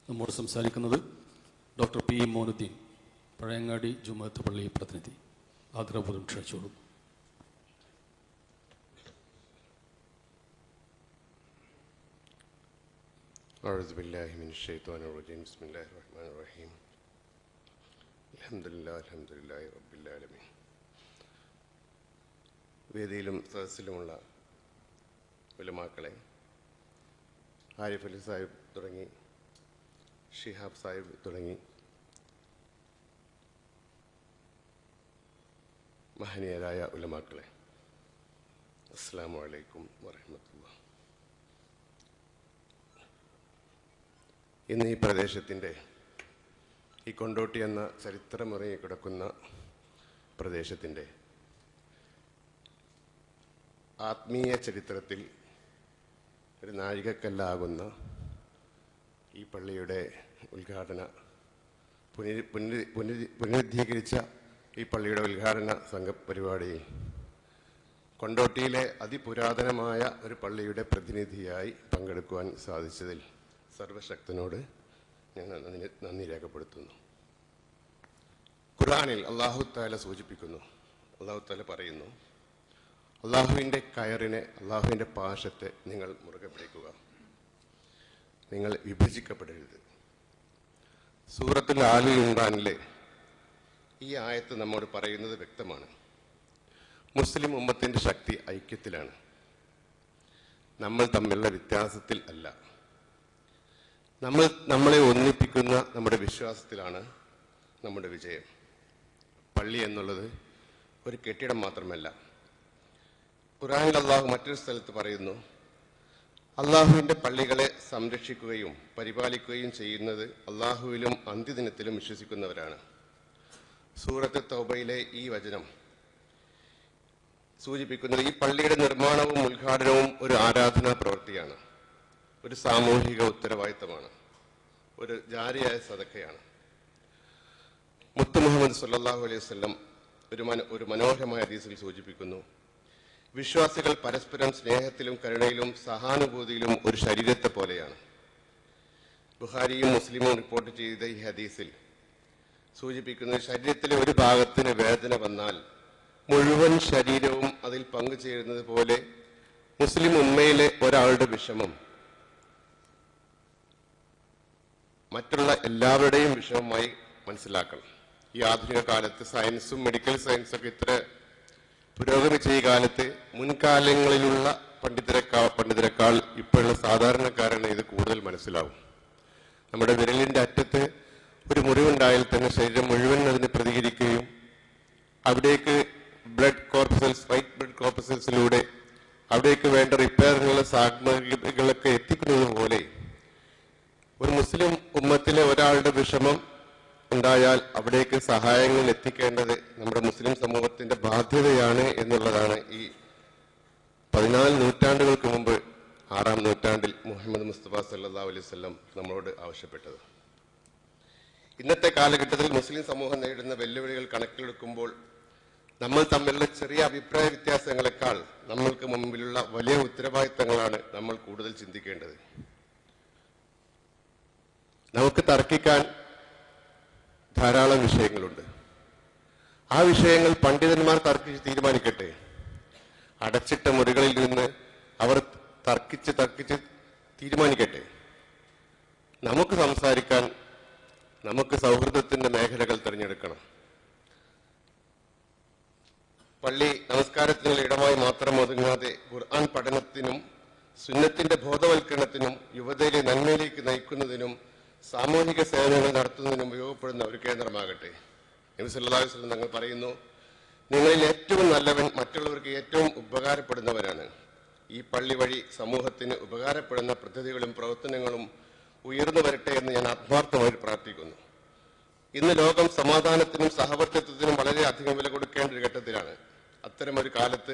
നമ്മോട് സംസാരിക്കുന്നത് ഡോക്ടർ P. മോനുദ്ദീൻ, പഴയങ്ങാടി ജുമുഅത്ത് പള്ളി പ്രതിനിധി. ആദരപൂർവ്വം ക്ഷണിച്ചോളൂ. أعوذ بالله من الشيطان الرجيم بسم الله الرحمن الرحيم الحمد لله رب العالمين. വേദിയിലും സദസ്സിലുമുള്ള ഉലമാക്കളെ, ആരിഫ് അലി സാഹിബ് തുടങ്ങി ഷിഹാബ് സാഹിബ് തുടങ്ങി മഹനീയരായ ഉലമാക്കളെ, അസ്സലാമു അലൈക്കും വറഹ്മത്തുള്ളാഹി. ഇന്ന് ഈ പ്രദേശത്തിൻ്റെ, ഈ കൊണ്ടോട്ടി എന്ന ചരിത്രമുറങ്ങി കിടക്കുന്ന പ്രദേശത്തിൻ്റെ ആത്മീയ ചരിത്രത്തിൽ ഒരു നാഴികക്കല്ലാകുന്ന ഈ പള്ളിയുടെ ഉദ്ഘാടന പുനരുദ്ധീകരിച്ച ഈ പള്ളിയുടെ ഉദ്ഘാടന സംഘപരിപാടിയിൽ കൊണ്ടോട്ടിയിലെ അതിപുരാതനമായ ഒരു പള്ളിയുടെ പ്രതിനിധിയായി പങ്കെടുക്കുവാൻ സാധിച്ചതിൽ സർവശക്തനോട് ഞാൻ നന്ദി രേഖപ്പെടുത്തുന്നു. ഖുർആനിൽ അല്ലാഹു തആല സൂചിപ്പിക്കുന്നു, അല്ലാഹു തആല പറയുന്നു, അല്ലാഹുവിൻ്റെ കയറിനെ, അല്ലാഹുവിൻ്റെ പാശത്തെ നിങ്ങൾ മുറുകെ പിടിക്കുക, നിങ്ങൾ വിഭജിക്കപ്പെടരുത്. സൂറത്തുൽ ആലി ഇമ്രാനിലെ ഈ ആയത്ത് നമ്മോട് പറയുന്നത് വ്യക്തമാണ്. മുസ്ലിം ഉമ്മത്തിൻ്റെ ശക്തി ഐക്യത്തിലാണ്, നമ്മൾ തമ്മിലുള്ള വ്യത്യാസത്തിൽ അല്ല. നമ്മളെ ഒന്നിപ്പിക്കുന്ന നമ്മുടെ വിശ്വാസത്തിലാണ് നമ്മുടെ വിജയം. പള്ളി എന്നുള്ളത് ഒരു കെട്ടിടം മാത്രമല്ല. ഖുർആനിൽ അല്ലാഹു മറ്റൊരു സ്ഥലത്ത് പറയുന്നു, അല്ലാഹുവിൻ്റെ പള്ളികളെ സംരക്ഷിക്കുകയും പരിപാലിക്കുകയും ചെയ്യുന്നത് അല്ലാഹുവിലും അന്ത്യദിനത്തിലും വിശ്വസിക്കുന്നവരാണ്. സൂറത്ത് തൗബയിലെ ഈ വചനം സൂചിപ്പിക്കുന്നത് ഈ പള്ളിയുടെ നിർമ്മാണവും ഉദ്ഘാടനവും ഒരു ആരാധനാ പ്രവൃത്തിയാണ്, ഒരു സാമൂഹിക ഉത്തരവാദിത്തമാണ്, ഒരു ജാരിയായ സദഖയാണ്. മുത്ത് മുഹമ്മദ് സല്ലല്ലാഹു അലൈഹി വസല്ലം ഒരു മനോഹരമായ ഹദീസിൽ സൂചിപ്പിക്കുന്നു, വിശ്വാസികൾ പരസ്പരം സ്നേഹത്തിലും കരുണയിലും സഹാനുഭൂതിയിലും ഒരു ശരീരത്തെ പോലെയാണ്. ബുഖാരിയും മുസ്ലിമും റിപ്പോർട്ട് ചെയ്ത ഈ ഹദീസിൽ സൂചിപ്പിക്കുന്നത്, ശരീരത്തിലെ ഒരു ഭാഗത്തിന് വേദന വന്നാൽ മുഴുവൻ ശരീരവും അതിൽ പങ്കുചേരുന്നത് പോലെ മുസ്ലിം ഉമ്മയിലെ ഒരാളുടെ വിഷമം മറ്റുള്ള എല്ലാവരുടെയും വിഷമമായി മനസ്സിലാക്കണം. ഈ ആധുനിക കാലത്ത് സയൻസും മെഡിക്കൽ സയൻസൊക്കെ ഇത്ര പുരോഗമിച്ച ഈ കാലത്ത് മുൻകാലങ്ങളിലുള്ള പണ്ഡിതരെക്കാൾ ഇപ്പോഴുള്ള സാധാരണക്കാരന് ഇത് കൂടുതൽ മനസ്സിലാവും. നമ്മുടെ വിരലിൻ്റെ അറ്റത്ത് ഒരു മുറിവുണ്ടായാൽ തന്നെ ശരീരം മുഴുവൻ അതിന് പ്രതികരിക്കുകയും അവിടേക്ക് വൈറ്റ് ബ്ലഡ് കോർപ്പസൽസിലൂടെ അവിടേക്ക് വേണ്ട റിപ്പയറിനുള്ള സാമഗ്രികളൊക്കെ എത്തിക്കുന്നത് പോലെ ഒരു മുസ്ലിം ഉമ്മത്തിലെ ഒരാളുടെ വിഷമം ഉണ്ടായാൽ അവിടേക്ക് സഹായങ്ങൾ എത്തിക്കേണ്ടത് നമ്മുടെ മുസ്ലിം സമൂഹത്തിന്റെ ബാധ്യതയാണ് എന്നുള്ളതാണ് ഈ 14 നൂറ്റാണ്ടുകൾക്ക് മുമ്പ് 6-ാം നൂറ്റാണ്ടിൽ മുഹമ്മദ് മുസ്തഫ സല്ലല്ലാഹു അലൈഹി വസല്ലം നമ്മളോട് ആവശ്യപ്പെട്ടത്. ഇന്നത്തെ കാലഘട്ടത്തിൽ മുസ്ലിം സമൂഹം നേരിടുന്ന വെല്ലുവിളികൾ കണക്കിലെടുക്കുമ്പോൾ നമ്മൾ തമ്മിലുള്ള ചെറിയ അഭിപ്രായ വ്യത്യാസങ്ങളെക്കാൾ നമ്മൾക്ക് മുമ്പിലുള്ള വലിയ ഉത്തരവാദിത്തങ്ങളാണ് നമ്മൾ കൂടുതൽ ചിന്തിക്കേണ്ടത്. നമുക്ക് തർക്കിക്കാൻ ധാരാളം വിഷയങ്ങളുണ്ട്. ആ വിഷയങ്ങൾ പണ്ഡിതന്മാർ തർക്കിച്ച് തീരുമാനിക്കട്ടെ. അടച്ചിട്ട മുറികളിൽ നിന്ന് അവർ തർക്കിച്ച് തീരുമാനിക്കട്ടെ. നമുക്ക് സംസാരിക്കാൻ നമുക്ക് സൗഹൃദത്തിന്റെ മേഖലകൾ തിരഞ്ഞെടുക്കണം. പള്ളി നമസ്കാരത്തിനുള്ള ഇടമായി മാത്രം ഒതുങ്ങാതെ ഖുർആൻ പഠനത്തിനും സുന്നത്തിന്റെ ബോധവൽക്കരണത്തിനും യുവതയിലെ നന്മയിലേക്ക് നയിക്കുന്നതിനും സാമൂഹിക സേവനങ്ങൾ നടത്തുന്നതിനും ഉപയോഗപ്പെടുന്ന ഒരു കേന്ദ്രമാകട്ടെ. നബി സല്ലല്ലാഹു അലൈഹി വസല്ലം തങ്ങൾ പറയുന്നു, നിങ്ങളിൽ ഏറ്റവും നല്ലവൻ മറ്റുള്ളവർക്ക് ഏറ്റവും ഉപകാരപ്പെടുന്നവരാണ്. ഈ പള്ളി വഴി സമൂഹത്തിന് ഉപകാരപ്പെടുന്ന പദ്ധതികളും പ്രവർത്തനങ്ങളും ഉയർന്നു വരട്ടെ എന്ന് ഞാൻ ആത്മാർത്ഥമായി പ്രാർത്ഥിക്കുന്നു. ഇന്ന് ലോകം സമാധാനത്തിനും സഹവർത്തിത്വത്തിനും വളരെയധികം വില കൊടുക്കേണ്ട ഒരു ഘട്ടത്തിലാണ്. അത്തരമൊരു കാലത്ത്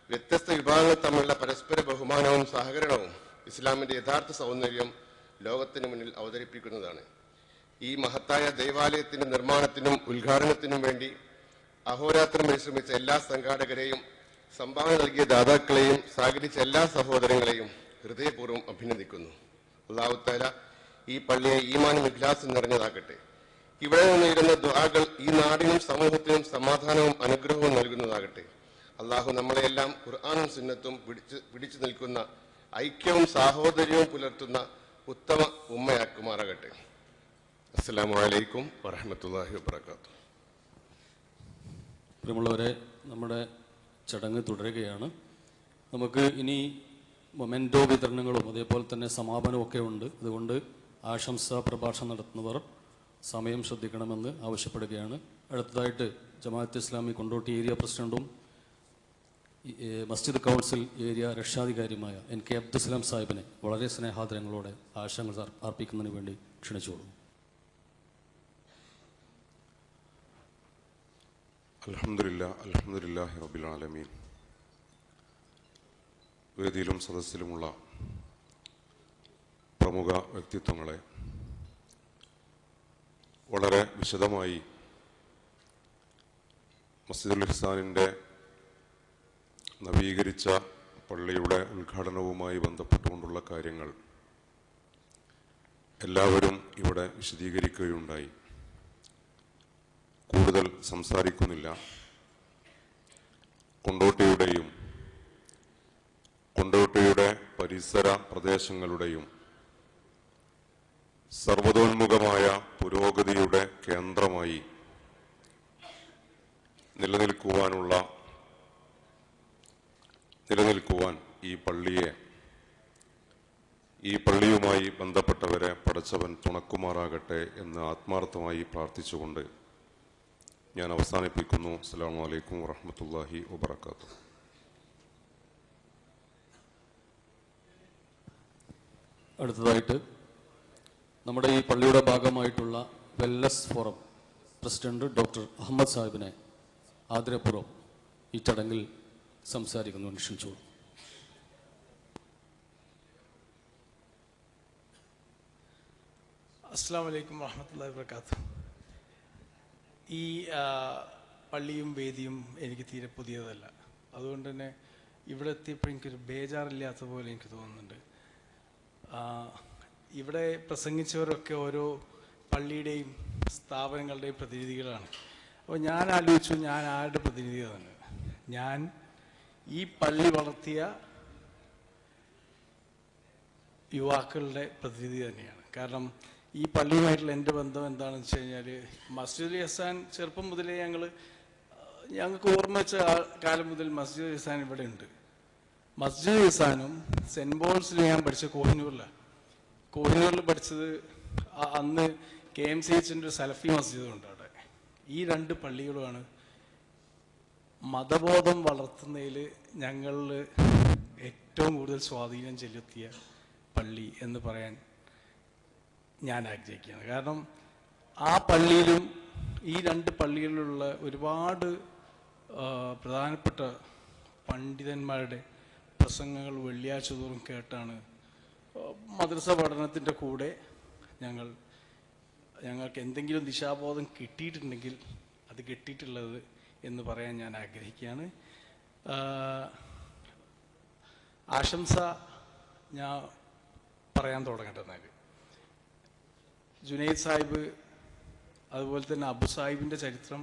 വ്യത്യസ്ത വിഭാഗങ്ങൾ തമ്മിലുള്ള പരസ്പര ബഹുമാനവും സഹകരണവും ഇസ്ലാമിന്റെ യഥാർത്ഥ സൗന്ദര്യം ലോകത്തിന് മുന്നിൽ അവതരിപ്പിക്കുന്നതാണ്. ഈ മഹത്തായ ദൈവാലയത്തിന്റെ നിർമ്മാണത്തിനും ഉദ്ഘാടനത്തിനും വേണ്ടി അഹോരാത്രം പരിശ്രമിച്ച എല്ലാ സംഘാടകരെയും സംഭാവന നൽകിയ ദാതാക്കളെയും സഹകരിച്ച എല്ലാ സഹോദരങ്ങളെയും ഹൃദയപൂർവ്വം അഭിനന്ദിക്കുന്നു. അല്ലാഹു തആല ഈ പള്ളിയെ ഈമാനും ഇഖ്ലാസും നിറഞ്ഞതാക്കട്ടെ. ഇവിടെ നിന്നിരുന്ന ദുആകൾ ഈ നാടിനും സമൂഹത്തിനും സമാധാനവും അനുഗ്രഹവും നൽകുന്നതാകട്ടെ. അള്ളാഹു നമ്മളെല്ലാം ഖുർആനും സുന്നത്തും പിടിച്ചു നിൽക്കുന്ന ഐക്യവും സാഹോദര്യവും പുലർത്തുന്ന ഉത്തമ ഉമ്മയാക്കുമാറാകട്ടെ. അസ്സലാമു അലൈക്കും വറഹ്മത്തുള്ളാഹി വബറകാതുഹു. പ്രിയമുള്ളവരെ, നമ്മുടെ ചടങ്ങ് തുടരുകയാണ്. നമുക്ക് ഇനി മൊമെൻറ്റോ വിതരണങ്ങളും അതേപോലെ തന്നെ സമാപനവും ഒക്കെ ഉണ്ട്. അതുകൊണ്ട് ആശംസാ പ്രഭാഷണം നടത്തുന്നവർ സമയം ശ്രദ്ധിക്കണമെന്ന് ആവശ്യപ്പെടുകയാണ്. അടുത്തതായിട്ട് ജമാഅത്ത് ഇസ്ലാമി കൊണ്ടോട്ടി ഏരിയ പ്രസിഡന്റും മസ്ജിദ് കൗൺസിൽ ഏരിയ രക്ഷാധികാരിയുമായ NK അബ്ദുസ്സലാം സാഹിബിനെ വളരെ സ്നേഹാദരങ്ങളോടെ ആശംസ അർപ്പിക്കുന്നതിന് വേണ്ടി ക്ഷണിച്ചോളൂ. അൽഹംദുലില്ലാഹി റബ്ബിൽ ആലമീൻ. വേദിയിലും സദസ്സിലുമുള്ള പ്രമുഖ വ്യക്തിത്വങ്ങളെ, വളരെ വിശദമായി മസ്ജിദുൽ ഇഹ്സാനിൻ്റെ നവീകരിച്ച പള്ളിയുടെ ഉദ്ഘാടനവുമായി ബന്ധപ്പെട്ടുകൊണ്ടുള്ള കാര്യങ്ങൾ എല്ലാവരും ഇവിടെ വിശദീകരിക്കുകയുണ്ടായി. കൂടുതൽ സംസാരിക്കുന്നില്ല. കൊണ്ടോട്ടിയുടെ പരിസര പ്രദേശങ്ങളുടെയും സർവ്വതോന്മുഖമായ പുരോഗതിയുടെ കേന്ദ്രമായി നിലനിൽക്കുവാൻ ഈ പള്ളിയുമായി ബന്ധപ്പെട്ടവരെ പടച്ചവൻ തുണക്കുമാറാകട്ടെ എന്ന് ആത്മാർത്ഥമായി പ്രാർത്ഥിച്ചുകൊണ്ട് ഞാൻ അവസാനിപ്പിക്കുന്നു. അസ്സലാമു അലൈക്കും വറഹ്മത്തുള്ളാഹി വബറകാതുഹു. അടുത്തതായിട്ട് നമ്മുടെ ഈ പള്ളിയുടെ ഭാഗമായിട്ടുള്ള wellness forum president doctor Ahmed സാഹിബിനെ ആദരപൂർവ്വം ഈ ചടങ്ങിൽ സംസാരിക്കുന്നു. ക്ഷണിച്ചോളൂ. അസ്സലാമു അലൈക്കും വറഹ്മത്തുള്ളാഹി വബറകാതുഹു. ഈ പള്ളിയും വേദിയും എനിക്ക് തീരെ പുതിയതല്ല. അതുകൊണ്ട് തന്നെ ഇവിടെ എത്തിയപ്പോൾ എനിക്കൊരു ബേജാറില്ലാത്ത പോലെ എനിക്ക് തോന്നുന്നുണ്ട്. ഇവിടെ പ്രസംഗിച്ചവരൊക്കെ ഓരോ പള്ളിയുടെയും സ്ഥാപനങ്ങളുടെയും പ്രതിനിധികളാണ്. അപ്പോൾ ഞാൻ ആലോചിച്ചു, ഞാൻ ആരുടെ പ്രതിനിധിയാണ്? ഞാൻ ഈ പള്ളി വളർത്തിയ യുവാക്കളുടെ പ്രതിനിധി തന്നെയാണ്. കാരണം ഈ പള്ളിയുമായിട്ടുള്ള എൻ്റെ ബന്ധം എന്താണെന്ന് വെച്ച് കഴിഞ്ഞാൽ, മസ്ജിദുൽ ഇഹ്സാൻ ചെറുപ്പം മുതലേ ഞങ്ങൾക്ക് ഓർമ്മ വെച്ച കാലം മുതൽ മസ്ജിദുൽ ഇഹ്സാൻ ഇവിടെ ഉണ്ട്. മസ്ജിദുൽ ഇഹ്സാനും സെൻറ്റ് പോൾസിലും ഞാൻ പഠിച്ച കോഹിനൂറിൽ പഠിച്ചത് അന്ന് KMCHൻ്റെ ഒരു സലഫി മസ്ജിദുണ്ട് അവിടെ. ഈ രണ്ട് പള്ളികളുമാണ് മതബോധം വളർത്തുന്നതിൽ ഞങ്ങളിൽ ഏറ്റവും കൂടുതൽ സ്വാധീനം ചെലുത്തിയ പള്ളി എന്ന് പറയാൻ ഞാൻ ആഗ്രഹിക്കുകയാണ്. കാരണം ആ പള്ളിയിലും ഈ രണ്ട് പള്ളികളിലുള്ള ഒരുപാട് പ്രധാനപ്പെട്ട പണ്ഡിതന്മാരുടെ പ്രസംഗങ്ങൾ വെള്ളിയാഴ്ച തോറും കേട്ടാണ് മദ്രസ പഠനത്തിൻ്റെ കൂടെ ഞങ്ങൾക്ക് എന്തെങ്കിലും ദിശാബോധം കിട്ടിയിട്ടുണ്ടെങ്കിൽ അത് കിട്ടിയിട്ടുള്ളത് എന്ന് പറയാൻ ഞാൻ ആഗ്രഹിക്കുകയാണ്. ആശംസ ഞാൻ പറയാൻ തുടങ്ങട്ടെ. എന്നാൽ ജുനൈദ് സാഹിബ് അതുപോലെ തന്നെ അബു സാഹിബിൻ്റെ ചരിത്രം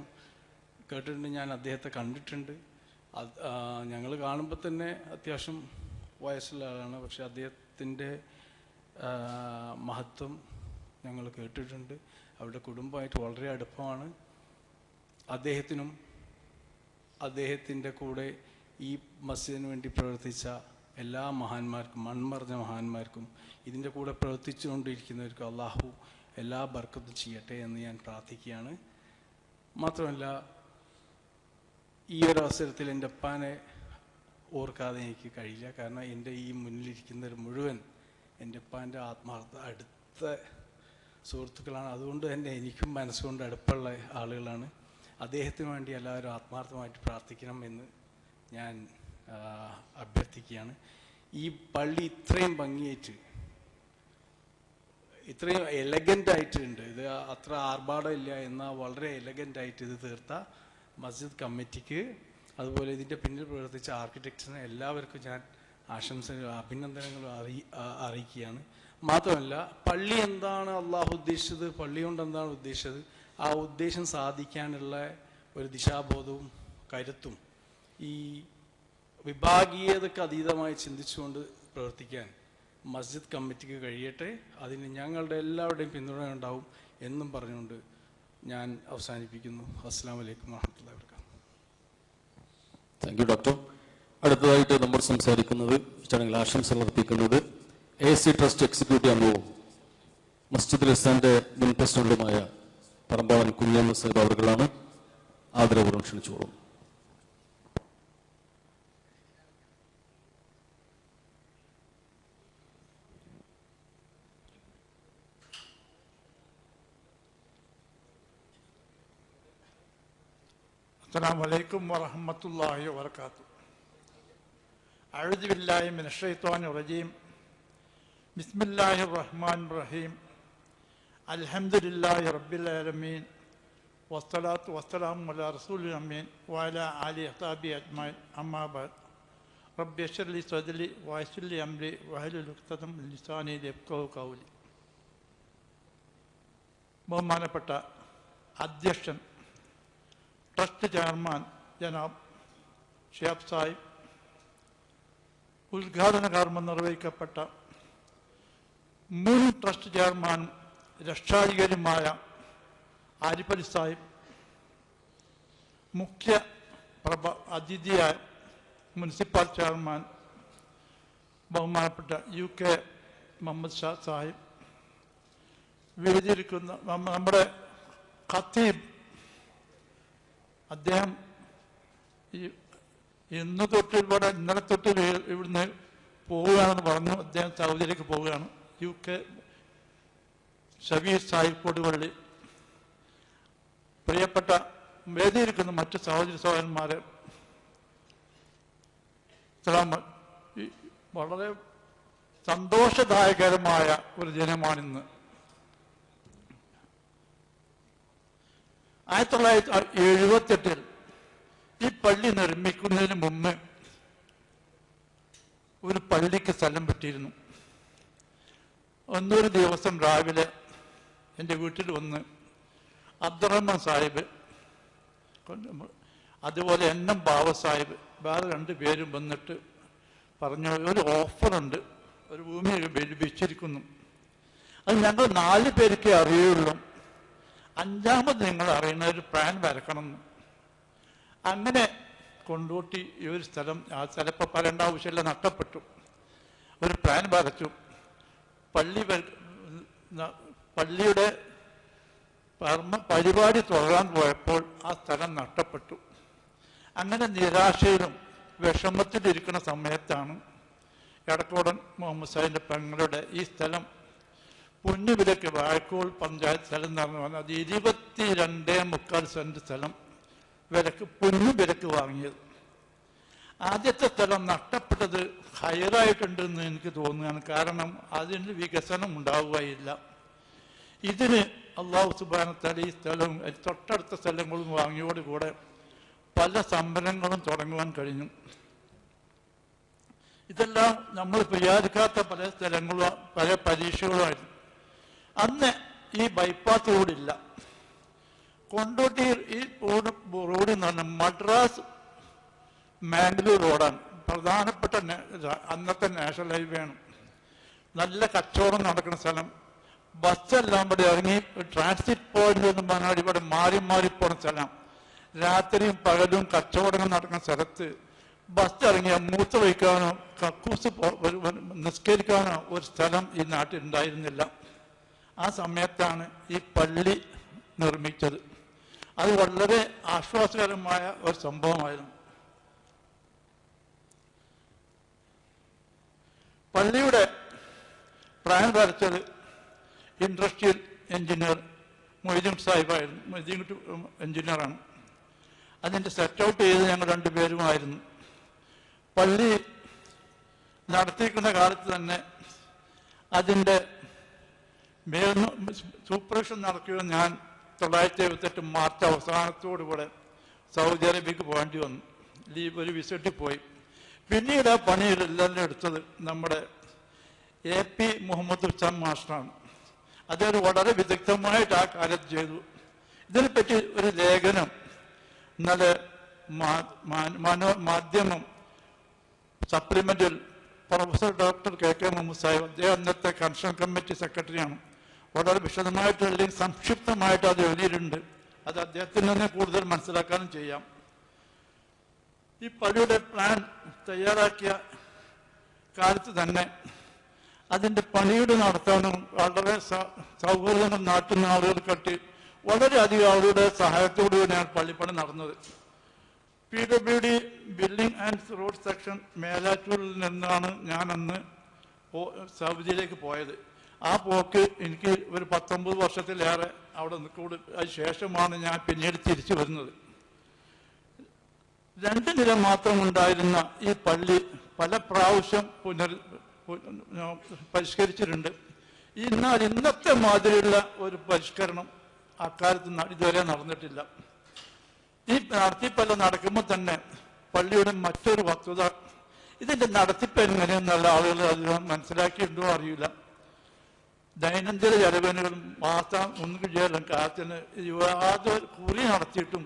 കേട്ടിട്ടുണ്ട്, ഞാൻ അദ്ദേഹത്തെ കണ്ടിട്ടുണ്ട്. ഞങ്ങൾ കാണുമ്പോൾ തന്നെ അത്യാവശ്യം വയസ്സുള്ള ആളാണ്, പക്ഷെ അദ്ദേഹത്തിൻ്റെ മഹത്വം ഞങ്ങൾ കേട്ടിട്ടുണ്ട്. അവരുടെ കുടുംബമായിട്ട് വളരെ അടുപ്പമാണ്. അദ്ദേഹത്തിനും അദ്ദേഹത്തിൻ്റെ കൂടെ ഈ മസ്ജിദിന് വേണ്ടി പ്രവർത്തിച്ച എല്ലാ മഹാന്മാർക്കും, മൺമറഞ്ഞ മഹാന്മാർക്കും, ഇതിൻ്റെ കൂടെ പ്രവർത്തിച്ചുകൊണ്ടിരിക്കുന്നവർക്കും അള്ളാഹു എല്ലാ ബർക്കത്തും ചെയ്യട്ടെ എന്ന് ഞാൻ പ്രാർത്ഥിക്കുകയാണ്. മാത്രമല്ല, ഈ ഒരു അവസരത്തിൽ എൻ്റെ ഉപ്പാനെ ഓർക്കാതെ എനിക്ക് കഴിയില്ല. കാരണം എൻ്റെ ഈ മുന്നിലിരിക്കുന്നവർ മുഴുവൻ എൻ്റെ ഉപ്പാൻ്റെ ആത്മാർത്ഥ അടുത്ത സുഹൃത്തുക്കളാണ്. അതുകൊണ്ട് തന്നെ എനിക്കും മനസ്സുകൊണ്ട് അടുപ്പുള്ള ആളുകളാണ്. അദ്ദേഹത്തിന് വേണ്ടി എല്ലാവരും ആത്മാർത്ഥമായിട്ട് പ്രാർത്ഥിക്കണം എന്ന് ഞാൻ അഭ്യർത്ഥിക്കുകയാണ്. ഈ പള്ളി ഇത്രയും ഭംഗിയായിട്ട്, ഇത്രയും എലഗൻ്റായിട്ടുണ്ട്, ഇത് അത്ര ആർഭാടമില്ല എന്നാൽ വളരെ എലഗൻ്റായിട്ട് ഇത് തീർത്ത മസ്ജിദ് കമ്മിറ്റിക്ക്, അതുപോലെ ഇതിൻ്റെ പിന്നിൽ പ്രവർത്തിച്ച ആർക്കിടെക്ചറിന് എല്ലാവർക്കും ഞാൻ ആശംസകളും അഭിനന്ദനങ്ങളും അറിയിക്കുകയാണ്. മാത്രമല്ല, പള്ളി എന്താണ് അള്ളാഹു ഉദ്ദേശിച്ചത്, പള്ളി കൊണ്ട് എന്താണ് ഉദ്ദേശിച്ചത്, ആ ഉദ്ദേശം സാധിക്കാനുള്ള ഒരു ദിശാബോധവും കരുത്തും ഈ വിഭാഗീയതയ്ക്ക് അതീതമായി ചിന്തിച്ചുകൊണ്ട് പ്രവർത്തിക്കാൻ മസ്ജിദ് കമ്മിറ്റിക്ക് കഴിയട്ടെ. അതിന് ഞങ്ങളുടെ എല്ലാവരുടെയും പിന്തുണ ഉണ്ടാവും എന്നും പറഞ്ഞുകൊണ്ട് ഞാൻ അവസാനിപ്പിക്കുന്നു. അസ്സലാമു അലൈക്കും വറഹ്മത്തുള്ളാഹി വബറകാതുഹു. Thank you doctor. അടുത്തതായിട്ട് നമ്മൾ സംസാരിക്കുന്നത്, ചടങ്ങിൽ ആശംസകൾ അർപ്പിക്കുന്നത് AC ട്രസ്റ്റ് എക്സിക്യൂട്ടീവ് അംഗവും മസ്ജിദുൽ ഇഹ്സാന്റെ മുൻ പ്രസിഡന്റുമായ പറമ്പാളൻ കുഞ്ഞമ്മ സാഹിബ് അവർകളാണ്. ആദരപൂർവ്വം ക്ഷണിച്ചുകൊള്ളുന്നു. അസ്സലാമു അലൈക്കും വറഹ്മത്തുള്ളാഹി വബറകാതുഹു. അഊദു ബില്ലാഹി മിനശ് ശൈത്വാനിർ റജീം. ബിസ്മില്ലാഹിർ റഹ്മാനിർ റഹീം. അൽഹംദുലില്ലാഹി റബ്ബിൽ ആലമീൻ. വസ്സലാത്തു വസ്സലാമു അലാ റസൂലിൽ അമീൻ വഅലാ ആലിഹി വസഹ്ബിഹി അജ്മഈൻ. അമ്മാ ബഅദ്. റബ്ബി യശ്റഹ് ലി സദ്രി വയസ്സിർ ലി അംരി വഹ്ലുൽ ഉഖ്ദതം മിൻ ലിസാനി യഫ്ഖഹു ഖൗലി. ബഹുമാനപ്പെട്ട അധ്യക്ഷൻ ട്രസ്റ്റ് ചെയർമാൻ ജനാബ് ഷിഹാബ് സാഹിബ്, ഉദ്ഘാടന കർമ്മം നിർവഹിക്കപ്പെട്ട മുൻ ട്രസ്റ്റ് ചെയർമാനും രക്ഷാധികാരിയുമായ ആരിഫലി സാഹിബ്, മുഖ്യ അതിഥിയായ മുനിസിപ്പൽ ചെയർമാൻ ബഹുമാനപ്പെട്ട UK മുഹമ്മദ് ഷാ സാഹിബ്, വേദിയിരിക്കുന്ന നമ്മുടെ ഖത്തീബ്, അദ്ദേഹം ഇന്ന് തൊട്ട് ഇവിടെ ഇന്നലെ തൊട്ട് ഇവിടുന്ന് പോവുകയാണെന്ന് പറഞ്ഞു. അദ്ദേഹം സൗദിയിലേക്ക് പോവുകയാണ്. UK ഷബീർ സാഹിബ് കൊടുവള്ളി, പ്രിയപ്പെട്ട വേദിയിരിക്കുന്ന മറ്റ് സഹോദരി സഹോദരന്മാരെ, വളരെ സന്തോഷദായകരമായ ഒരു ദിനമാണിന്ന്. 1978 ഈ പള്ളി നിർമ്മിക്കുന്നതിന് മുമ്പ് ഒരു പള്ളിക്ക് സ്ഥലം പറ്റിയിരുന്നു. ഒന്നൊരു ദിവസം രാവിലെ എൻ്റെ വീട്ടിൽ വന്ന് അബ്ദുറഹ്മാൻ സാഹിബ്, അതുപോലെ NM ബാവ സാഹിബ്, വേറെ 2 പേരും വന്നിട്ട് പറഞ്ഞു, ഒരു ഓഫറുണ്ട്, ഒരു ഭൂമി വെച്ചിരിക്കുന്നു, അത് ഞങ്ങൾ 4 പേർക്കേ അറിയുള്ളൂ, 5ാമത് നിങ്ങൾ അറിയുന്ന ഒരു പ്ലാൻ വരക്കണം. അങ്ങനെ കൊണ്ടോട്ടി ഈ ഒരു സ്ഥലം, ആ സ്ഥലം ഇപ്പോൾ പറയേണ്ട ആവശ്യമില്ല, നഷ്ടപ്പെട്ടു. ഒരു പ്ലാൻ വരച്ചു. പള്ളിയുടെ പരിപാടി തുടരാൻ പോയപ്പോൾ ആ സ്ഥലം നഷ്ടപ്പെട്ടു. അങ്ങനെ നിരാശയിലും വിഷമത്തിലിരിക്കുന്ന സമയത്താണ് എടക്കോടൻ മുഹമ്മദ് സാഹിബിൻ്റെ പെങ്ങളുടെ ഈ സ്ഥലം പൊന്നുവിലക്ക് വാഴക്കോൾ പഞ്ചായത്ത് സ്ഥലം എന്ന് പറഞ്ഞു. അത് 22.25 സെന്റ് സ്ഥലം പൊന്നുവിലക്ക് വാങ്ങിയത്. ആദ്യത്തെ സ്ഥലം നഷ്ടപ്പെട്ടത് ഹയറായിട്ടുണ്ടെന്ന് എനിക്ക് തോന്നുകയാണ്. കാരണം അതിന് വികസനം ഉണ്ടാവുകയില്ല. ഇതിന് അള്ളാഹു സുബ്ഹാനഹു വ തആല ഈ സ്ഥലവും തൊട്ടടുത്ത സ്ഥലങ്ങളും വാങ്ങിയോടുകൂടെ പല സംരംഭങ്ങളും തുടങ്ങുവാൻ കഴിഞ്ഞു. ഇതെല്ലാം നമ്മൾ വിചാരിക്കാത്ത പല സ്ഥലങ്ങളും പല പരീക്ഷകളുമായിരുന്നു. അന്ന് ഈ ബൈപ്പാസ് റോഡില്ല. കൊണ്ടോട്ടി ഈ റോഡ് എന്ന് പറഞ്ഞാൽ മദ്രാസ് മാംഗ്ലൂർ റോഡാണ്. പ്രധാനപ്പെട്ട അന്നത്തെ നാഷണൽ ഹൈവേ ആണ്. നല്ല കച്ചവടം നടക്കുന്ന സ്ഥലം. ബസ്സെല്ലാം ഇവിടെ ഇറങ്ങി ട്രാൻസിറ്റ് പോയിന്റ് എന്ന് പറഞ്ഞാൽ ഇവിടെ മാറി മാറി പോകുന്ന സ്ഥലം. രാത്രിയും പകലും കച്ചവടങ്ങൾ നടക്കുന്ന സ്ഥലത്ത് ബസ് ഇറങ്ങിയ മൂത്ത് വയ്ക്കാനോ കക്കൂസ് നിസ്കരിക്കാനോ ഒരു സ്ഥലം ഈ നാട്ടിൽ ഉണ്ടായിരുന്നില്ല. ആ സമയത്താണ് ഈ പള്ളി നിർമ്മിച്ചത്. അത് വളരെ ആശ്വാസകരമായ ഒരു സംഭവമായിരുന്നു. പള്ളിയുടെ പ്ലാൻ വരച്ചത് ഇൻഡസ്ട്രിയൽ എഞ്ചിനീയർ മൊയ്തീൻ സാഹിബായിരുന്നു. മൊയ്തീൻ എഞ്ചിനീയറാണ്. അതിൻ്റെ സെറ്റ് ഔട്ട് ചെയ്ത് ഞങ്ങൾ രണ്ടുപേരുമായിരുന്നു. പള്ളി നടത്തിയിരിക്കുന്ന കാലത്ത് തന്നെ അതിൻ്റെ സൂപ്പർവിഷൻ നടക്കുകയും ഞാൻ 1978 മാർച്ച് അവസാനത്തോടുകൂടെ സൗദി അറേബ്യക്ക് പോകേണ്ടി വന്നു. ഒരു വിസിറ്റിൽ പോയി. പിന്നീട് ആ പണിയിലെല്ലാം എടുത്തത് നമ്മുടെ AP മുഹമ്മദ് ഹുസൈൻ മാസ്റ്ററാണ്. അദ്ദേഹം വളരെ വിദഗ്ധമായിട്ട് ആ കാലത്ത് ചെയ്തു. ഇതിനെപ്പറ്റി ഒരു ലേഖനം ഇന്നലെ മാധ്യമം സപ്ലിമെന്റിൽ professor doctor KK Muhammad Sahib, അദ്ദേഹം അന്നത്തെ കൺസ്ട്രക്ഷൻ കമ്മിറ്റി സെക്രട്ടറിയാണ്, വളരെ വിശദമായിട്ട് അല്ലെങ്കിൽ സംക്ഷിപ്തമായിട്ട് അത് എഴുതിയിട്ടുണ്ട്. അത് അദ്ദേഹത്തിന് തന്നെ കൂടുതൽ മനസ്സിലാക്കാനും ചെയ്യാം. ഈ പള്ളിയുടെ പ്ലാൻ തയ്യാറാക്കിയ കാലത്ത് തന്നെ അതിൻ്റെ പണിയുടെ നടത്താനും വളരെ സൗകര്യങ്ങൾ നാട്ടുന്ന ആളുകൾക്കൊക്കെ വളരെയധികം അവരുടെ സഹായത്തോടുകൂടിയാണ് പള്ളിപ്പണി നടന്നത്. PWD building and road section മേലാറ്റൂരിൽ നിന്നാണ് ഞാൻ അന്ന് സൗദിയിലേക്ക് പോയത്. ആ പോക്ക് എനിക്ക് ഒരു 19 വർഷത്തിലേറെ അവിടെ നിൽക്കൂടി. അതിന് ശേഷമാണ് ഞാൻ പിന്നീട് തിരിച്ചു വരുന്നത്. 2 നില മാത്രം ഉണ്ടായിരുന്ന ഈ പള്ളി പല പ്രാവശ്യം പരിഷ്കരിച്ചിട്ടുണ്ട്. എന്നാൽ ഇന്നത്തെ മാതിരിയുള്ള ഒരു പരിഷ്കരണം അക്കാലത്ത് ഇതുവരെ നടന്നിട്ടില്ല. ഈ നടത്തിപ്പെല്ലാം നടക്കുമ്പോൾ തന്നെ പള്ളിയുടെ മറ്റൊരു വസ്തുത, ഇതിൻ്റെ നടത്തിപ്പ് എങ്ങനെയെന്നുള്ള ആളുകൾ അത് മനസ്സിലാക്കിയിട്ടുണ്ടോ അറിയില്ല. ദൈനംദിന ചെലവിനുകളും മാസം ഒന്നുകിലും കാലത്തിന് യാതൊരു കുറി നടത്തിയിട്ടും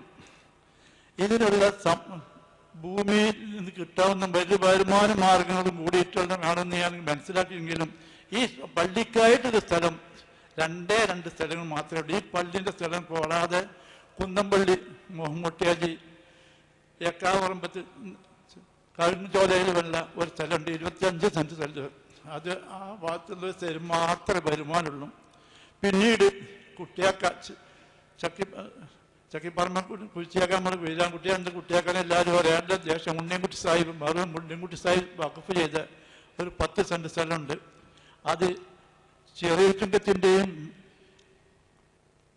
ഇതിനുള്ള ഭൂമിയിൽ നിന്ന് കിട്ടാവുന്ന വലിയ വരുമാന മാർഗങ്ങളും കൂടിയിട്ടുള്ളതാണെന്ന് ഞാൻ മനസ്സിലാക്കിയെങ്കിലും ഈ പള്ളിക്കായിട്ടൊരു സ്ഥലം 2 സ്ഥലങ്ങൾ മാത്രമേ ഉള്ളൂ. ഈ പള്ളിൻ്റെ സ്ഥലം കൂടാതെ കുന്നംപള്ളി മുഹമ്മൂട്ടിയാജി എക്കാവറമ്പത്ത് കഴിഞ്ഞോലയിൽ വല്ല ഒരു സ്ഥലമുണ്ട്, 25 സെന്റ് സ്ഥലം. അത് ആ ഭാഗത്തുള്ള സ്ഥലം മാത്രമേ വരുമാനമുള്ളൂ. പിന്നീട് കുട്ടിയാക്ക ചക്കിപ്പറമ്പ കുഴിച്ചിയാക്കാൻ വീരാൻകുട്ടി എൻ്റെ കുട്ടിയാക്കാൻ എല്ലാവരും പറയാണ്ട് ദേശം ഉണ്ണിയൻകുട്ടി സാഹിബ് മറുപടി ഉണ്ണിയൻകുട്ടി സാഹിബ് വഖഫ് ചെയ്ത ഒരു 10 സെന്റ് സ്ഥലമുണ്ട്. അത് ചെറിയ ചുങ്കത്തിൻ്റെയും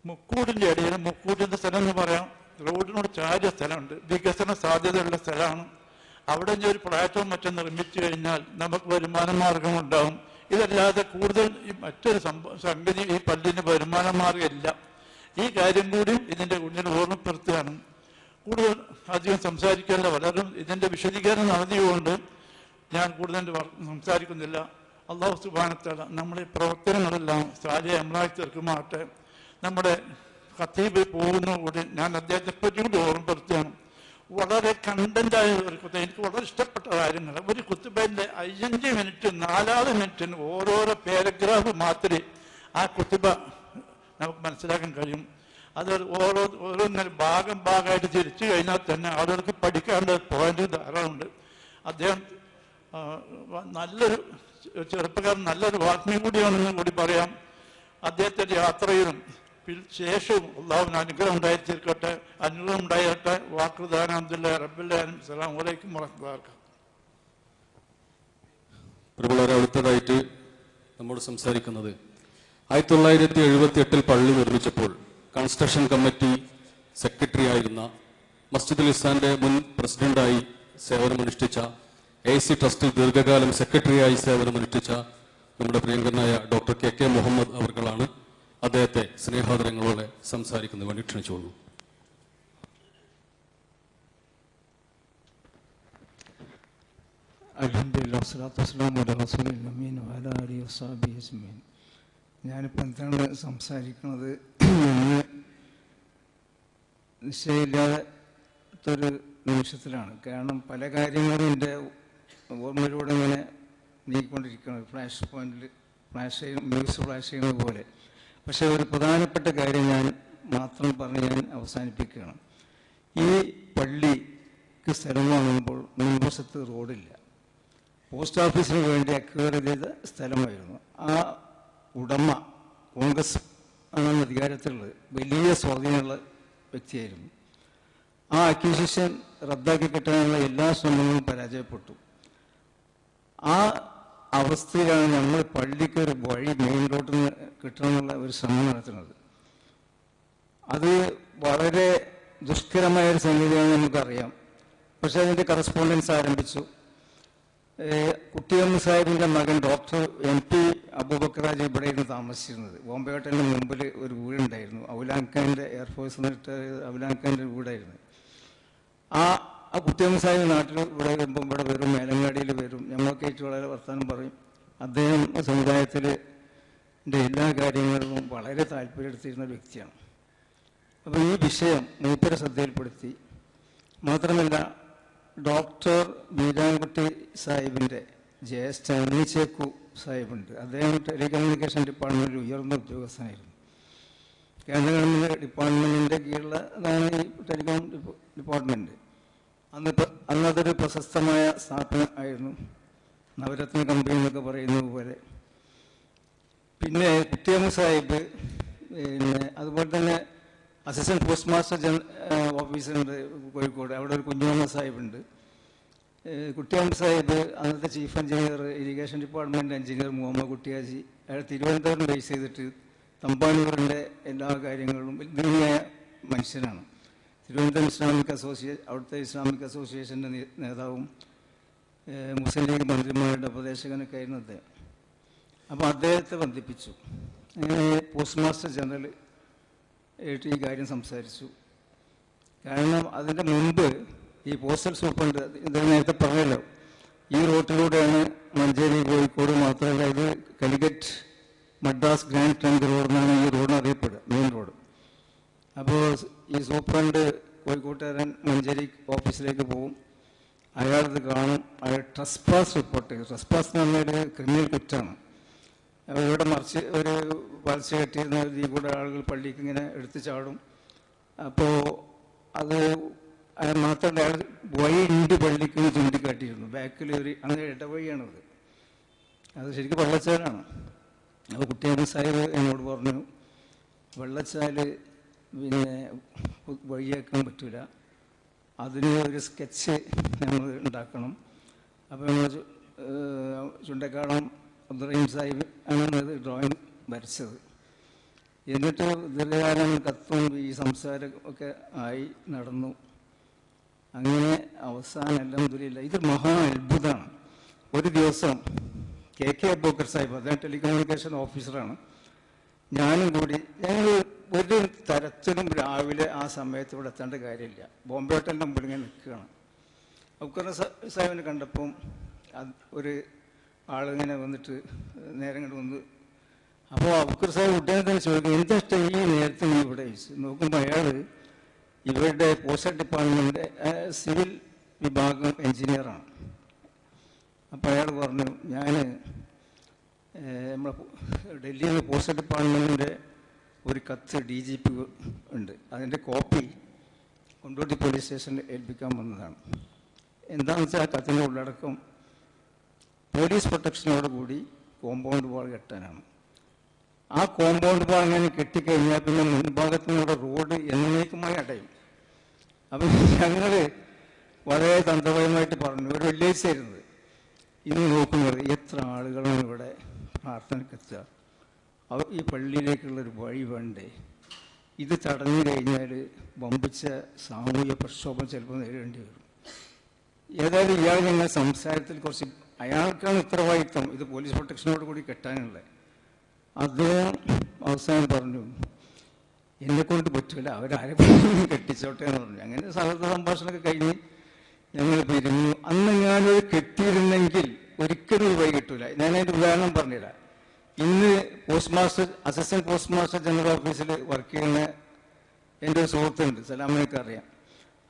മുക്കൂടിൻ്റെ ഇടയിൽ, മുക്കൂടിൻ്റെ സ്ഥലം എന്ന് പറയാം, റോഡിനോട് ചാരിയ സ്ഥലമുണ്ട്, വികസന സാധ്യതയുള്ള സ്ഥലമാണ്. അവിടെ ഒരു ഫ്ലാറ്റോ മറ്റും നിർമ്മിച്ചു കഴിഞ്ഞാൽ നമുക്ക് വരുമാന മാർഗം ഉണ്ടാവും. ഇതല്ലാതെ കൂടുതൽ മറ്റൊരു സംഗതി ഈ പള്ളിന് വരുമാന മാർഗമില്ല. ഈ കാര്യം കൂടി ഇതിൻ്റെ മുന്നിൽ ഓർമ്മപ്പെടുത്തുകയാണ്. കൂടുതൽ അധികം സംസാരിക്കാനുള്ള വളരെ ഇതിൻ്റെ വിശദീകരണം നടത്തിയുകൊണ്ട് ഞാൻ കൂടുതൽ സംസാരിക്കുന്നില്ല. അല്ലാഹു സുബ്ഹാനഹു വ തആല നമ്മുടെ പ്രവർത്തനങ്ങളെല്ലാം സാലിഹ അമലാക്കി തീർക്കുമാകട്ടെ. നമ്മുടെ ഖത്തീബ് പോകുന്നതോടുകൂടി ഞാൻ അദ്ദേഹത്തെ പറ്റി കൂടി ഓർമ്മപ്പെടുത്തുകയാണ്. വളരെ കണ്ടന്റായ ഒരു കുത്ത, എനിക്ക് വളരെ ഇഷ്ടപ്പെട്ട കാര്യങ്ങൾ. ഒരു കുത്തുബൻ്റെ 5 മിനിറ്റ് 4 മിനിറ്റിന് ഓരോരോ പാരഗ്രാഫ് മാത്രമേ ആ കുത്തുബ നമുക്ക് മനസ്സിലാക്കാൻ കഴിയും. അത് ഓരോന്നൊരു ഭാഗമായിട്ട് തിരിച്ചു കഴിഞ്ഞാൽ തന്നെ ആളുകൾക്ക് പഠിക്കേണ്ട പോയിന്റ് ധാരാളമുണ്ട്. അദ്ദേഹം നല്ലൊരു ചെറുപ്പക്കാരൻ, നല്ലൊരു വാഗ്മി കൂടിയാണെന്ന് കൂടി പറയാം. അദ്ദേഹത്തിൻ്റെ യാത്രയിലും ശേഷവും അള്ളാഹുവിന് അനുഗ്രഹം ഉണ്ടായിരിക്കട്ടെ, അനുഗ്രഹം ഉണ്ടായിട്ടെ. വാക്കുദാനം അബ്ദുല്ലാ റബ്ബില്ലാനും അസ്സലാമു അലൈക്കും വറഹ്മത്തുള്ളാഹി. വളരെ അടുത്തതായിട്ട് നമ്മോട് സംസാരിക്കുന്നത് 1978 പള്ളി നിർമ്മിച്ചപ്പോൾ കൺസ്ട്രക്ഷൻ കമ്മിറ്റി സെക്രട്ടറി ആയിരുന്ന മസ്ജിദുൽ ഇഹ്സാന്റെ മുൻ പ്രസിഡന്റായി സേവനമനുഷ്ഠിച്ച AC ട്രസ്റ്റിൽ ദീർഘകാലം സെക്രട്ടറിയായി സേവനമനുഷ്ഠിച്ച നമ്മുടെ പ്രിയങ്കരനായ ഡോക്ടർ KK മുഹമ്മദ് അവർകളാണ്. അദ്ദേഹത്തെ സ്നേഹാദരങ്ങളോടെ സംസാരിക്കുന്നത് വേണ്ടി ക്ഷണിച്ചോളൂ. അൽഹംദുലില്ലാഹി വസ്സലാത്തു വസ്സലാമു അലാ റസൂലിൽ അമീൻ വഅലാ ആലിഹി വസഹ്ബിഹി അജ്മഈൻ. ഞാനിപ്പോൾ എന്താണ് സംസാരിക്കുന്നത് എന്ന് നിശ്ചയമില്ലാത്തൊരു നിമിഷത്തിലാണ്. കാരണം പല കാര്യങ്ങളും എൻ്റെ ഓർമ്മയിലൂടെ ഇങ്ങനെ നീക്കിക്കൊണ്ടിരിക്കുന്നത്, ഫ്ലാഷ് പോയിന്റിൽ ന്യൂസ് ഫ്ലാഷ് ചെയ്യുന്നത് പോലെ. പക്ഷേ ഒരു പ്രധാനപ്പെട്ട കാര്യം ഞാൻ മാത്രം പറഞ്ഞ് ഞാൻ അവസാനിപ്പിക്കുകയാണ്. ഈ പള്ളിക്ക് സ്ഥലം വാങ്ങുമ്പോൾ മുൻവശത്ത് റോഡില്ല. പോസ്റ്റ് ഓഫീസിന് വേണ്ടി അക്വയർ ചെയ്ത സ്ഥലമായിരുന്നു. ആ ഉടമ കോൺഗ്രസ് ആണ് അധികാരത്തിലുള്ളത്, വലിയ സ്വാധീനമുള്ള വ്യക്തിയായിരുന്നു. ആ അക്വിസിഷൻ റദ്ദാക്കി കിട്ടാനുള്ള എല്ലാ ശ്രമങ്ങളും പരാജയപ്പെട്ടു. ആ അവസ്ഥയിലാണ് നമ്മൾ പള്ളിക്ക് ഒരു വഴി മെയിൻ റോഡിൽ നിന്ന് കിട്ടണമെന്നുള്ള ഒരു ശ്രമം നടത്തുന്നത്. അത് വളരെ ദുഷ്കരമായ ഒരു സംഗതിയാണെന്ന് നമുക്കറിയാം. പക്ഷേ അതിൻ്റെ കറസ്പോണ്ടൻസ് ആരംഭിച്ചു. കുട്ടിയമ്മ സാഹിബിൻ്റെ മകൻ ഡോക്ടർ MP അബൂബക്കറാജ് ഇവിടെയായിരുന്നു താമസിച്ചിരുന്നത്. ബോംബെ ഹോട്ടലിന് മുമ്പിൽ ഒരു വീടുണ്ടായിരുന്നു. ഔലാൻഖാൻ്റെ എയർഫോഴ്സ് എന്നിട്ട് ഔലാൻഖാൻ്റെ വീടായിരുന്നു. ആ കുട്ടിയമ്മ സാഹിബ് നാട്ടിൽ ഇവിടെ വരുമ്പം ഇവിടെ വരും, മേലങ്ങാടിയിൽ വരും, ഞങ്ങളൊക്കെ ആയിട്ട് വളരെ വർത്തമാനം പറയും. അദ്ദേഹം സമുദായത്തിൽ എല്ലാ കാര്യങ്ങളിലും വളരെ താല്പര്യമെടുത്തിരുന്ന ഒരു വ്യക്തിയാണ്. അപ്പോൾ ഈ വിഷയം മൂപ്പരെ ശ്രദ്ധയിൽപ്പെടുത്തി. മാത്രമല്ല ഡോക്ടർ ബീരാൻകുട്ടി സാഹിബിൻ്റെ ജ്യേഷ്ഠ ഉണ്ണിച്ചേക്കു സാഹിബുണ്ട്. അദ്ദേഹം ടെലികമ്മ്യൂണിക്കേഷൻ ഡിപ്പാർട്ട്മെൻറ്റിൽ ഉയർന്ന ഉദ്യോഗസ്ഥനായിരുന്നു. കേന്ദ്ര ഗവൺമെൻറ് ഡിപ്പാർട്ട്മെൻറ്റിൻ്റെ കീഴിലാണ് ഈ ടെലികോം ഡിപ്പാർട്ട്മെൻറ്റ്. അന്നതൊരു പ്രശസ്തമായ സ്ഥാപനം ആയിരുന്നു, നവരത്ന കമ്പനി എന്നൊക്കെ പറയുന്നത് പോലെ. പിന്നെ കുട്ടിയമ്മ സാഹിബ്, പിന്നെ അതുപോലെ തന്നെ അസിസ്റ്റന്റ് പോസ്റ്റ് മാസ്റ്റർ ഓഫീസുണ്ട് കോഴിക്കോട്, അവിടെ ഒരു കുഞ്ഞുമ്മ സാഹിബുണ്ട്. കുട്ടിയമ്മ സാഹിബ് അന്നത്തെ chief engineer, irrigation department engineer Muhammad Kuttiyaji, അയാൾ തിരുവനന്തപുരം ബേസ് ചെയ്തിട്ട് തമ്പാനൂരിൻ്റെ എല്ലാ കാര്യങ്ങളിലും വലിയ മനുഷ്യനാണ്. തിരുവനന്തപുരം ഇസ്ലാമിക് അവിടുത്തെ ഇസ്ലാമിക് അസോസിയേഷൻ്റെ നേതാവും മുസ്ലിം ലീഗ് മന്ത്രിമാരുടെ ഉപദേശകനൊക്കെ ആയിരുന്നു അദ്ദേഹം. അപ്പോൾ അദ്ദേഹത്തെ ബന്ധിപ്പിച്ചു. അങ്ങനെ പോസ്റ്റ് മാസ്റ്റർ ജനറൽ ആയിട്ട് ഈ കാര്യം സംസാരിച്ചു. കാരണം അതിൻ്റെ മുൻപ് ഈ പോസ്റ്റൽ സൂപ്രണ്ട് ഇത് നേരത്തെ പറഞ്ഞല്ലോ, ഈ റൂട്ടിലൂടെയാണ് മഞ്ചേരി കോഴിക്കോട് മാത്രമല്ല ഇത് Calicut Madras grand trunk road എന്നാണ് ഈ റോഡിന് അറിയപ്പെടുക, മെയിൻ റോഡ്. അപ്പോൾ ഈ സൂപ്രണ്ട് കോഴിക്കോട്ടുകാരൻ മഞ്ചേരി ഓഫീസിലേക്ക് പോകും, അയാളത് കാണും, അയാൾ ട്രസ്പാസ് റിപ്പോർട്ട് ചെയ്യും. ട്രസ്പാസ് എന്ന് പറഞ്ഞൊരു ക്രിമിനൽ കുറ്റമാണ്. അപ്പോൾ ഇവിടെ മറിച്ച് ഒരു വളച്ച് കെട്ടിയിരുന്ന ഈ കൂടെ ആളുകൾ പള്ളിക്ക് ഇങ്ങനെ എടുത്ത് ചാടും. അപ്പോൾ അത് മാത്രമല്ല അയാൾ വഴി ഉണ്ട് പള്ളിക്ക് ചൂണ്ടിക്കാട്ടിയിരുന്നു. ബാക്കിൽ ഒരു അങ്ങനെ ഇടവഴിയാണത്, അത് ശരിക്കും വെള്ളച്ചാലാണ്. അപ്പോൾ കുട്ടിയമ്മ സാഹിബ് എന്നോട് പറഞ്ഞു, വെള്ളച്ചാൽ പിന്നെ വഴിയാക്കാൻ പറ്റില്ല, അതിന് ഒരു സ്കെച്ച് നമ്മൾ ഉണ്ടാക്കണം. അപ്പോൾ നമ്മൾ ചുണ്ടക്കാടം അബ്ദുറഹീം സാഹിബ് ആണ് ഡ്രോയിങ് വരച്ചത്. എന്നിട്ട് ദീർഘകാലം കത്തും ഈ സംസാരം ഒക്കെ ആയി നടന്നു. അങ്ങനെ അവസാനം അൽഹംദുലില്ലാഹ് ഇത് മഹാ അത്ഭുതമാണ്. ഒരു ദിവസം KK അബൂബക്കർ സാഹിബ്, അദ്ദേഹം ടെലികമ്മ്യൂണിക്കേഷൻ ഓഫീസറാണ്, ഞാനും കൂടി ഞങ്ങൾ ഒരു തരത്തിലും രാവിലെ ആ സമയത്ത് ഇവിടെ എത്തേണ്ട കാര്യമില്ല, ബോംബെ ഹോട്ടലിൻ്റെ മുമ്പിൽ ഇങ്ങനെ നിൽക്കുകയാണ്. അബൂബക്കർ സാഹിബിനെ കണ്ടപ്പം ഒരു ആളിങ്ങനെ വന്നിട്ട് നേരം കണ്ട് വന്ന്. അപ്പോൾ അബൂബക്കർ സാഹിബ് ഉടനെ തന്നെ ചോദിക്കും, എന്താ ഇഷ്ടം ഈ നേരത്തെ നീ ഇവിടെ ചോദിച്ചു. നോക്കുമ്പോൾ അയാൾ ഇവരുടെ പോസ്റ്റൽ ഡിപ്പാർട്ട്മെൻറ്റ് സിവിൽ വിഭാഗം എഞ്ചിനീയറാണ്. അപ്പോൾ അയാൾ പറഞ്ഞു, ഞാൻ നമ്മളെ ഡൽഹിയിൽ നിന്ന് പോസ്റ്റൽ ഡിപ്പാർട്ട്മെൻറ്റിൻ്റെ ഒരു കത്ത് DGP ഉണ്ട്, അതിൻ്റെ കോപ്പി കൊണ്ടോട്ടി പോലീസ് സ്റ്റേഷനിൽ ഏൽപ്പിക്കാൻ വന്നതാണ്. എന്താണെന്ന് വെച്ചാൽ ആ കത്തിൻ്റെ ഉള്ളടക്കം പോലീസ് പ്രൊട്ടക്ഷനോടുകൂടി കോമ്പൗണ്ട് വാൾ കെട്ടാനാണ്. ആ കോമ്പൗണ്ട് വാൾ അങ്ങനെ കെട്ടിക്കഴിഞ്ഞാൽ പിന്നെ മുൻഭാഗത്തിനൂടെ റോഡ് എന്നേക്കുമായി അടയും. അപ്പം ഞങ്ങൾ വളരെ തന്ത്രപരമായിട്ട് പറഞ്ഞു, ഒരു വെള്ളിയാഴ്ചയായിരുന്നത്, ഇന്ന് നോക്കുന്നത് എത്ര ആളുകളാണ് ഇവിടെ പ്രാർത്ഥനയ്ക്കെത്തുക, ഈ പള്ളിയിലേക്കുള്ളൊരു വഴി വേണ്ടേ, ഇത് തടഞ്ഞു കഴിഞ്ഞാൽ വമ്പിച്ച സാമൂഹ്യ പ്രക്ഷോഭം ചിലപ്പോൾ നേരിടേണ്ടി വരും. ഏതായാലും ഇയാൾ ഞങ്ങൾ സംസാരത്തിൽ കുറച്ച്, അയാൾക്കാണ് ഉത്തരവാദിത്വം ഇത് പോലീസ് പ്രൊട്ടക്ഷനോട് കൂടി കെട്ടാനുള്ളത്. അദ്ദേഹം അവസാനം പറഞ്ഞു, എന്നെക്കൊണ്ട് പറ്റില്ല, അവരാരെങ്കിലും കെട്ടിച്ചോട്ടെ എന്ന് പറഞ്ഞു. അങ്ങനെ സൗഹൃദ സംഭാഷണമൊക്കെ കഴിഞ്ഞ് ഞങ്ങൾ പിരിഞ്ഞു. അന്ന് ഞാനത് കെട്ടിയിരുന്നെങ്കിൽ ഒരിക്കലും ഒരു വഴി കിട്ടൂല. ഞാനതിൻ്റെ ഉദാഹരണം പറഞ്ഞുതരാം. ഇന്ന് അസിസ്റ്റന്റ് പോസ്റ്റ് മാസ്റ്റർ ജനറൽ ഓഫീസിൽ വർക്ക് ചെയ്യുന്ന എൻ്റെ ഒരു സുഹൃത്തുണ്ട്, സലാമിനൊക്കെ അറിയാം.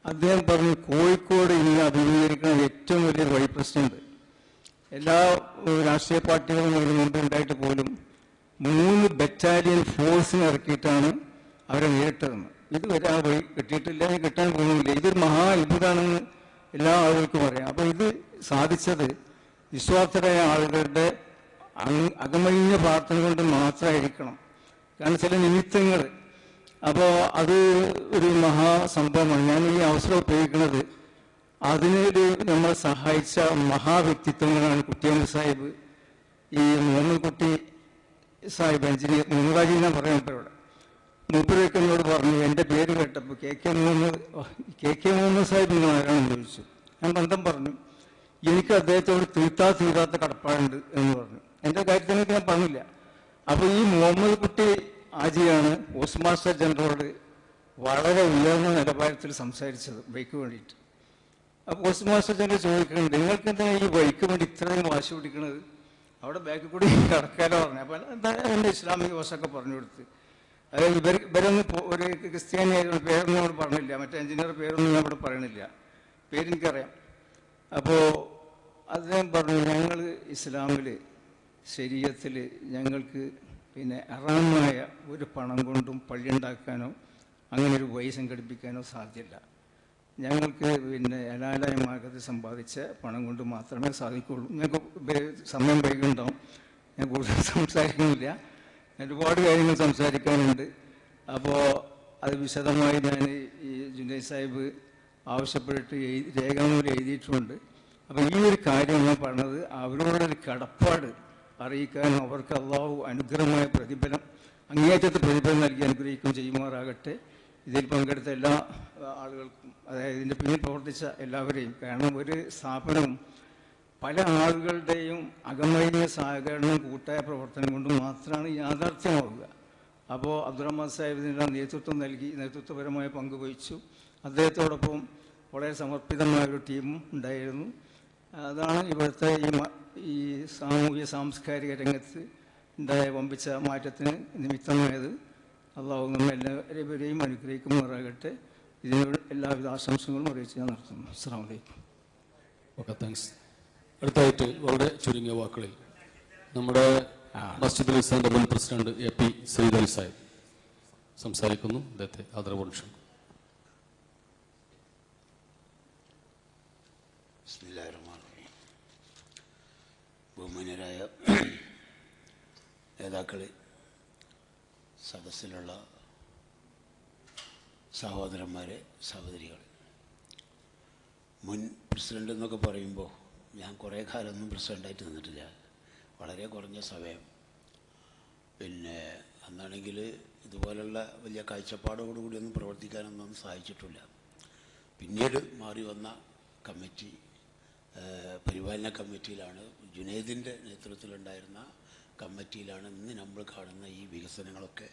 അദ്ദേഹം പറഞ്ഞു കോഴിക്കോട് ഇന്ന് അഭിമുഖീകരിക്കുന്ന ഏറ്റവും വലിയൊരു വഴി പ്രശ്നമുണ്ട്. എല്ലാ രാഷ്ട്രീയ പാർട്ടികളും ഇതിനു മുമ്പ് ഉണ്ടായിട്ട് പോലും 3 ബറ്റാലിയൻ ഫോഴ്സിനെ ഇറക്കിയിട്ടാണ് അവരെ നേരിട്ടതെന്ന്. ഇതുവരെ ആ വഴി കിട്ടിയിട്ടില്ല, കിട്ടാൻ പോകുന്നില്ല. ഇതൊരു മഹാ അത്ഭുതമാണെന്ന് എല്ലാ ആളുകൾക്കും അറിയാം. അപ്പോൾ ഇത് സാധിച്ചത് നിസ്വാർത്ഥരായ ആളുകളുടെ അകമഴിഞ്ഞ പ്രാർത്ഥന കൊണ്ട് മാത്രമായിരിക്കണം. കാരണം ചില നിമിത്തങ്ങൾ, അപ്പോൾ അത് ഒരു മഹാസംഭവമാണ്. ഞാൻ ഈ അവസരം ഉപയോഗിക്കുന്നത് അതിനൊരു നമ്മളെ സഹായിച്ച മഹാവ്യക്തിത്വങ്ങളാണ് കുട്ടിയമ്മ സാഹിബ്, ഈ മുഹമ്മദ് കുട്ടി സാഹിബ്, എഞ്ചിനീയർ മുഹമ്മദാജി ഞാൻ പറയുമ്പോഴവിടെ മൂപ്പരൊക്കെ എന്നോട് പറഞ്ഞു, എൻ്റെ പേര് കേട്ടപ്പോൾ കെ കെ മുഹമ്മദ് സാഹിബ് നിങ്ങൾ ആരാണെന്ന് ചോദിച്ചു. ഞാൻ ബന്ധം പറഞ്ഞു, എനിക്ക് അദ്ദേഹത്തോട് തീരാത്ത കടപ്പാടുണ്ട് എന്ന് പറഞ്ഞു. എൻ്റെ കാര്യത്തിനൊക്കെ ഞാൻ പറഞ്ഞില്ല. അപ്പോൾ ഈ മുഹമ്മദ് കുട്ടി ആജിയാണ് പോസ്റ്റ് മാസ്റ്റർ ജനറലോട് വളരെ ഉയർന്ന നിലവാരത്തിൽ സംസാരിച്ചത് ബൈക്ക് വേണ്ടിയിട്ട്. അപ്പോൾ പോസ്റ്റ് മാസ്റ്റർ ജനറൽ ചോദിക്കുന്നുണ്ട്, നിങ്ങൾക്ക് എന്താ ഈ ബൈക്ക് വേണ്ടി ഇത്രയും വാശി പിടിക്കുന്നത്, അവിടെ ബാക്കിൽ കൂടി കിടക്കാലോ പറഞ്ഞു. അപ്പോൾ എന്താ എൻ്റെ ഇസ്ലാമിക വശമൊക്കെ പറഞ്ഞു കൊടുത്ത്, അതായത് ഇവരൊന്നും ഒരു ക്രിസ്ത്യാനി പേരൊന്നും അവിടെ പറഞ്ഞില്ല, മറ്റേ എഞ്ചിനീയർ പേരൊന്നും ഞാൻ അവിടെ പറയണില്ല, പേരെനിക്കറിയാം. അപ്പോൾ അദ്ദേഹം പറഞ്ഞു, ഞങ്ങൾ ഇസ്ലാമിൽ ശരീഅത്തിൽ ഞങ്ങൾക്ക് പിന്നെ ഹറാമായ ഒരു പണം കൊണ്ടും പള്ളി ഉണ്ടാക്കാനോ അങ്ങനെ ഒരു വഴി സംഘടിപ്പിക്കാനോ സാധ്യമല്ല. ഞങ്ങൾക്ക് പിന്നെ ഹലാലായ മാർഗത്തിൽ സമ്പാദിച്ച പണം കൊണ്ട് മാത്രമേ സാധിക്കുള്ളൂ. ഞങ്ങൾക്ക് സമയം വൈകുണ്ടാവും, ഞാൻ കൂടുതൽ സംസാരിക്കുന്നില്ല, ഒരുപാട് കാര്യങ്ങൾ സംസാരിക്കാനുണ്ട്. അപ്പോൾ അത് വിശദമായി ഞാൻ ഈ ജുനൈദ് സാഹിബ് ആവശ്യപ്പെട്ടിട്ട് രേഖാമൂലം എഴുതിയിട്ടുമുണ്ട്. അപ്പോൾ ഈ ഒരു കാര്യം ഞാൻ പറഞ്ഞത് അവരോടൊരു കടപ്പാട് അറിയിക്കാനും അവർക്ക് അള്ളാഹു അനുഗ്രഹമായ പ്രതിഫലം, അങ്ങേയറ്റത്തെ പ്രതിഫലം നൽകി അനുഗ്രഹിക്കുകയും ചെയ്യുമാറാകട്ടെ. ഇതിൽ പങ്കെടുത്ത എല്ലാ ആളുകൾക്കും, അതായത് ഇതിൻ്റെ പിന്നിൽ പ്രവർത്തിച്ച എല്ലാവരെയും. കാരണം ഒരു സ്ഥാപനവും പല ആളുകളുടെയും അകമഴിഞ്ഞ സഹകരണവും കൂട്ടായ പ്രവർത്തനം കൊണ്ട് മാത്രമാണ് യാഥാർത്ഥ്യമാവുക. അപ്പോൾ അബ്ദുറഹ്മാൻ സാഹിബ് ഇതിനെല്ലാം നേതൃത്വപരമായ പങ്ക് വഹിച്ചു. അദ്ദേഹത്തോടൊപ്പം വളരെ സമർപ്പിതമായ ഒരു ടീമും ഉണ്ടായിരുന്നു. അതാണ് ഇവിടുത്തെ ഈ സാമൂഹ്യ സാംസ്കാരിക രംഗത്ത് ഉണ്ടായ വമ്പിച്ച മാറ്റത്തിന് നിമിത്തമായത്. അള്ളാഹു നമ്മളെല്ലാവരെയും അനുഗ്രഹിക്കുമാറാകട്ടെ. ഇതിനോട് എല്ലാവിധ ആശംസകളും അറിയിച്ച് ഞാൻ നടത്തുന്നു. അസ്സലാമു അലൈക്കും. Okay, thanks. അടുത്തായിട്ട് വളരെ ചുരുങ്ങിയ വാക്കുകളിൽ നമ്മുടെ മസ്ജിദുൽ ഇസ്ലാമിന്റെ മുൻ പ്രസിഡന്റ് AP സയ്യിദ് അലി സാഹിബ് സംസാരിക്കുന്നു. അദ്ദേഹത്തെ ആദരവോടെ ക്ഷണിക്കുന്നു. ബഹുമാന്യരായ നേതാക്കളെ, സദസ്സിലുള്ള സഹോദരന്മാരെ, സഹോദരികൾ, മുൻ പ്രസിഡന്റ് എന്നൊക്കെ പറയുമ്പോൾ ഞാൻ കുറേ കാലമൊന്നും പ്രസിഡൻ്റായിട്ട് നിന്നിട്ടില്ല, വളരെ കുറഞ്ഞ സമയം. പിന്നെ അന്നാണെങ്കിൽ ഇതുപോലുള്ള വലിയ കാഴ്ചപ്പാടോടുകൂടിയൊന്നും പ്രവർത്തിക്കാനൊന്നും സഹായിച്ചിട്ടില്ല. പിന്നീട് മാറി വന്ന കമ്മിറ്റി, പരിപാലന കമ്മിറ്റിയിലാണ്, ജുനൈദിൻ്റെ നേതൃത്വത്തിലുണ്ടായിരുന്ന കമ്മിറ്റിയിലാണ് ഇന്ന് നമ്മൾ കാണുന്ന ഈ വികസനങ്ങളൊക്കെ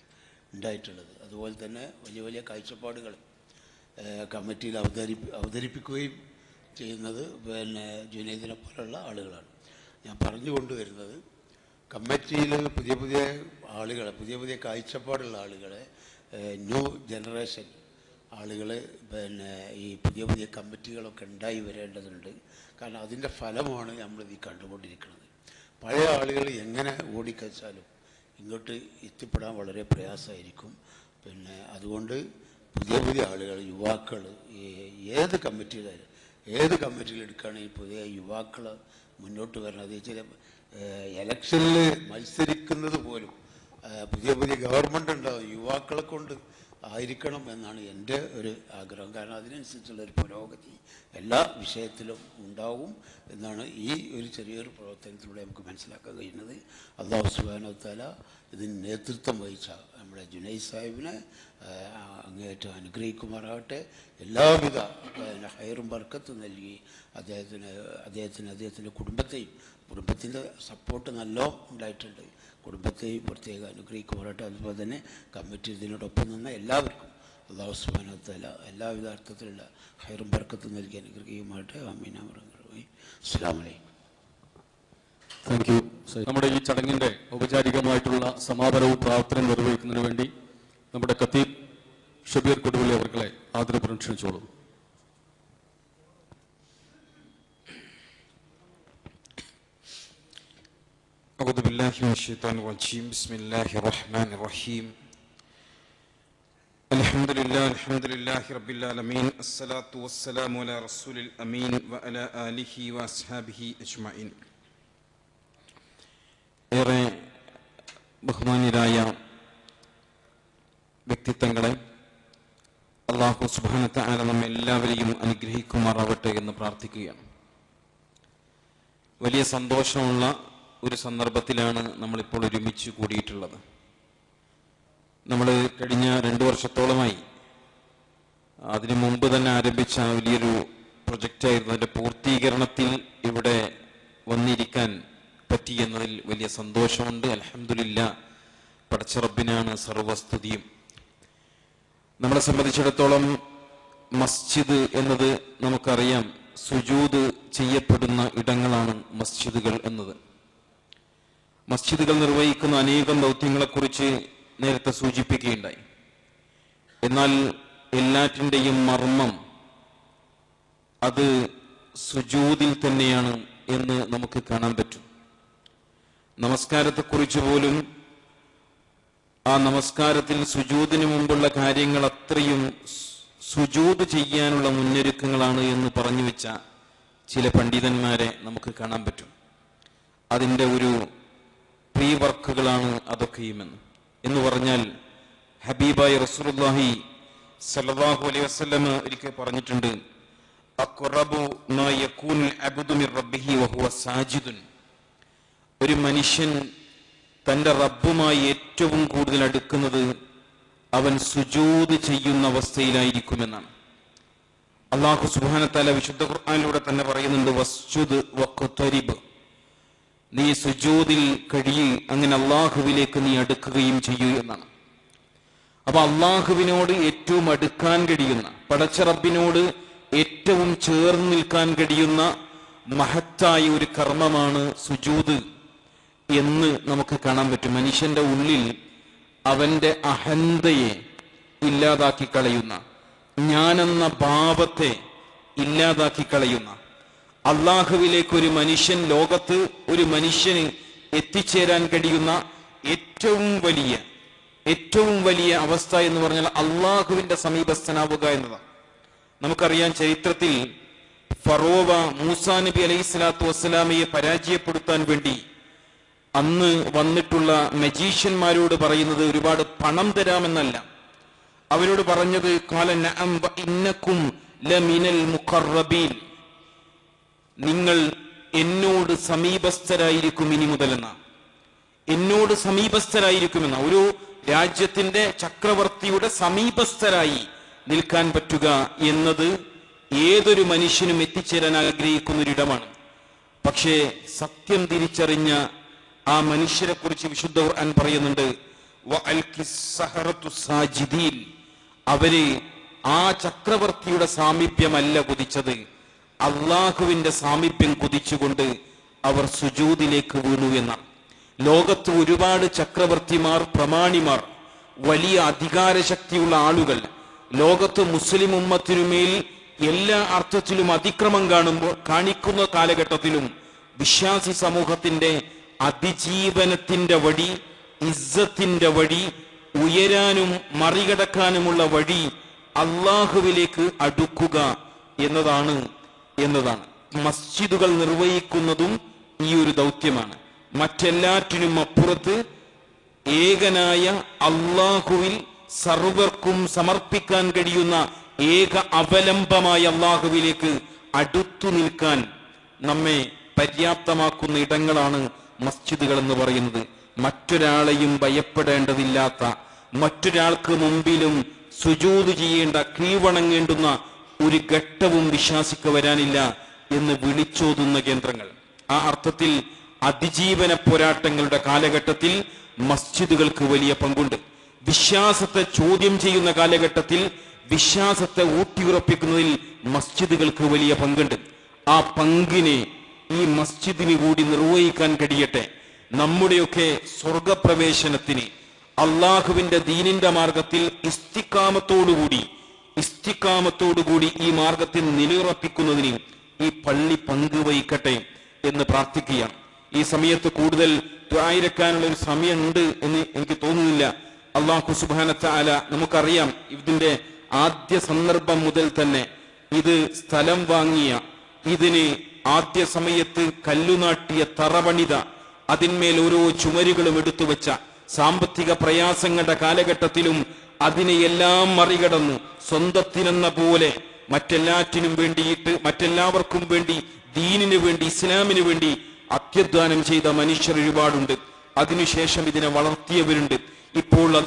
ഉണ്ടായിട്ടുള്ളത്. അതുപോലെ തന്നെ വലിയ വലിയ കാഴ്ചപ്പാടുകൾ കമ്മിറ്റിയിൽ അവതരിപ്പിക്കുകയും ചെയ്യുന്നത് പിന്നെ ജുനൈദിനെ പോലുള്ള ആളുകളാണ്. ഞാൻ പറഞ്ഞു കൊണ്ടുവരുന്നത്, കമ്മിറ്റിയിൽ പുതിയ പുതിയ ആളുകളെ, പുതിയ പുതിയ കാഴ്ചപ്പാടുള്ള ആളുകളെ, ന്യൂ ജനറേഷൻ ആളുകൾ പിന്നെ ഈ പുതിയ പുതിയ കമ്മിറ്റികളൊക്കെ ഉണ്ടായി വരേണ്ടതുണ്ട്. കാരണം അതിൻ്റെ ഫലമാണ് നമ്മളിത് കണ്ടുകൊണ്ടിരിക്കുന്നത്. പഴയ ആളുകൾ എങ്ങനെ ഓടിക്കച്ചാലും ഇങ്ങോട്ട് എത്തിപ്പെടാൻ വളരെ പ്രയാസമായിരിക്കും. പിന്നെ അതുകൊണ്ട് പുതിയ പുതിയ ആളുകൾ, യുവാക്കൾ, ഏത് കമ്മിറ്റിയിൽ എടുക്കുകയാണെങ്കിൽ പുതിയ യുവാക്കൾ മുന്നോട്ട് വരണം. അത് ചില ഇലക്ഷനിൽ മത്സരിക്കുന്നത് പോലും പുതിയ പുതിയ ഗവൺമെൻറ് ഉണ്ടാവും, യുവാക്കളെ കൊണ്ട് ആയിരിക്കണം എന്നാണ് എൻ്റെ ഒരു ആഗ്രഹം. കാരണം അതിനനുസരിച്ചുള്ളൊരു പുരോഗതി എല്ലാ വിഷയത്തിലും ഉണ്ടാവും എന്നാണ് ഈ ഒരു ചെറിയൊരു പ്രവർത്തനത്തിലൂടെ നമുക്ക് മനസ്സിലാക്കാൻ കഴിയുന്നത്. അല്ലാഹു സുബ്ഹാനഹു വ തആല ഇതിന് നേതൃത്വം വഹിച്ച നമ്മുടെ ജുനൈദ് സാഹിബിനെ അങ്ങേയറ്റം അനുഗ്രഹിക്കുമാറാകട്ടെ. എല്ലാവിധ ഹൈറും ബർക്കത്തും നൽകി അദ്ദേഹത്തിൻ്റെ കുടുംബത്തിൻ്റെ സപ്പോർട്ട് നല്ലോണം ഉണ്ടായിട്ടുണ്ട്. കുടുംബത്തെയും പ്രത്യേക അനുഗ്രഹിക്കുമാറാകട്ടെ. അതുപോലെ തന്നെ കമ്മിറ്റി ഇതിനോടൊപ്പം നിന്ന് എല്ലാവർക്കും അല്ലാഹു സുബ്ഹാനഹു വ തആല എല്ലാവിധ അർത്ഥത്തിലുള്ള ഹൈറും ബർക്കത്തും നൽകി അനുഗ്രഹിക്കുമാറാകട്ടെ. ആമീൻ. അസ്സലാമു അലൈക്കും. Thank you. നമ്മുടെ ഈ ചടങ്ങിന്റെ ഔപചാരികമായിട്ടുള്ള സമാപനവും പ്രാർത്ഥനയും നിർവഹിക്കുന്നതിന് വേണ്ടി നമ്മുടെ ഖത്തീബ് ഷബീർ കൊടുവള്ളി അവർകളെ ആദരപൂർവ്വം ക്ഷണിച്ചോളൂ. أعوذ بالله من الشيطان الرجيم بسم الله الرحمن الرحيم الحمد لله رب العالمين الصلاة والسلام على رسول الأمين وعلى آله وأصحابه أجمعين. ഏറെ ബഹുമാന്യരായ വ്യക്തിത്വങ്ങളെ അല്ലാഹു സുബ്ഹാനഹു വ തആല നമ്മെല്ലാവരെയും അനുഗ്രഹിക്കുമാറാവട്ടെ എന്ന് പ്രാർത്ഥിക്കുകയാണ്. വലിയ സന്തോഷമുള്ള ഒരു സന്ദർഭത്തിലാണ് നമ്മളിപ്പോൾ ഒരുമിച്ച് കൂടിയിട്ടുള്ളത്. നമ്മൾ കഴിഞ്ഞ 2 വർഷത്തോളമായി അതിനു മുമ്പ് തന്നെ ആരംഭിച്ച വലിയൊരു പ്രൊജക്റ്റായിരുന്നു. അതിൻ്റെ പൂർത്തീകരണത്തിൽ ഇവിടെ വന്നിരിക്കാൻ പറ്റിയെന്നതിൽ വലിയ സന്തോഷമുണ്ട്. അൽഹംദുലില്ലാ, പടച്ച റബ്ബിനാണ് സർവസ്തുതിയും. നമ്മളെ സംബന്ധിച്ചിടത്തോളം മസ്ജിദ് എന്നത് നമുക്കറിയാം, സുജൂദ് ചെയ്യപ്പെടുന്ന ഇടങ്ങളാണ് മസ്ജിദുകൾ എന്നത്. മസ്ജിദുകൾ നിർവഹിക്കുന്ന അനേകം ദൗത്യങ്ങളെക്കുറിച്ച് നേരത്തെ സൂചിപ്പിക്കുകയുണ്ടായി. എന്നാൽ എല്ലാറ്റിൻ്റെയും മർമ്മം അത് സുജൂദിൽ തന്നെയാണ് എന്ന് നമുക്ക് കാണാൻ പറ്റും. നമസ്കാരത്തെക്കുറിച്ച് പോലും ആ നമസ്കാരത്തിൽ സുജൂദിന് മുമ്പുള്ള കാര്യങ്ങൾ അത്രയും സുജൂദ് ചെയ്യാനുള്ള മുന്നൊരുക്കങ്ങളാണ് എന്ന് പറഞ്ഞു വെച്ച ചില പണ്ഡിതന്മാരെ നമുക്ക് കാണാൻ പറ്റും. അതിൻ്റെ ഒരു പ്രീ വർക്കുകളാണ് അതൊക്കെയുമെന്ന് എന്ന് പറഞ്ഞാൽ ഹബീബായ റസൂലുള്ളാഹി സല്ലല്ലാഹു അലൈഹി വസല്ലം ഒരിക്കൽ പറഞ്ഞിട്ടുണ്ട്, അഖ്റബു മാ യകൂനുൽ അബ്ദു മിർ റബ്ബിഹി വഹുവ സാജിദുൻ. ഒരു മനുഷ്യൻ തൻ്റെ റബ്ബുമായി ഏറ്റവും കൂടുതൽ അടുക്കുന്നത് അവൻ സുജൂദ് ചെയ്യുന്ന അവസ്ഥയിലായിരിക്കുമെന്നാണ്. അല്ലാഹു സുബ്ഹാനഹു വ തആല വിശുദ്ധ ഖുർആനിലൂടെ തന്നെ പറയുന്നുണ്ട്, വസ്ജുദ് വഖ്തരിബ്, നീ സുജൂദിൽ കഴിയ്, അങ്ങനെ അള്ളാഹുവിലേക്ക് നീ അടുക്കുകയും ചെയ്യൂ എന്നാണ്. അപ്പൊ അള്ളാഹുവിനോട് ഏറ്റവും അടുക്കാൻ കഴിയുന്ന, പടച്ച റബ്ബിനോട് ഏറ്റവും ചേർന്ന് നിൽക്കാൻ കഴിയുന്ന മഹത്തായ ഒരു കർമ്മമാണ് സുജൂദ് എന്ന് നമുക്ക് കാണാൻ പറ്റും. മനുഷ്യന്റെ ഉള്ളിൽ അവന്റെ അഹന്തയെ ഇല്ലാതാക്കി കളയുന്ന, ഞാനെന്ന ഭാവത്തെ ഇല്ലാതാക്കി കളയുന്ന, അള്ളാഹുവിലേക്ക് ഒരു മനുഷ്യൻ, ലോകത്ത് ഒരു മനുഷ്യന് എത്തിച്ചേരാൻ കഴിയുന്ന ഏറ്റവും വലിയ അവസ്ഥ എന്ന് പറഞ്ഞാൽ അള്ളാഹുവിന്റെ സമീപസ്ഥനാവുക എന്നതാണ്. നമുക്കറിയാം, ചരിത്രത്തിൽ ഫറോവ മൂസാ നബി അലൈഹി സ്വലാത്തു വസ്സലാമയെ പരാജയപ്പെടുത്താൻ വേണ്ടി അന്ന് വന്നിട്ടുള്ള മജീഷ്യന്മാരോട് പറയുന്നത് ഒരുപാട് പണം തരാമെന്നല്ല. അവരോട് പറഞ്ഞത് ഖാല നഅം വ ഇന്നകും ലമിനൽ മുഖറബീൻ, നിങ്ങൾ എന്നോട് സമീപസ്ഥരായിരിക്കും ഇനി മുതലെന്ന, എന്നോട് സമീപസ്ഥരായിരിക്കുമെന്ന, ഒരു രാജ്യത്തിന്റെ ചക്രവർത്തിയുടെ സമീപസ്ഥരായി നിൽക്കാൻ പറ്റുക എന്നത് ഏതൊരു മനുഷ്യനും എത്തിച്ചേരാൻ ആഗ്രഹിക്കുന്ന ഒരിടമാണ്. പക്ഷേ സത്യം തിരിച്ചറിഞ്ഞ ആ മനുഷ്യരെ കുറിച്ച് വിശുദ്ധ ഖുർആൻ പറയുന്നുണ്ട്, അവര് ആ ചക്രവർത്തിയുടെ സാമീപ്യമല്ല കൊതിച്ചത്, അള്ളാഹുവിന്റെ സാമീപ്യം കൊതിച്ചുകൊണ്ട് അവർ സുജൂദിലേക്ക് വീണു എന്നാണ്. ലോകത്ത് ഒരുപാട് ചക്രവർത്തിമാർ, പ്രമാണിമാർ, വലിയ അധികാരശക്തിയുള്ള ആളുകൾ ലോകത്ത് മുസ്ലിം ഉമ്മത്തിനുമേൽ എല്ലാ അർത്ഥത്തിലും അതിക്രമം കാണിക്കുന്ന കാലഘട്ടത്തിലും വിശ്വാസി സമൂഹത്തിന്റെ അതിജീവനത്തിന്റെ വഴി, ഇസ്സത്തിന്റെ വഴി, ഉയരാനും മറികടക്കാനുമുള്ള വഴി അള്ളാഹുവിലേക്ക് അടുക്കുക എന്നതാണ്. മസ്ജിദുകൾ നിർവഹിക്കുന്നതും ഈ ഒരു ദൗത്യമാണ്. മറ്റെല്ലാറ്റിനും അപ്പുറത്ത് ഏകനായ അള്ളാഹുവിൽ സർവർക്കും സമർപ്പിക്കാൻ കഴിയുന്ന ഏക അവലംബമായ അള്ളാഹുവിലേക്ക് അടുത്തു നിൽക്കാൻ നമ്മെ പര്യാപ്തമാക്കുന്ന ഇടങ്ങളാണ് മസ്ജിദുകൾ എന്ന് പറയുന്നത്. മറ്റൊരാളെയും ഭയപ്പെടേണ്ടതില്ലാത്ത, മറ്റൊരാൾക്ക് മുമ്പിലും സുജൂദ് ചെയ്യേണ്ട, കീഴ്വണങ്ങേണ്ടുന്ന ഒരു ഘട്ടവും വിശ്വാസിക്ക് വരാനില്ല എന്ന് വിളിച്ചോതുന്ന കേന്ദ്രങ്ങൾ. ആ അർത്ഥത്തിൽ അതിജീവന പോരാട്ടങ്ങളുടെ കാലഘട്ടത്തിൽ മസ്ജിദുകൾക്ക് വലിയ പങ്കുണ്ട്. വിശ്വാസത്തെ ചോദ്യം ചെയ്യുന്ന കാലഘട്ടത്തിൽ വിശ്വാസത്തെ ഊട്ടിയുറപ്പിക്കുന്നതിൽ മസ്ജിദുകൾക്ക് വലിയ പങ്കുണ്ട്. ആ പങ്കിനെ ഈ മസ്ജിദിന് കൂടി നിർവഹിക്കാൻ കഴിയട്ടെ. നമ്മുടെയൊക്കെ സ്വർഗപ്രവേശനത്തിന് അള്ളാഹുവിന്റെ ദീനിന്റെ മാർഗത്തിൽ ഇസ്തിഖാമത്തോടുകൂടി ഈ മാർഗത്തിൽ നിലയുറപ്പിക്കുന്നതിന് ഈ പള്ളി പങ്കുവഹിക്കട്ടെ എന്ന് പ്രാർത്ഥിക്കുകയാണ്. ഈ സമയത്ത് കൂടുതൽ ദുആയിരക്കാനുള്ള ഒരു സമയമുണ്ട് എന്ന് എനിക്ക് തോന്നുന്നില്ല. അല്ലാഹു സുബ്ഹാനഹു വ തആല, നമുക്കറിയാം ഇതിന്റെ ആദ്യ സന്ദർഭം മുതൽ തന്നെ ഇത് സ്ഥലം വാങ്ങിയ, ഇതിന് ആദ്യ സമയത്ത് കല്ലുനാട്ടിയ, തറപണിത, അതിന്മേൽ ഓരോ ചുമരുകളും എടുത്തുവെച്ച, സാമ്പത്തിക പ്രയാസങ്ങളുടെ കാലഘട്ടത്തിലും അതിനെയെല്ലാം മറികടന്ന് സ്വന്തത്തിനെന്ന പോലെ മറ്റെല്ലാറ്റിനും വേണ്ടിയിട്ട്, മറ്റെല്ലാവർക്കും വേണ്ടി, ദീനിനു വേണ്ടി, ഇസ്ലാമിന് വേണ്ടി അത്യധ്വാനം ചെയ്ത മനുഷ്യർ ഒരുപാടുണ്ട്. അതിനുശേഷം ഇതിനെ വളർത്തിയവരുണ്ട്. ഇപ്പോൾ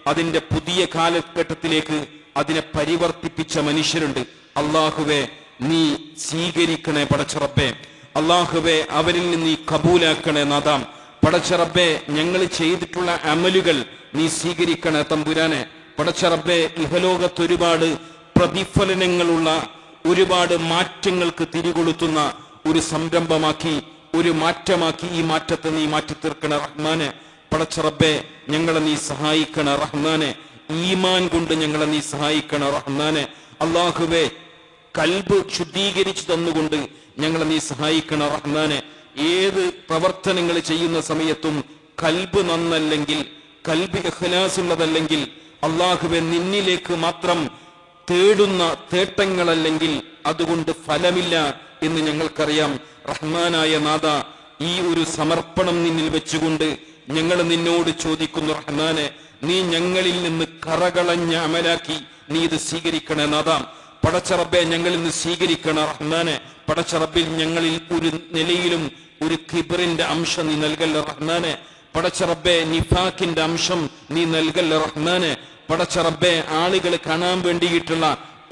അതിന്റെ പുതിയ കാലഘട്ടത്തിലേക്ക് അതിനെ പരിവർത്തിപ്പിച്ച മനുഷ്യരുണ്ട്. അള്ളാഹുവെ, നീ സ്വീകരിക്കണേ പടച്ചറബ്ബേ. അള്ളാഹുവെ, അവരിൽ നിന്ന് നീ കബൂലാക്കണേ നാദാം. പടച്ചറബ്ബേ, ഞങ്ങൾ ചെയ്തിട്ടുള്ള അമലുകൾ നീ സ്വീകരിക്കണേ തമ്പുരാനെ. പടച്ചറബ്ബേ, ഇഹലോകത്ത് ഒരുപാട് പ്രതിഫലനങ്ങളുള്ള, ഒരുപാട് മാറ്റങ്ങൾക്ക് തിരികൊളുത്തുന്ന ഒരു സംരംഭമാക്കി, ഒരു മാറ്റമാക്കി ഈ മാറ്റത്തെ നീ മാറ്റി തീർക്കണ റഹ്മാനെ. പടച്ചറബ്ബേ, ഞങ്ങളെ നീ സഹായിക്കണ റഹ്മാനെ. ഈമാൻ കൊണ്ട് ഞങ്ങളെ നീ സഹായിക്കണ റഹ്മാനെ. അള്ളാഹുവേ, കൽബ് ശുദ്ധീകരിച്ചു തന്നുകൊണ്ട് ഞങ്ങളെ നീ സഹായിക്കണ റഹ്മാനെ. ഏത് പ്രവർത്തനങ്ങൾ ചെയ്യുന്ന സമയത്തും കൽബ് നന്നല്ലെങ്കിൽ, കൽബ് ഇഖ്ലാസ് ഉള്ളതല്ലെങ്കിൽ, അള്ളാഹുവെ നിന്നിലേക്ക് മാത്രം തേടുന്ന തേട്ടങ്ങളല്ലെങ്കിൽ അതുകൊണ്ട് ഫലമില്ല എന്ന് ഞങ്ങൾക്കറിയാം. റഹ്മാനായ നാഥ, ഈ ഒരു സമർപ്പണം നിന്നിൽ വെച്ചുകൊണ്ട് ഞങ്ങൾ നിന്നോട് ചോദിക്കുന്നു റഹ്മാനെ, നീ ഞങ്ങളിൽ നിന്ന് കറകളഞ്ഞ അമലാക്കി നീ ഇത് സ്വീകരിക്കണേ നാഥ. പടച്ചറബ്ബെ, ഞങ്ങളിൽ നിന്ന് സ്വീകരിക്കണ റഹ്മാനെ. പടച്ചറബ്ബിൽ ഞങ്ങളിൽ ഒരു നിലയിലും ഒരു കിബറിന്റെ അംശം നീ നൽകല്ല റഹ്മാനെ. പടച്ചറബ്ബെ, നിഫാഖിന്റെ അംശം നീ നൽകല്ല റഹ്മാനെ. പടച്ചറബ്ബെ, ആളുകൾ കാണാൻ വേണ്ടിയിട്ടുള്ള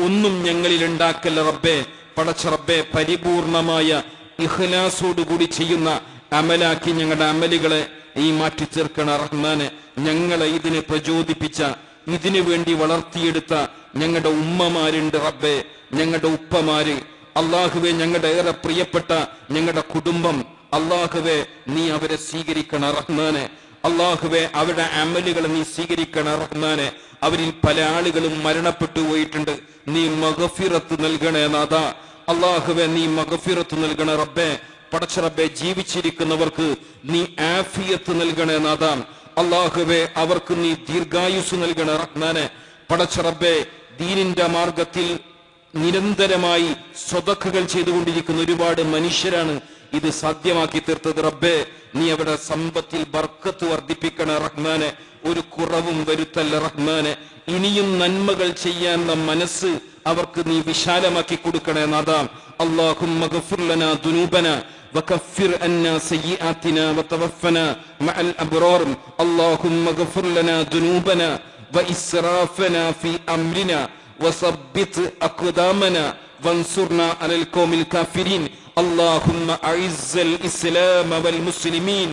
ഒന്നും ഞങ്ങളിൽ ഉണ്ടാക്കല്ല റബ്ബെ. പടച്ചറബ്ബെ, പരിപൂർണമായ ഇഖ്ലാസോടുകൂടി ചെയ്യുന്ന അമലാക്കി ഞങ്ങളുടെ അമലുകളെ ഈ മാറ്റി തീർക്കണ റഹ്മാനെ. ഞങ്ങളെ ഇതിനെ പ്രചോദിപ്പിച്ച, ഇതിനു വേണ്ടി വളർത്തിയെടുത്ത ഞങ്ങളുടെ ഉമ്മമാരുണ്ട് റബ്ബെ, ഞങ്ങളുടെ ഉപ്പമാര്. അള്ളാഹുവെ, ഞങ്ങളുടെ ഏറെ പ്രിയപ്പെട്ട ഞങ്ങളുടെ കുടുംബം, അള്ളാഹുവെ നീ അവരെ സ്വീകരിക്കണ റഹ്മാനെ. അള്ളാഹുവെ, അവരുടെ അമലുകൾ നീ സ്വീകരിക്കണ റഹ്മാനെ. അവരിൽ പല ആളുകളും മരണപ്പെട്ടു പോയിട്ടുണ്ട്. നീ മഗ്ഫിറത്ത് നൽകണേ നാഥ. അള്ളാഹുവെ, നീ മഗ്ഫിറത്ത് നൽകണേ റബ്ബെ. പടച്ചറബ്ബെ, ജീവിച്ചിരിക്കുന്നവർക്ക് നീ ആഫിയത്ത് നൽകണേ നാഥ. അള്ളാഹുവെ, അവർക്ക് നീ ദീർഘായുസ് നൽകണേ റഹ്മാനെ. പടച്ചറബ്ബെ, ദീനിന്റെ മാർഗത്തിൽ നിരന്തരമായി സ്വതക്കുകൾ ചെയ്തുകൊണ്ടിരിക്കുന്ന ഒരുപാട് മനുഷ്യരാണ് ഇത് സാധ്യമാക്കി തീർത്തത് റബ്ബെ. നീ അവരുടെ സമ്പത്തിൽ ബർക്കത്ത് വർദ്ധിപ്പിക്കണ റഹ്മാനെ. ഒരു കുറവും വരുത്തല്ല റഹ്മാനെ. ഇനിയും നന്മകൾ ചെയ്യാനുള്ള മനസ്സ് അവർക്ക് നീ വിശാലമാക്കി കൊടുക്കണേ നാഥ. അല്ലാഹുമ്മ ഗഫിർ ലനാ ദുനൂബനാ വകഫിർ അന്നാ സയ്യിആതിനാ വതവഫനാ മഅൽ അബ്റാർ. അല്ലാഹുമ്മ ഗഫിർ ലനാ ദുനൂബനാ വഇസ്റാഫനാ ഫീ അംരിനാ വസബ്ബിത് അഖ്ദാമനാ വൻസുർനാ അലൽ ഖൗമിൽ കാഫിരീൻ. اللهم أعز الإسلام والمسلمين.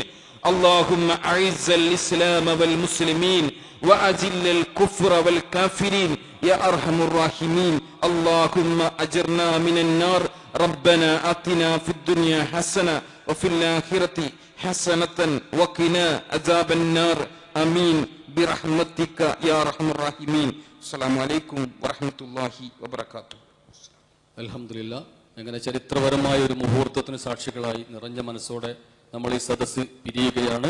اللهم أعز الإسلام والمسلمين وأذل الكفر والكافرين يا أرحم الراحمين. اللهم أجرنا من النار. ربنا آتنا في الدنيا حسنة وفي الآخرة حسنة وقنا عذاب النار. آمين برحمتك يا أرحم الراحمين. السلام عليكم ورحمة الله وبركاته. അൽഹംദുലില്ലാ. അങ്ങനെ ചരിത്രപരമായ ഒരു മുഹൂർത്തത്തിന് സാക്ഷികളായി നിറഞ്ഞ മനസ്സോടെ നമ്മൾ ഈ സദസ്സ് പിരിയുകയാണ്.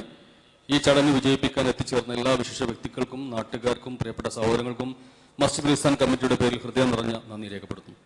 ഈ ചടങ്ങ് വിജയിപ്പിക്കാൻ എത്തിച്ചേർന്ന എല്ലാ വിശിഷ്ട വ്യക്തികൾക്കും നാട്ടുകാർക്കും പ്രിയപ്പെട്ട സഹോദരങ്ങൾക്കും മസ്ജിദുൽ ഇഹ്സാൻ കമ്മിറ്റിയുടെ പേരിൽ ഹൃദയം നിറഞ്ഞ നന്ദി രേഖപ്പെടുത്തുന്നു.